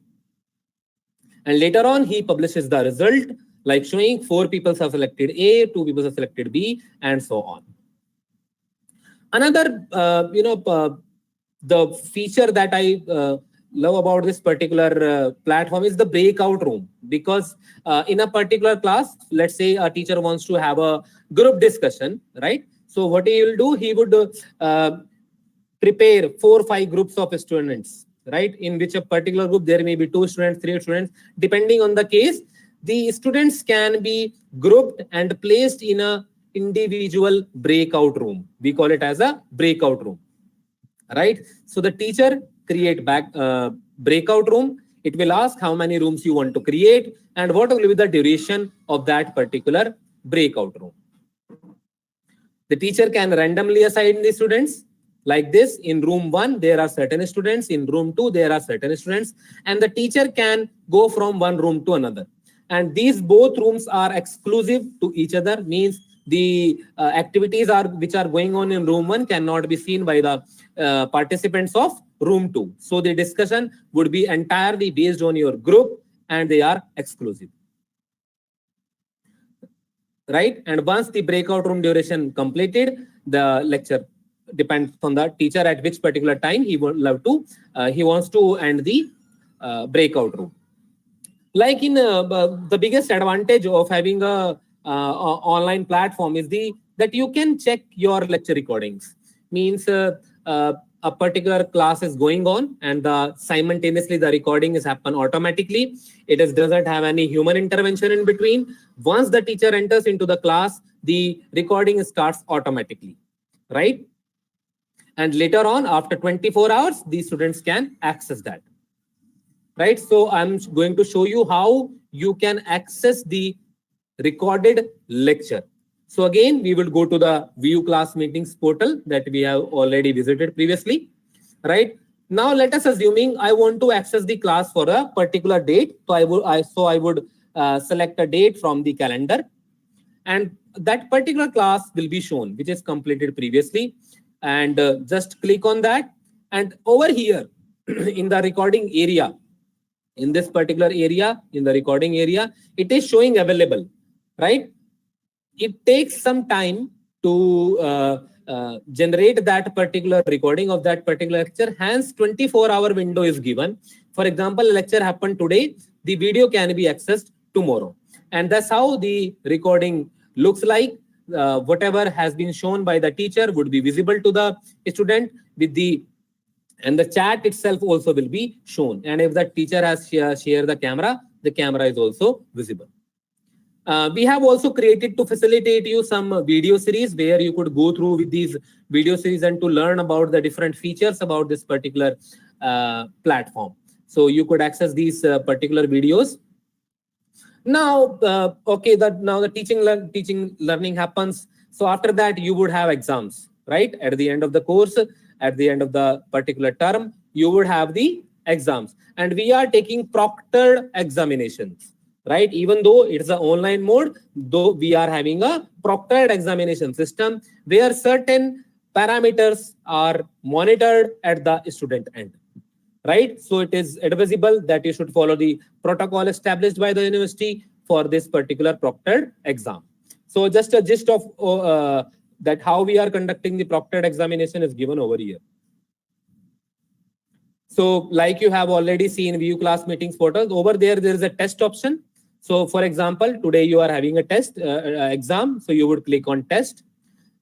And later on, he publishes the result, like showing 4 people have selected A, 2 people have selected B, and so on. Another, the feature that I love about this particular platform is the breakout room, because in a particular class, let's say a teacher wants to have a group discussion, right? So what he will do, he would prepare 4 or 5 groups of students, right? In which a particular group, there may be 2 students, 3 students, depending on the case. The students can be grouped and placed in a individual breakout room. We call it as a breakout room, right? So the teacher create breakout room. It will ask how many rooms you want to create and what will be the duration of that particular breakout room. The teacher can randomly assign the students like this. In room 1, there are certain students. In room 2, there are certain students. And the teacher can go from one room to another. And these both rooms are exclusive to each other, means the activities which are going on in room 1 cannot be seen by the participants of room 2. So the discussion would be entirely based on your group and they are exclusive. Right? And once the breakout room duration completed, the lecture depends on the teacher at which particular time he wants to end the breakout room. Like in the biggest advantage of having a online platform is that you can check your lecture recordings. Means a particular class is going on and simultaneously the recording is happen automatically. It doesn't have any human intervention in between. Once the teacher enters into the class, the recording starts automatically, right? And later on, after 24 hours, the students can access that. Right, so I'm going to show you how you can access the recorded lecture. So again, we will go to the view class meetings portal that we have already visited previously. Right now, let us assuming I want to access the class for a particular date. So I would select a date from the calendar, and that particular class will be shown, which is completed previously. And just click on that, and over here in the recording area. In this particular area, in the recording area, it is showing available, right? It takes some time to generate that particular recording of that particular lecture. Hence, 24-hour window is given. For example, a lecture happened today, the video can be accessed tomorrow. And that's how the recording looks like. Whatever has been shown by the teacher would be visible to the student and the chat itself also will be shown. And if the teacher has shared the camera is also visible. We have also created to facilitate you some video series where you could go through with these video series and to learn about the different features about this particular platform. So you could access these particular videos. Now, okay, now the teaching learning happens. So after that, you would have exams, right? At the end of the course, at the end of the particular term, you would have the exams. And we are taking proctored examinations, right? Even though it's an online mode, though we are having a proctored examination system where certain parameters are monitored at the student end, right? So it is advisable that you should follow the protocol established by the university for this particular proctored exam. So just a gist of that how we are conducting the proctored examination is given over here. So like you have already seen view class meetings portal, over there is a test option. So for example, today you are having a test exam. So you would click on test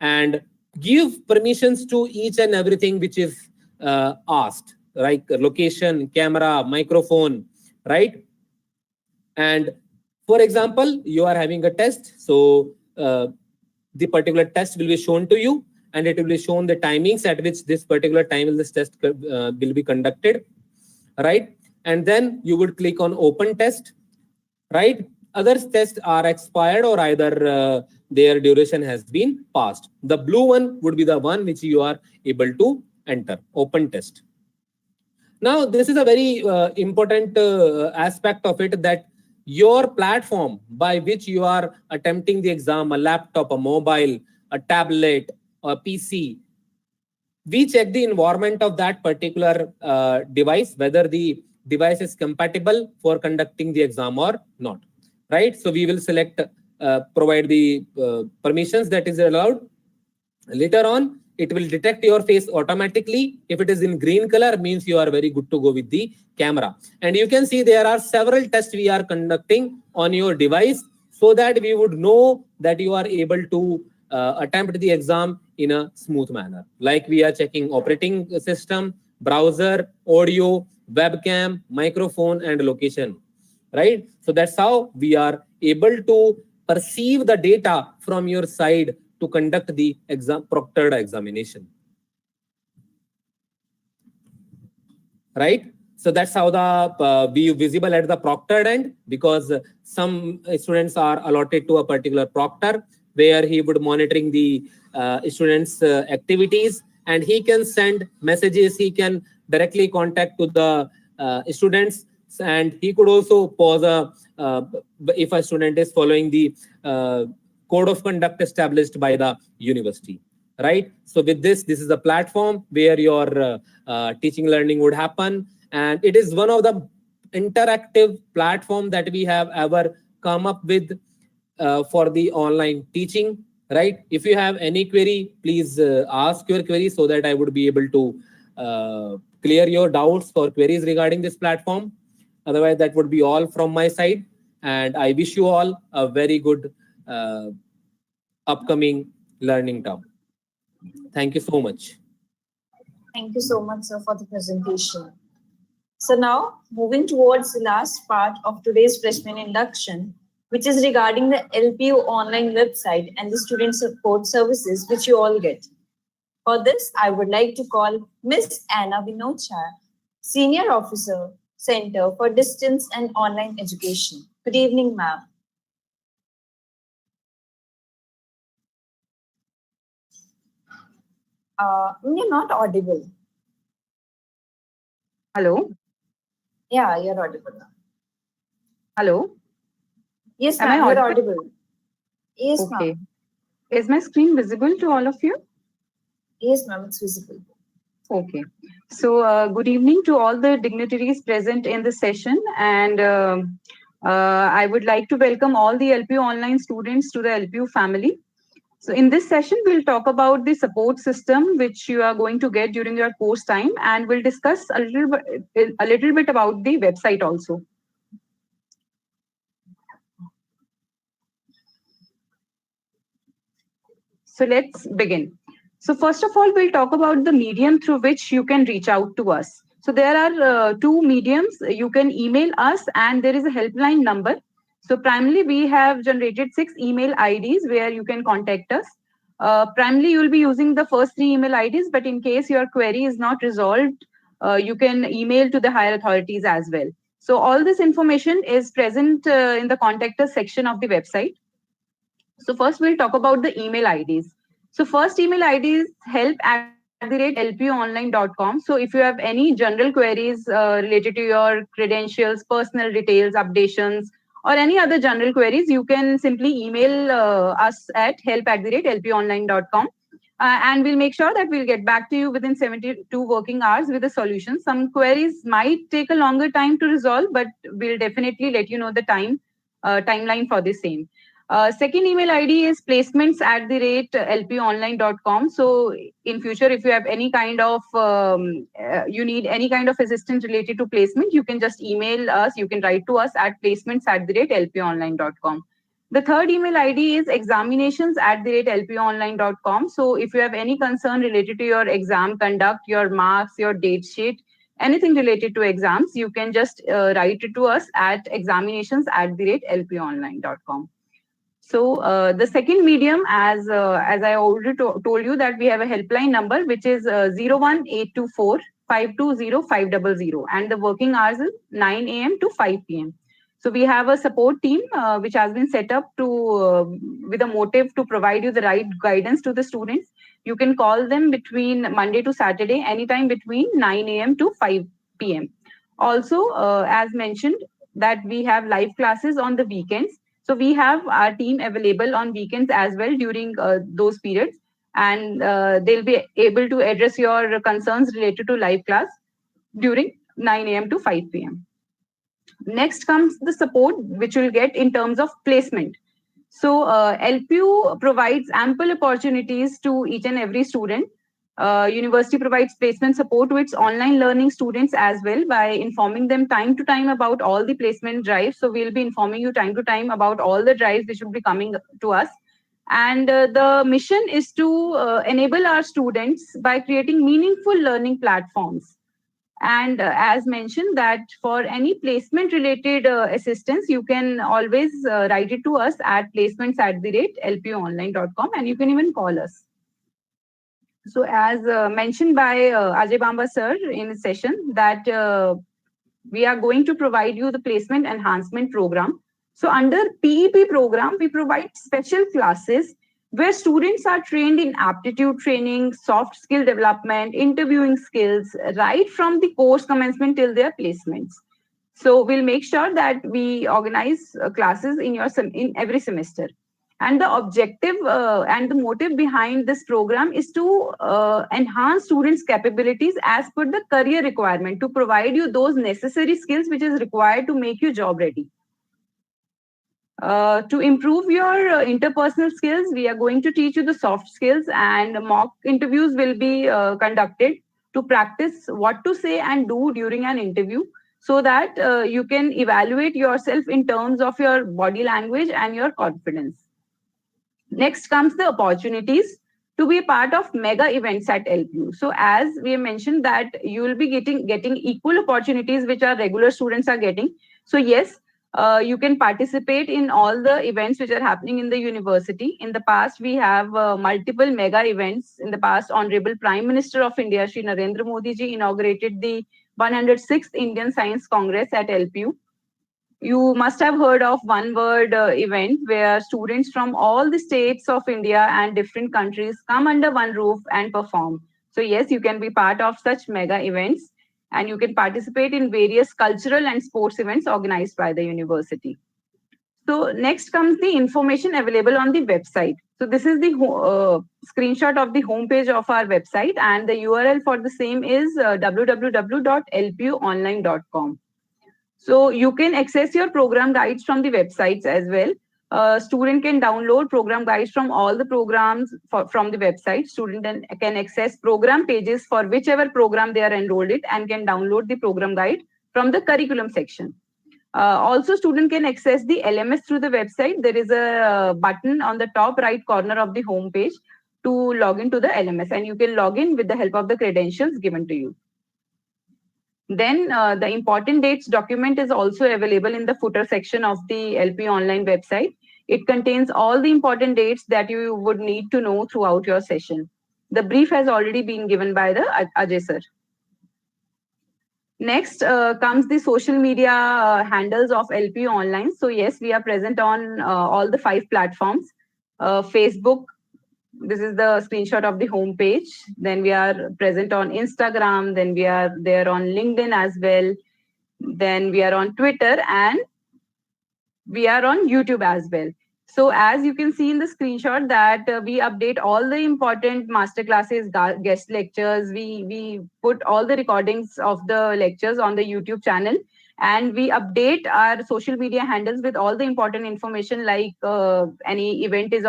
and give permissions to each and everything which is asked, like location, camera, microphone, right? And for example, you are having a test. So the particular test will be shown to you and it will be shown the timings at which this particular time will this test will be conducted, right? And then you would click on open test, right? Other tests are expired or either their duration has been passed. The blue one would be the one which you are able to enter, open test. Now, this is a very important aspect of it, that your platform by which you are attempting the exam, a laptop, a mobile, a tablet, a PC, we check the environment of that particular device, whether the device is compatible for conducting the exam or not, right? So we will select, provide the permissions that is allowed. Later on, it will detect your face automatically. If it is in green color, means you are very good to go with the camera. And you can see there are several tests we are conducting on your device so that we would know that you are able to attempt the exam in a smooth manner. Like we are checking operating system, browser, audio, webcam, microphone, and location, right? So that's how we are able to perceive the data from your side to conduct the proctored examination, right? So that's how the be visible at the proctored end, because some students are allotted to a particular proctor where he would monitoring the students' activities, and he can send messages, he can directly contact to the students, and he could also pause if a student is following the code of conduct established by the university, right? So with this is a platform where your teaching learning would happen, and it is one of the interactive platform that we have ever come up with for the online teaching, right? If you have any query, please ask your query so that I would be able to clear your doubts or queries regarding this platform. Otherwise, that would be all from my side, and I wish you all a very good upcoming learning term. Thank you so much. Thank you so much, sir, for the presentation. So now, moving towards the last part of today's freshman induction, which is regarding the LPU online website and the student support services which you all get. For this, I would like to call Miss Anna Vinocha, Senior Officer, Center for Distance and Online Education. Good evening, ma'am. You're not audible. Hello? Yeah, you're audible. Hello? Yes, Am ma'am, I you're audible? audible. Yes, Okay. ma'am. Is my screen visible to all of you? Yes, ma'am, it's visible. Okay. So good evening to all the dignitaries present in the session, and I would like to welcome all the LPU online students to the LPU family. So in this session, we'll talk about the support system which you are going to get during your course time, and we'll discuss a little bit about the website also. So let's begin. So first of all, we'll talk about the medium through which you can reach out to us. So there are two mediums. You can email us, and there is a helpline number. So primarily, we have generated 6 email IDs where you can contact us. Primarily, you'll be using the first 3 email IDs, but in case your query is not resolved, you can email to the higher authorities as well. So all this information is present in the contact us section of the website. So first we'll talk about the email IDs. So first email ID is help@lpuonline.com. So if you have any general queries related to your credentials, personal details, updations, or any other general queries, you can simply email us at help@lpuonline.com. And we'll make sure that we'll get back to you within 72 working hours with a solution. Some queries might take a longer time to resolve, but we'll definitely let you know the timeline for the same. Second email ID is placements@lpuonline.com. So in future, if you have any kind of, you need any kind of assistance related to placement, you can just email us. You can write to us at placements@lpuonline.com. The third email ID is examinations@lpuonline.com. So if you have any concern related to your exam conduct, your marks, your date sheet, anything related to exams, you can just write it to us at examinations@lpuonline.com. So the second medium, as I already told you, that we have a helpline number, which is 01824 520 500, and the working hours is 9 a.m. to 5 p.m. So we have a support team which has been set up to with a motive to provide you the right guidance to the students. You can call them between Monday to Saturday, anytime between 9 a.m. to 5 p.m. Also, as mentioned, that we have live classes on the weekends. So we have our team available on weekends as well during those periods, and they'll be able to address your concerns related to live class during 9 a.m. to 5 p.m. Next comes the support which you'll get in terms of placement. So LPU provides ample opportunities to each and every student. University provides placement support to its online learning students as well by informing them time to time about all the placement drives. So we'll be informing you time to time about all the drives which will be coming to us. And the mission is to enable our students by creating meaningful learning platforms. And as mentioned that for any placement related assistance, you can always write it to us at placements@lpuonline.com, and you can even call us. So as mentioned by Ajay Bamba sir in his session that we are going to provide you the placement enhancement program. So under PEP program, we provide special classes where students are trained in aptitude training, soft skill development, interviewing skills, right from the course commencement till their placements. So we'll make sure that we organize classes in every semester. And the objective and the motive behind this program is to enhance students' capabilities as per the career requirement, to provide you those necessary skills which is required to make you job ready. To improve your interpersonal skills, we are going to teach you the soft skills, and mock interviews will be conducted to practice what to say and do during an interview so that you can evaluate yourself in terms of your body language and your confidence. Next comes the opportunities to be a part of mega events at LPU. So as we mentioned that you will be getting equal opportunities which our regular students are getting. So yes, you can participate in all the events which are happening in the university. In the past, we have multiple mega events. In the past, Honorable Prime Minister of India, Shri Narendra Modi ji, inaugurated the 106th Indian Science Congress at LPU. You must have heard of one word event where students from all the states of India and different countries come under one roof and perform. So yes, you can be part of such mega events, and you can participate in various cultural and sports events organized by the university. So next comes the information available on the website. So this is the screenshot of the homepage of our website, and the URL for the same is www.lpuonline.com. So you can access your program guides from the websites as well. Student can download program guides from all the programs from the website. Student can access program pages for whichever program they are enrolled in and can download the program guide from the curriculum section. Also, student can access the LMS through the website. There is a button on the top right corner of the home page to log into the LMS, and you can log in with the help of the credentials given to you. Then the important dates document is also available in the footer section of the LP online website. It contains all the important dates that you would need to know throughout your session. The brief has already been given by the Ajay sir. Next comes the social media handles of LP online. So yes, we are present on all the 5 platforms. Facebook, this is the screenshot of the home page. Then we are present on Instagram. Then we are there on LinkedIn as well. Then we are on Twitter, and we are on YouTube as well. So as you can see in the screenshot that we update all the important master classes, guest lectures. We put all the recordings of the lectures on the YouTube channel, and we update our social media handles with all the important information like any event is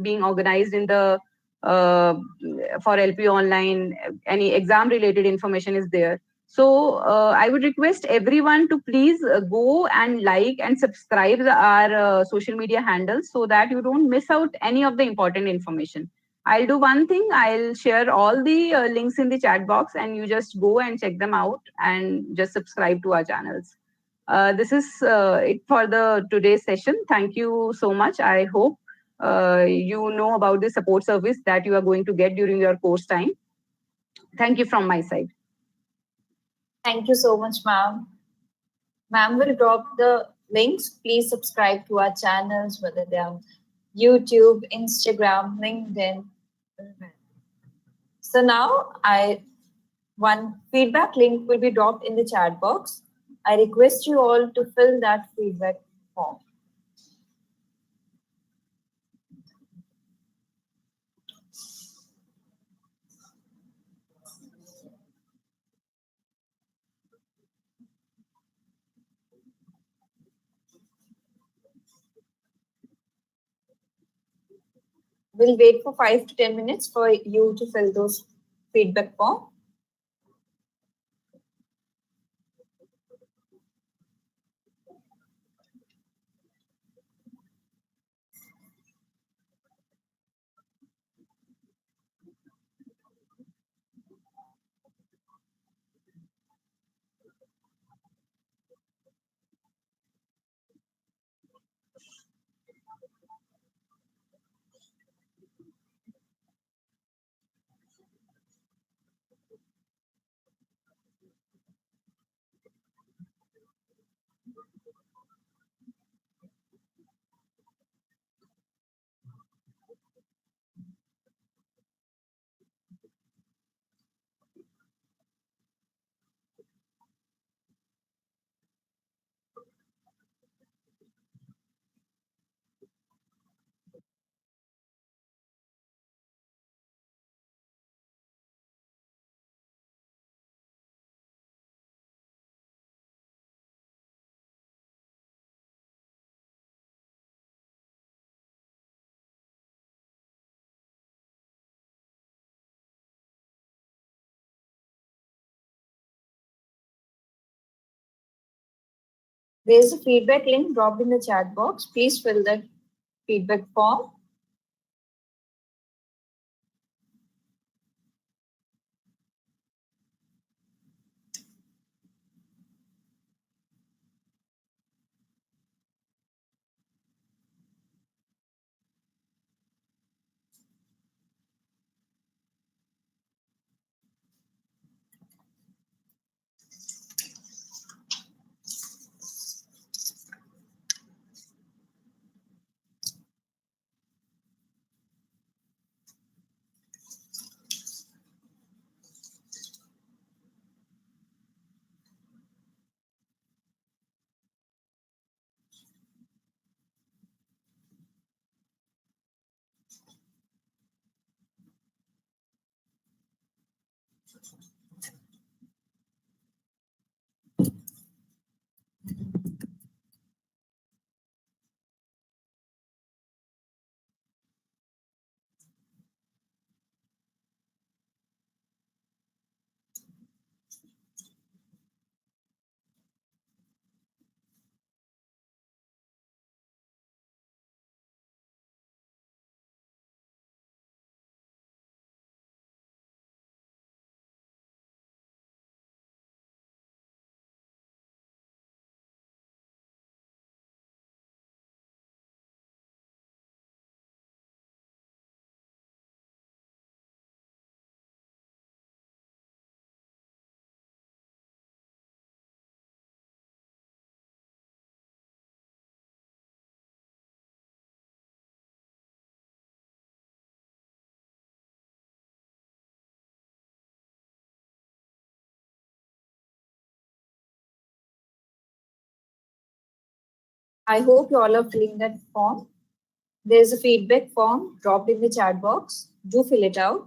being organized in the for LP online, any exam related information is there. So I would request everyone to please go and like and subscribe our social media handles so that you don't miss out any of the important information. I'll do one thing. I'll share all the links in the chat box, and you just go and check them out and just subscribe to our channels. This is it for the today's session. Thank you so much. I hope you know about the support service that you are going to get during your course time. Thank you from my side. Thank you so much, ma'am. Ma'am will drop the links. Please subscribe to our channels, whether they are YouTube, Instagram, LinkedIn. So now one feedback link will be dropped in the chat box. I request you all to fill that feedback form. We'll wait for 5 to 10 minutes for you to fill those feedback form. There's a feedback link dropped in the chat box. Please fill that feedback form. I hope you all are filling that form. There's a feedback form dropped in the chat box. Do fill it out.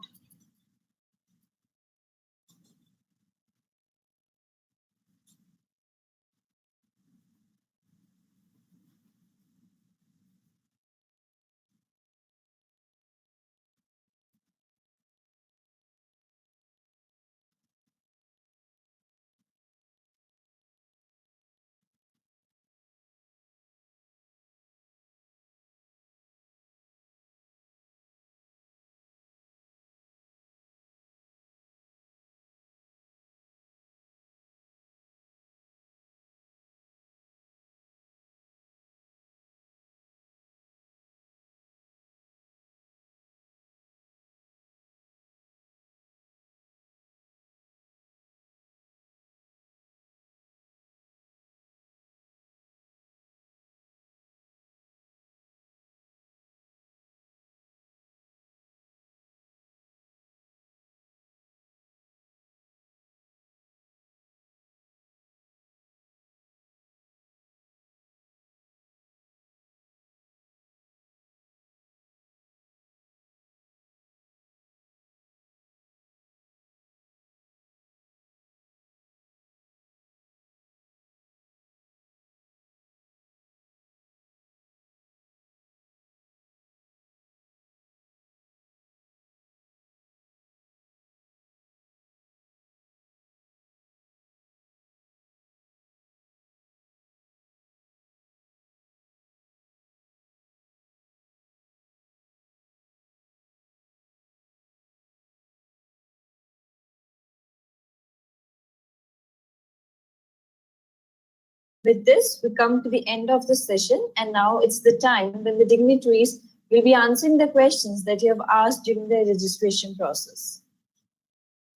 With this, we come to the end of the session, and now it's the time when the dignitaries will be answering the questions that you have asked during the registration process.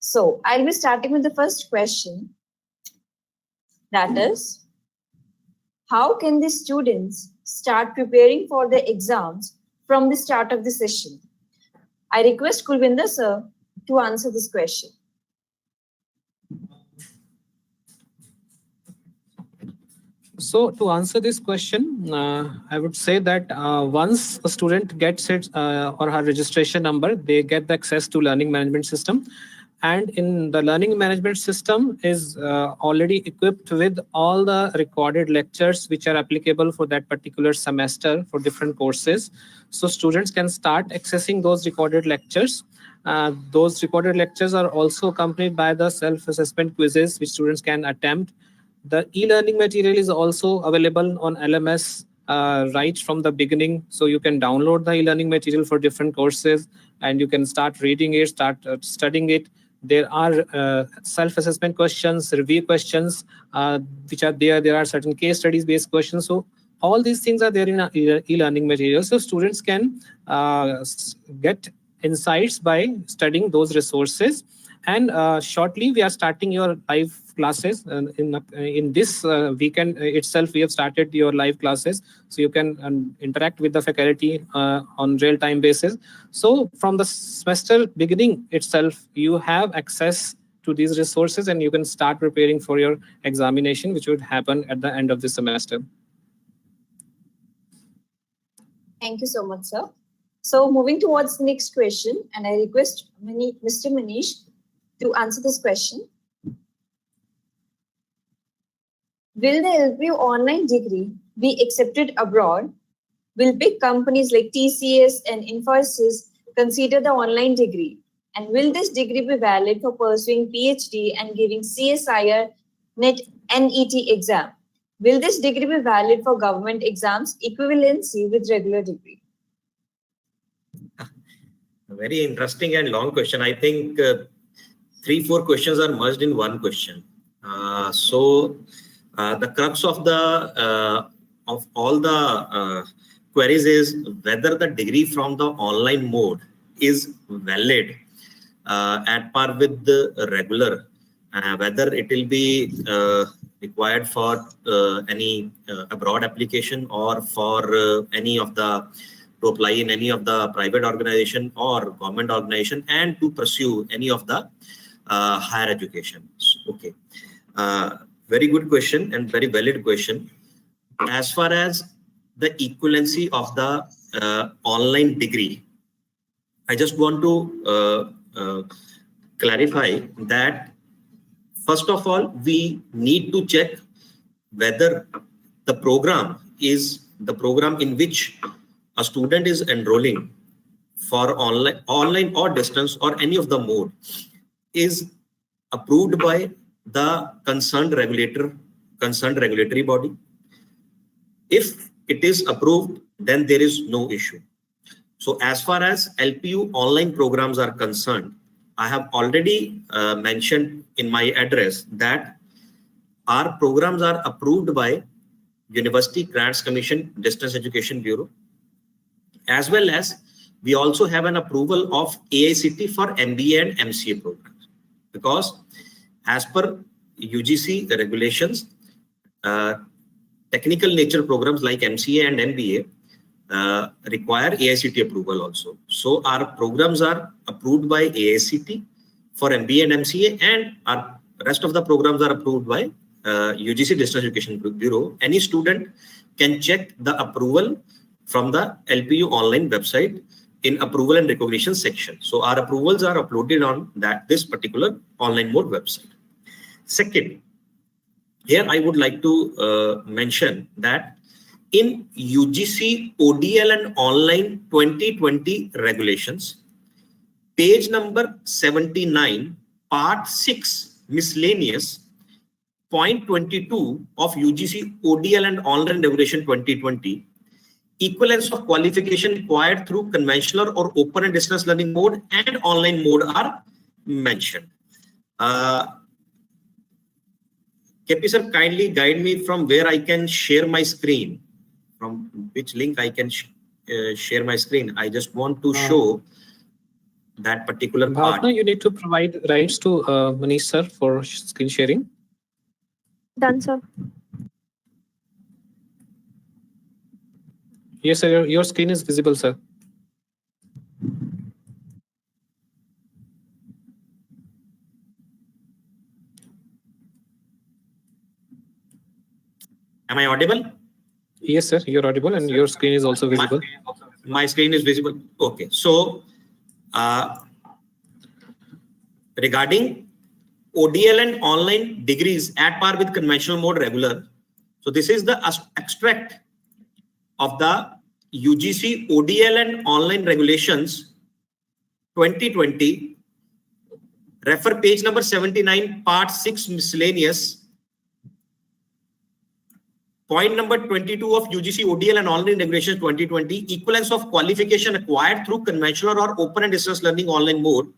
So I'll be starting with the first question. That is, how can the students start preparing for the exams from the start of the session? I request Kulvinder sir to answer this question. So to answer this question, I would say that once a student gets his or her registration number, they get the access to learning management system. And in the learning management system is already equipped with all the recorded lectures which are applicable for that particular semester for different courses. So students can start accessing those recorded lectures. Those recorded lectures are also accompanied by the self-assessment quizzes which students can attempt. The e-learning material is also available on LMS right from the beginning. So you can download the e-learning material for different courses and you can start reading it, start studying it. There are self-assessment questions, review questions, which are there. There are certain case studies based questions. So all these things are there in e-learning material. So students can get insights by studying those resources. And shortly, we are starting your live classes. In this weekend itself, we have started your live classes. So you can interact with the faculty on real-time basis. So from the semester beginning itself, you have access to these resources and you can start preparing for your examination, which would happen at the end of the semester. Thank you so much, sir. So moving towards the next question, and I request Mr. Manish to answer this question. Will the LPU online degree be accepted abroad? Will big companies like TCS and Infosys consider the online degree? And will this degree be valid for pursuing PhD and giving CSIR NET exam? Will this degree be valid for government exams equivalency with regular degree? A very interesting and long question. I think 3-4 questions are merged in one question. The crux of all the queries is whether the degree from the online mode is valid at par with the regular, whether it will be required for any abroad application or for any of the to apply in any of the private organization or government organization and to pursue any of the higher education. Okay. Very good question and very valid question. As far as the equivalency of the online degree, I just want to clarify that first of all, we need to check whether the program is the program in which a student is enrolling for online or distance or any of the mode is approved by the concerned regulatory body. If it is approved, then there is no issue. So as far as LPU online programs are concerned, I have already mentioned in my address that our programs are approved by University Grants Commission Distance Education Bureau, as well as we also have an approval of AICT for MBA and MCA programs, because as per UGC regulations, technical nature programs like MCA and MBA require AICT approval also. So our programs are approved by AICT for MBA and MCA, and our rest of the programs are approved by UGC Distance Education Bureau. Any student can check the approval from the LPU online website in approval and recognition section. So our approvals are uploaded on this particular online mode website. Second, here I would like to mention that in UGC ODL and online 2020 regulations, page number 79, part 6, miscellaneous, point 22 of UGC ODL and online regulation 2020, equivalence of qualification acquired through conventional or open and distance learning mode and online mode are mentioned. KP sir, kindly guide me from where I can share my screen. From which link I can share my screen. I just want to show that particular part. Bhavna, you need to provide rights to Manish sir for screen sharing. Done, sir. Yes, sir. Your screen is visible, sir. Am I audible? Yes, sir. You're audible, and your screen is also visible. My screen is visible. Okay. So, regarding ODL and online degrees at par with conventional mode regular. So, this is the extract of the UGC ODL and online regulations 2020. Refer page number 79, part 6 miscellaneous. Point number 22 of UGC ODL and online regulations 2020, equivalence of qualification acquired through conventional or open and distance learning online mode,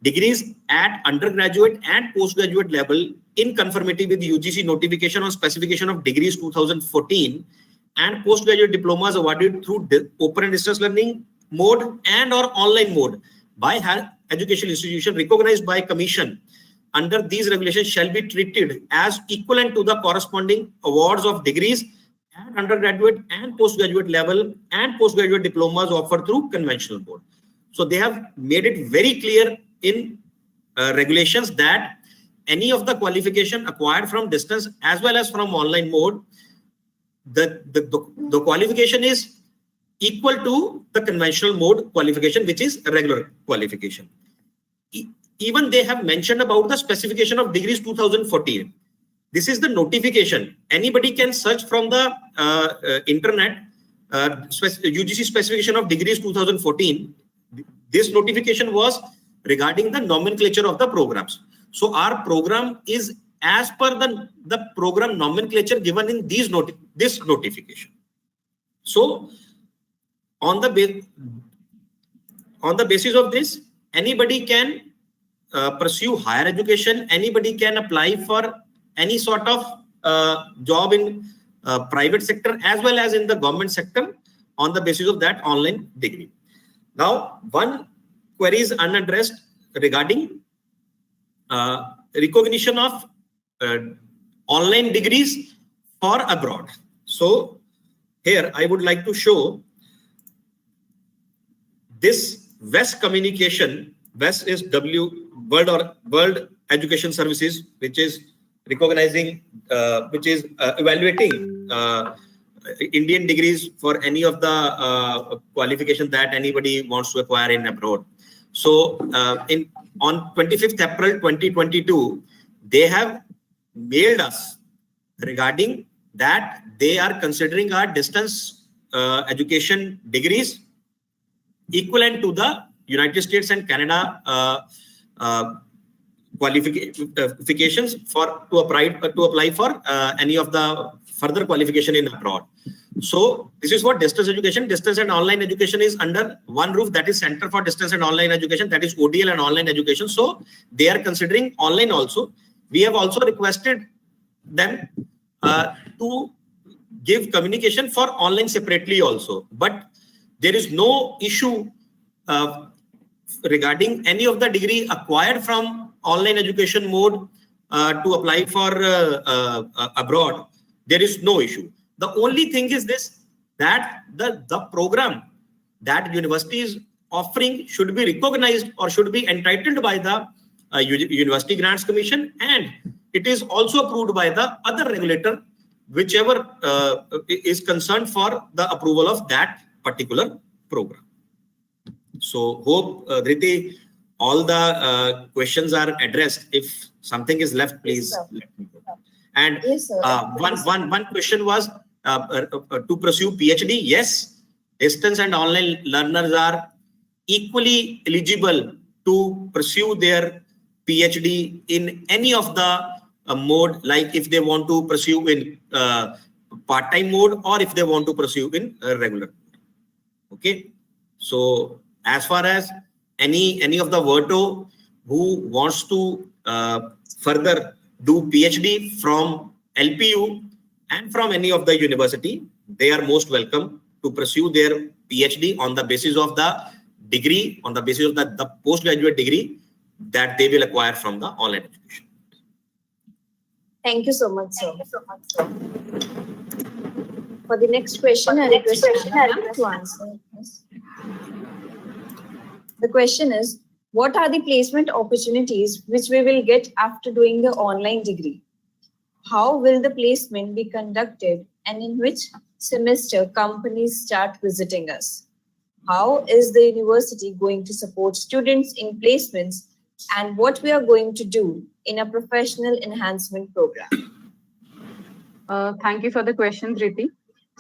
degrees at undergraduate and postgraduate level in conformity with UGC notification on specification of degrees 2014 and postgraduate diplomas awarded through open and distance learning mode and or online mode by higher education institution recognized by commission under these regulations shall be treated as equivalent to the corresponding awards of degrees at undergraduate and postgraduate level and postgraduate diplomas offered through conventional mode. So they have made it very clear in regulations that any of the qualification acquired from distance as well as from online mode, the qualification is equal to the conventional mode qualification, which is a regular qualification. Even they have mentioned about the specification of degrees 2014. This is the notification. Anybody can search from the internet UGC specification of degrees 2014. This notification was regarding the nomenclature of the programs. So our program is as per the program nomenclature given in this notification. So on the basis of this, anybody can pursue higher education. Anybody can apply for any sort of job in private sector as well as in the government sector on the basis of that online degree. Now, one query is unaddressed regarding recognition of online degrees for abroad. So here I would like to show this WES communication. WES is World Education Services, which is recognizing, which is evaluating Indian degrees for any of the qualification that anybody wants to acquire in abroad. So on 25th April 2022, they have mailed us regarding that they are considering our distance education degrees equivalent to the United States and Canada qualifications to apply for any of the further qualification in abroad. So this is what distance and online education is under one roof, that is Center for Distance and Online Education, that is ODL and online education. So they are considering online also. We have also requested them to give communication for online separately also, but there is no issue regarding any of the degree acquired from online education mode to apply for abroad. There is no issue. The only thing is this, that the program that university is offering should be recognized or should be entitled by the University Grants Commission, and it is also approved by the other regulator, whichever is concerned for the approval of that particular program. So hope, Dhriti, all the questions are addressed. If something is left, please let me know. And yes, one question was to pursue PhD. Yes, distance and online learners are equally eligible to pursue their PhD in any of the mode, like if they want to pursue in part-time mode or if they want to pursue in regular. Okay, so as far as any of the Virto who wants to further do PhD from LPU and from any of the university, they are most welcome to pursue their PhD on the basis of the degree, on the basis of the postgraduate degree that they will acquire from the online education. Thank you so much, sir. For the next question, I request Hannah to answer. Yes. The question is, what are the placement opportunities which we will get after doing the online degree? How will the placement be conducted, and in which semester companies start visiting us? How is the university going to support students in placements, and what we are going to do in a professional enhancement program? Thank you for the question, Dhriti.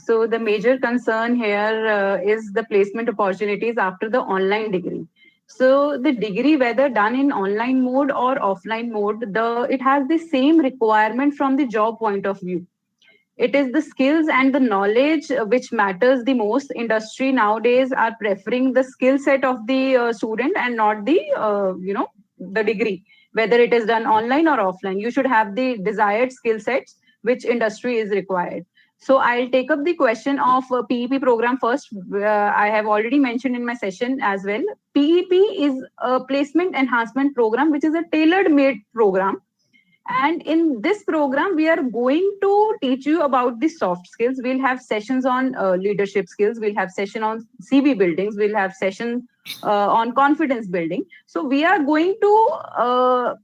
So the major concern here is the placement opportunities after the online degree. So the degree, whether done in online mode or offline mode, it has the same requirement from the job point of view. It is the skills and the knowledge which matters the most. Industry nowadays are preferring the skill set of the student and not the the degree. Whether it is done online or offline, you should have the desired skill sets which industry is required. So I'll take up the question of PEP program first. I have already mentioned in my session as well. PEP is a placement enhancement program, which is a tailor-made program. And in this program, we are going to teach you about the soft skills. We'll have sessions on leadership skills. We'll have session on CV buildings. We'll have session on confidence building. So we are going to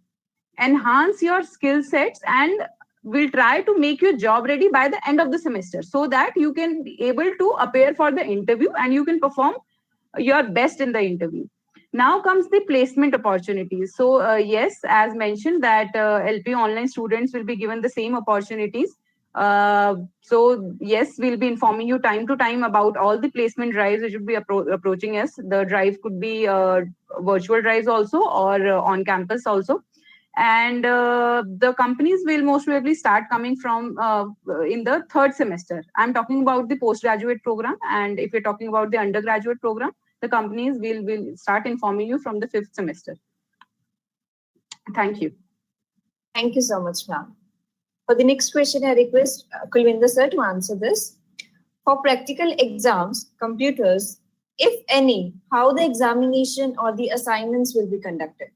enhance your skill sets, and we'll try to make you job ready by the end of the semester so that you can be able to appear for the interview and you can perform your best in the interview. Now comes the placement opportunities. So yes, as mentioned that LP online students will be given the same opportunities. So yes, we'll be informing you time to time about all the placement drives which will be approaching us. The drive could be virtual drives also, or on campus also. And the companies will most probably start coming from in the third semester. I'm talking about the postgraduate program, and if you're talking about the undergraduate program, the companies will start informing you from the fifth semester. Thank you. Thank you so much, ma'am. For the next question, I request Kulwinder sir to answer this. For practical exams, computers, if any, how the examination or the assignments will be conducted?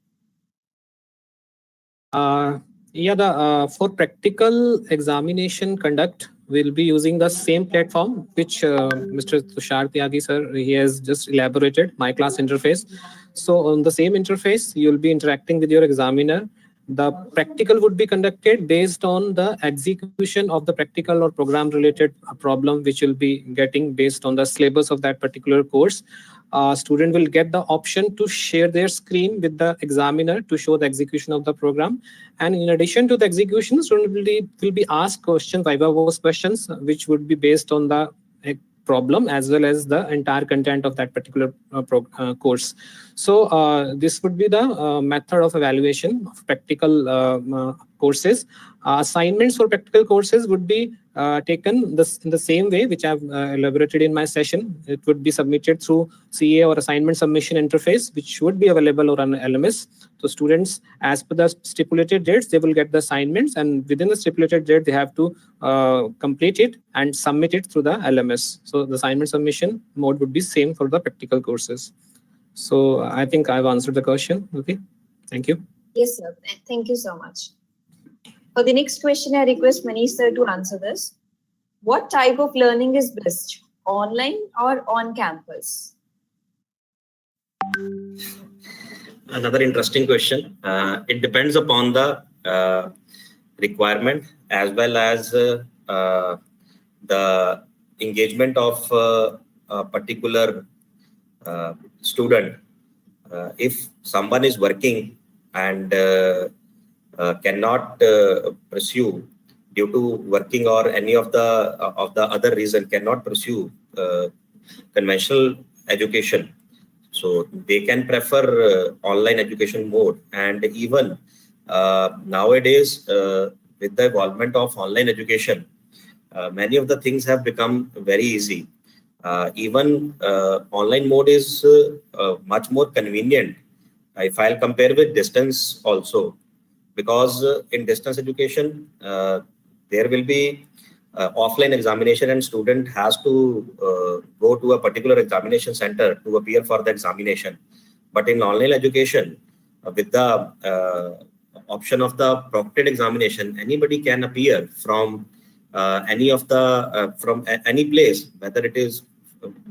For practical examination conduct, we'll be using the same platform which Mr. Tushar Tyagi sir, he has just elaborated, My Class interface. So on the same interface, you'll be interacting with your examiner. The practical would be conducted based on the execution of the practical or program related problem which you'll be getting based on the syllabus of that particular course. Student will get the option to share their screen with the examiner to show the execution of the program. And in addition to the execution, student will be asked questions, viva voce questions, which would be based on the problem as well as the entire content of that particular course. So this would be the method of evaluation of practical courses. Assignments for practical courses would be taken in the same way which I've elaborated in my session. It would be submitted through CA or assignment submission interface, which would be available on LMS. So students, as per the stipulated dates, they will get the assignments, and within the stipulated date, they have to complete it and submit it through the LMS. So the assignment submission mode would be same for the practical courses. So I think I've answered the question. Okay, thank you. Yes, sir. Thank you so much. For the next question, I request Manish sir to answer this. What type of learning is best, online or on campus? Another interesting question. It depends upon the requirement as well as the engagement of a particular student. If someone is working and cannot pursue due to working or any of the other reason cannot pursue conventional education, so they can prefer online education mode. And even nowadays with the involvement of online education, many of the things have become very easy. Even online mode is much more convenient if I'll compare with distance also. Because in distance education, there will be offline examination and student has to go to a particular examination center to appear for the examination. But in online education, with the option of the proctored examination, anybody can appear from any of the from any place, whether it is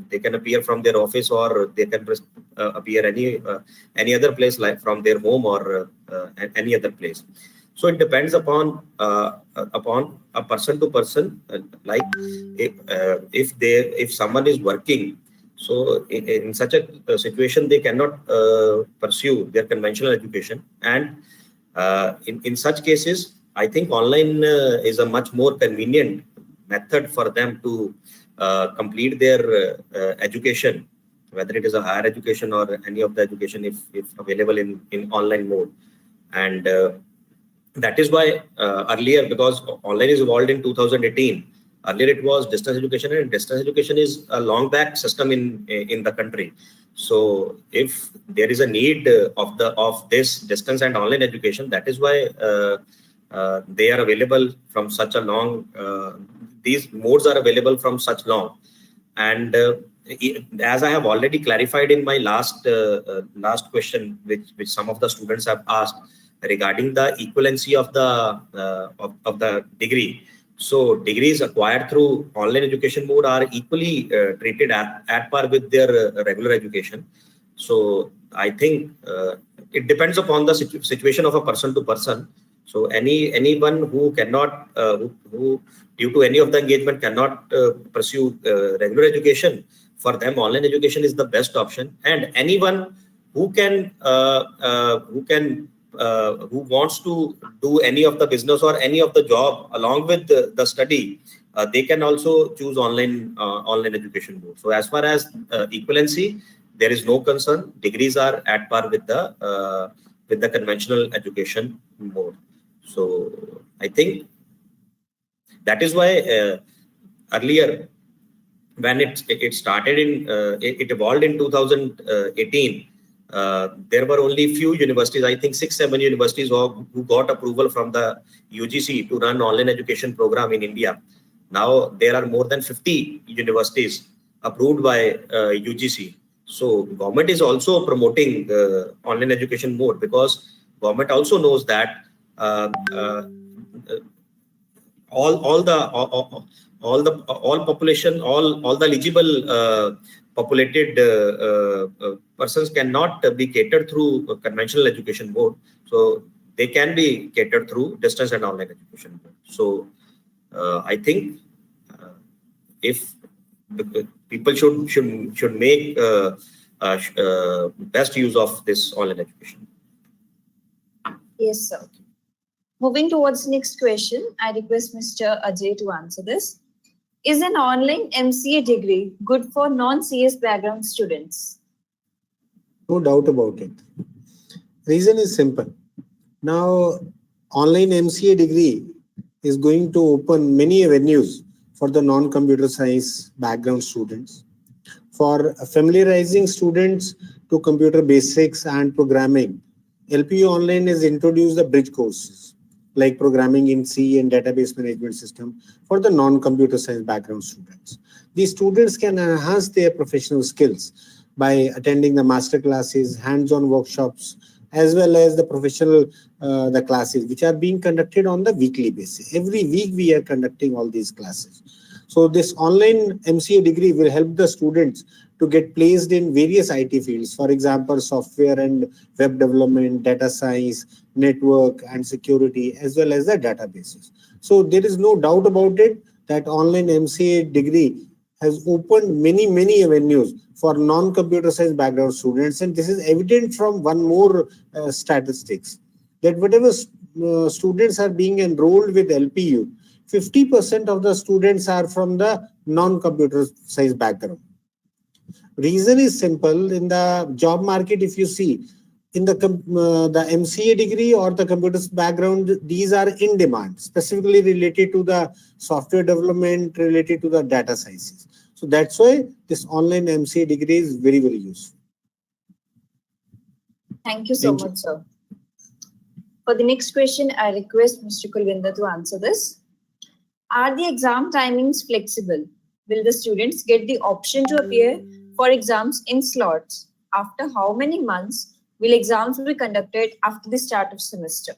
they can appear from their office or they can appear any other place, like from their home or any other place. So it depends upon a person to person. Like if someone is working, so in such a situation they cannot pursue their conventional education, and in such cases, I think online is a much more convenient method for them to complete their education, whether it is a higher education or any of the education if available in online mode. And that is why earlier, because online is evolved in 2018, earlier it was distance education, and distance education is a long back system in the country. So if there is a need of this distance and online education, that is why they are available from such a long, these modes are available from such long. And as I have already clarified in my last question, which some of the students have asked regarding the equivalency of the degree. So degrees acquired through online education mode are equally treated at par with their regular education. So I think it depends upon the situation of a person to person. So anyone who cannot, who due to any of the engagement cannot pursue regular education, for them online education is the best option. And anyone who wants to do any of the business or any of the job along with the study, they can also choose online education mode. So as far as equivalency, there is no concern. Degrees are at par with the conventional education mode. So I think that is why earlier, when it started it evolved in 2018. There were only few universities, I think 6-7 universities who got approval from the UGC to run online education program in India. Now there are more than 50 universities approved by UGC. So government is also promoting online education mode, because government also knows that all population, all the eligible populated persons cannot be catered through conventional education mode. So they can be catered through distance and online education mode. So I think if people should make best use of this online education. Yes, sir. Moving towards the next question, I request Mr. Ajay to answer this. Is an online MCA degree good for non-CS background students? No doubt about it. Reason is simple. Now, online MCA degree is going to open many avenues for the non-computer science background students. For familiarizing students to computer basics and programming, LPU Online has introduced the bridge courses like programming in C and database management system for the non-computer science background students. These students can enhance their professional skills by attending the master classes, hands-on workshops, as well as the professional the classes which are being conducted on the weekly basis. Every week we are conducting all these classes. So this online MCA degree will help the students to get placed in various IT fields. For example, software and web development, data science, network and security, as well as the databases. So there is no doubt about it that online MCA degree has opened many avenues for non-computer science background students. And this is evident from one more statistics, that whatever students are being enrolled with LPU, 50% of the students are from the non-computer science background. Reason is simple. In the job market, if you see, in the MCA degree or the computer background, these are in demand, specifically related to the software development, related to the data sciences. So that's why this online MCA degree is very useful. Thank you so much, sir. For the next question, I request Mr. Kulwinder to answer this. Are the exam timings flexible? Will the students get the option to appear for exams in slots? After how many months will exams be conducted after the start of semester?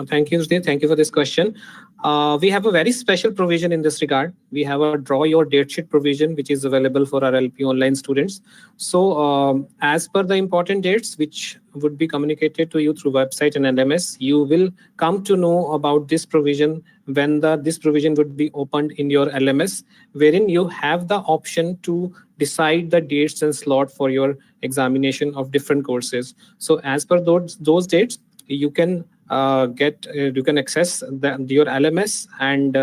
Thank you, Sudhir. Thank you for this question. We have a very special provision in this regard. We have a draw your date sheet provision, which is available for our LP online students. So as per the important dates, which would be communicated to you through website and LMS, you will come to know about this provision when this provision would be opened in your LMS, wherein you have the option to decide the dates and slot for your examination of different courses. So as per those dates, you can you can access your LMS, and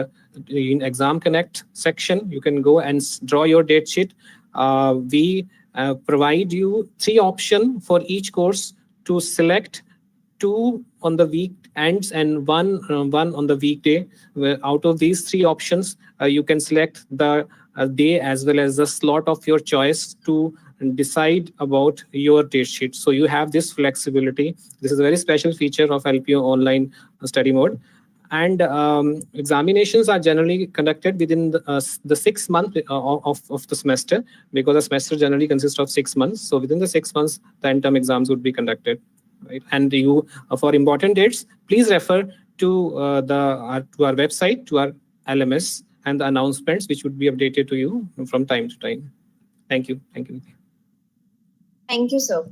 in Exam Connect section, you can go and draw your date sheet. We provide you 3 options for each course to select, 2 on the week ends and one on the weekday. Where out of these 3 options, you can select the day as well as the slot of your choice to decide about your date sheet. So you have this flexibility. This is a very special feature of LPO online study mode. And examinations are generally conducted within the 6 months of the semester, because the semester generally consists of 6 months. So within the 6 months, the end term exams would be conducted. Right? And you, for important dates, please refer to our website, to our LMS, and the announcements which would be updated to you from time to time. Thank you. Thank you. Thank you, sir.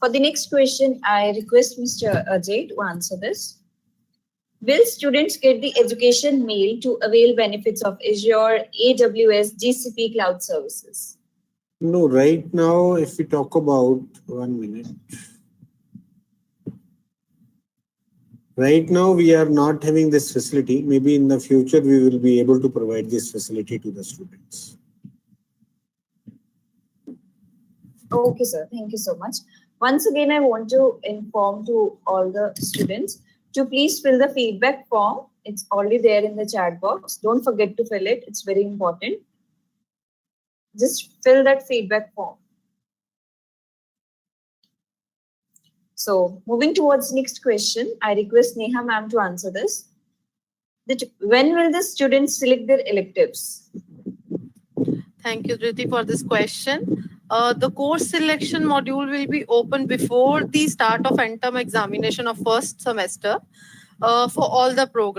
For the next question, I request Mr. Ajay to answer this. Will students get the education mail to avail benefits of Azure, AWS, GCP cloud services? No, right now, if we talk about 1 minute. Right now, we are not having this facility. Maybe in the future, we will be able to provide this facility to the students. Okay, sir. Thank you so much. Once again, I want to inform to all the students to please fill the feedback form. It's already there in the chat box. Don't forget to fill it. It's very important. Just fill that feedback form. So moving towards next question, I request Neha ma'am to answer this. When will the students select their electives? Thank you, Dhriti, for this question. The course selection module will be open before the start of end term examination of first semester for all the programs.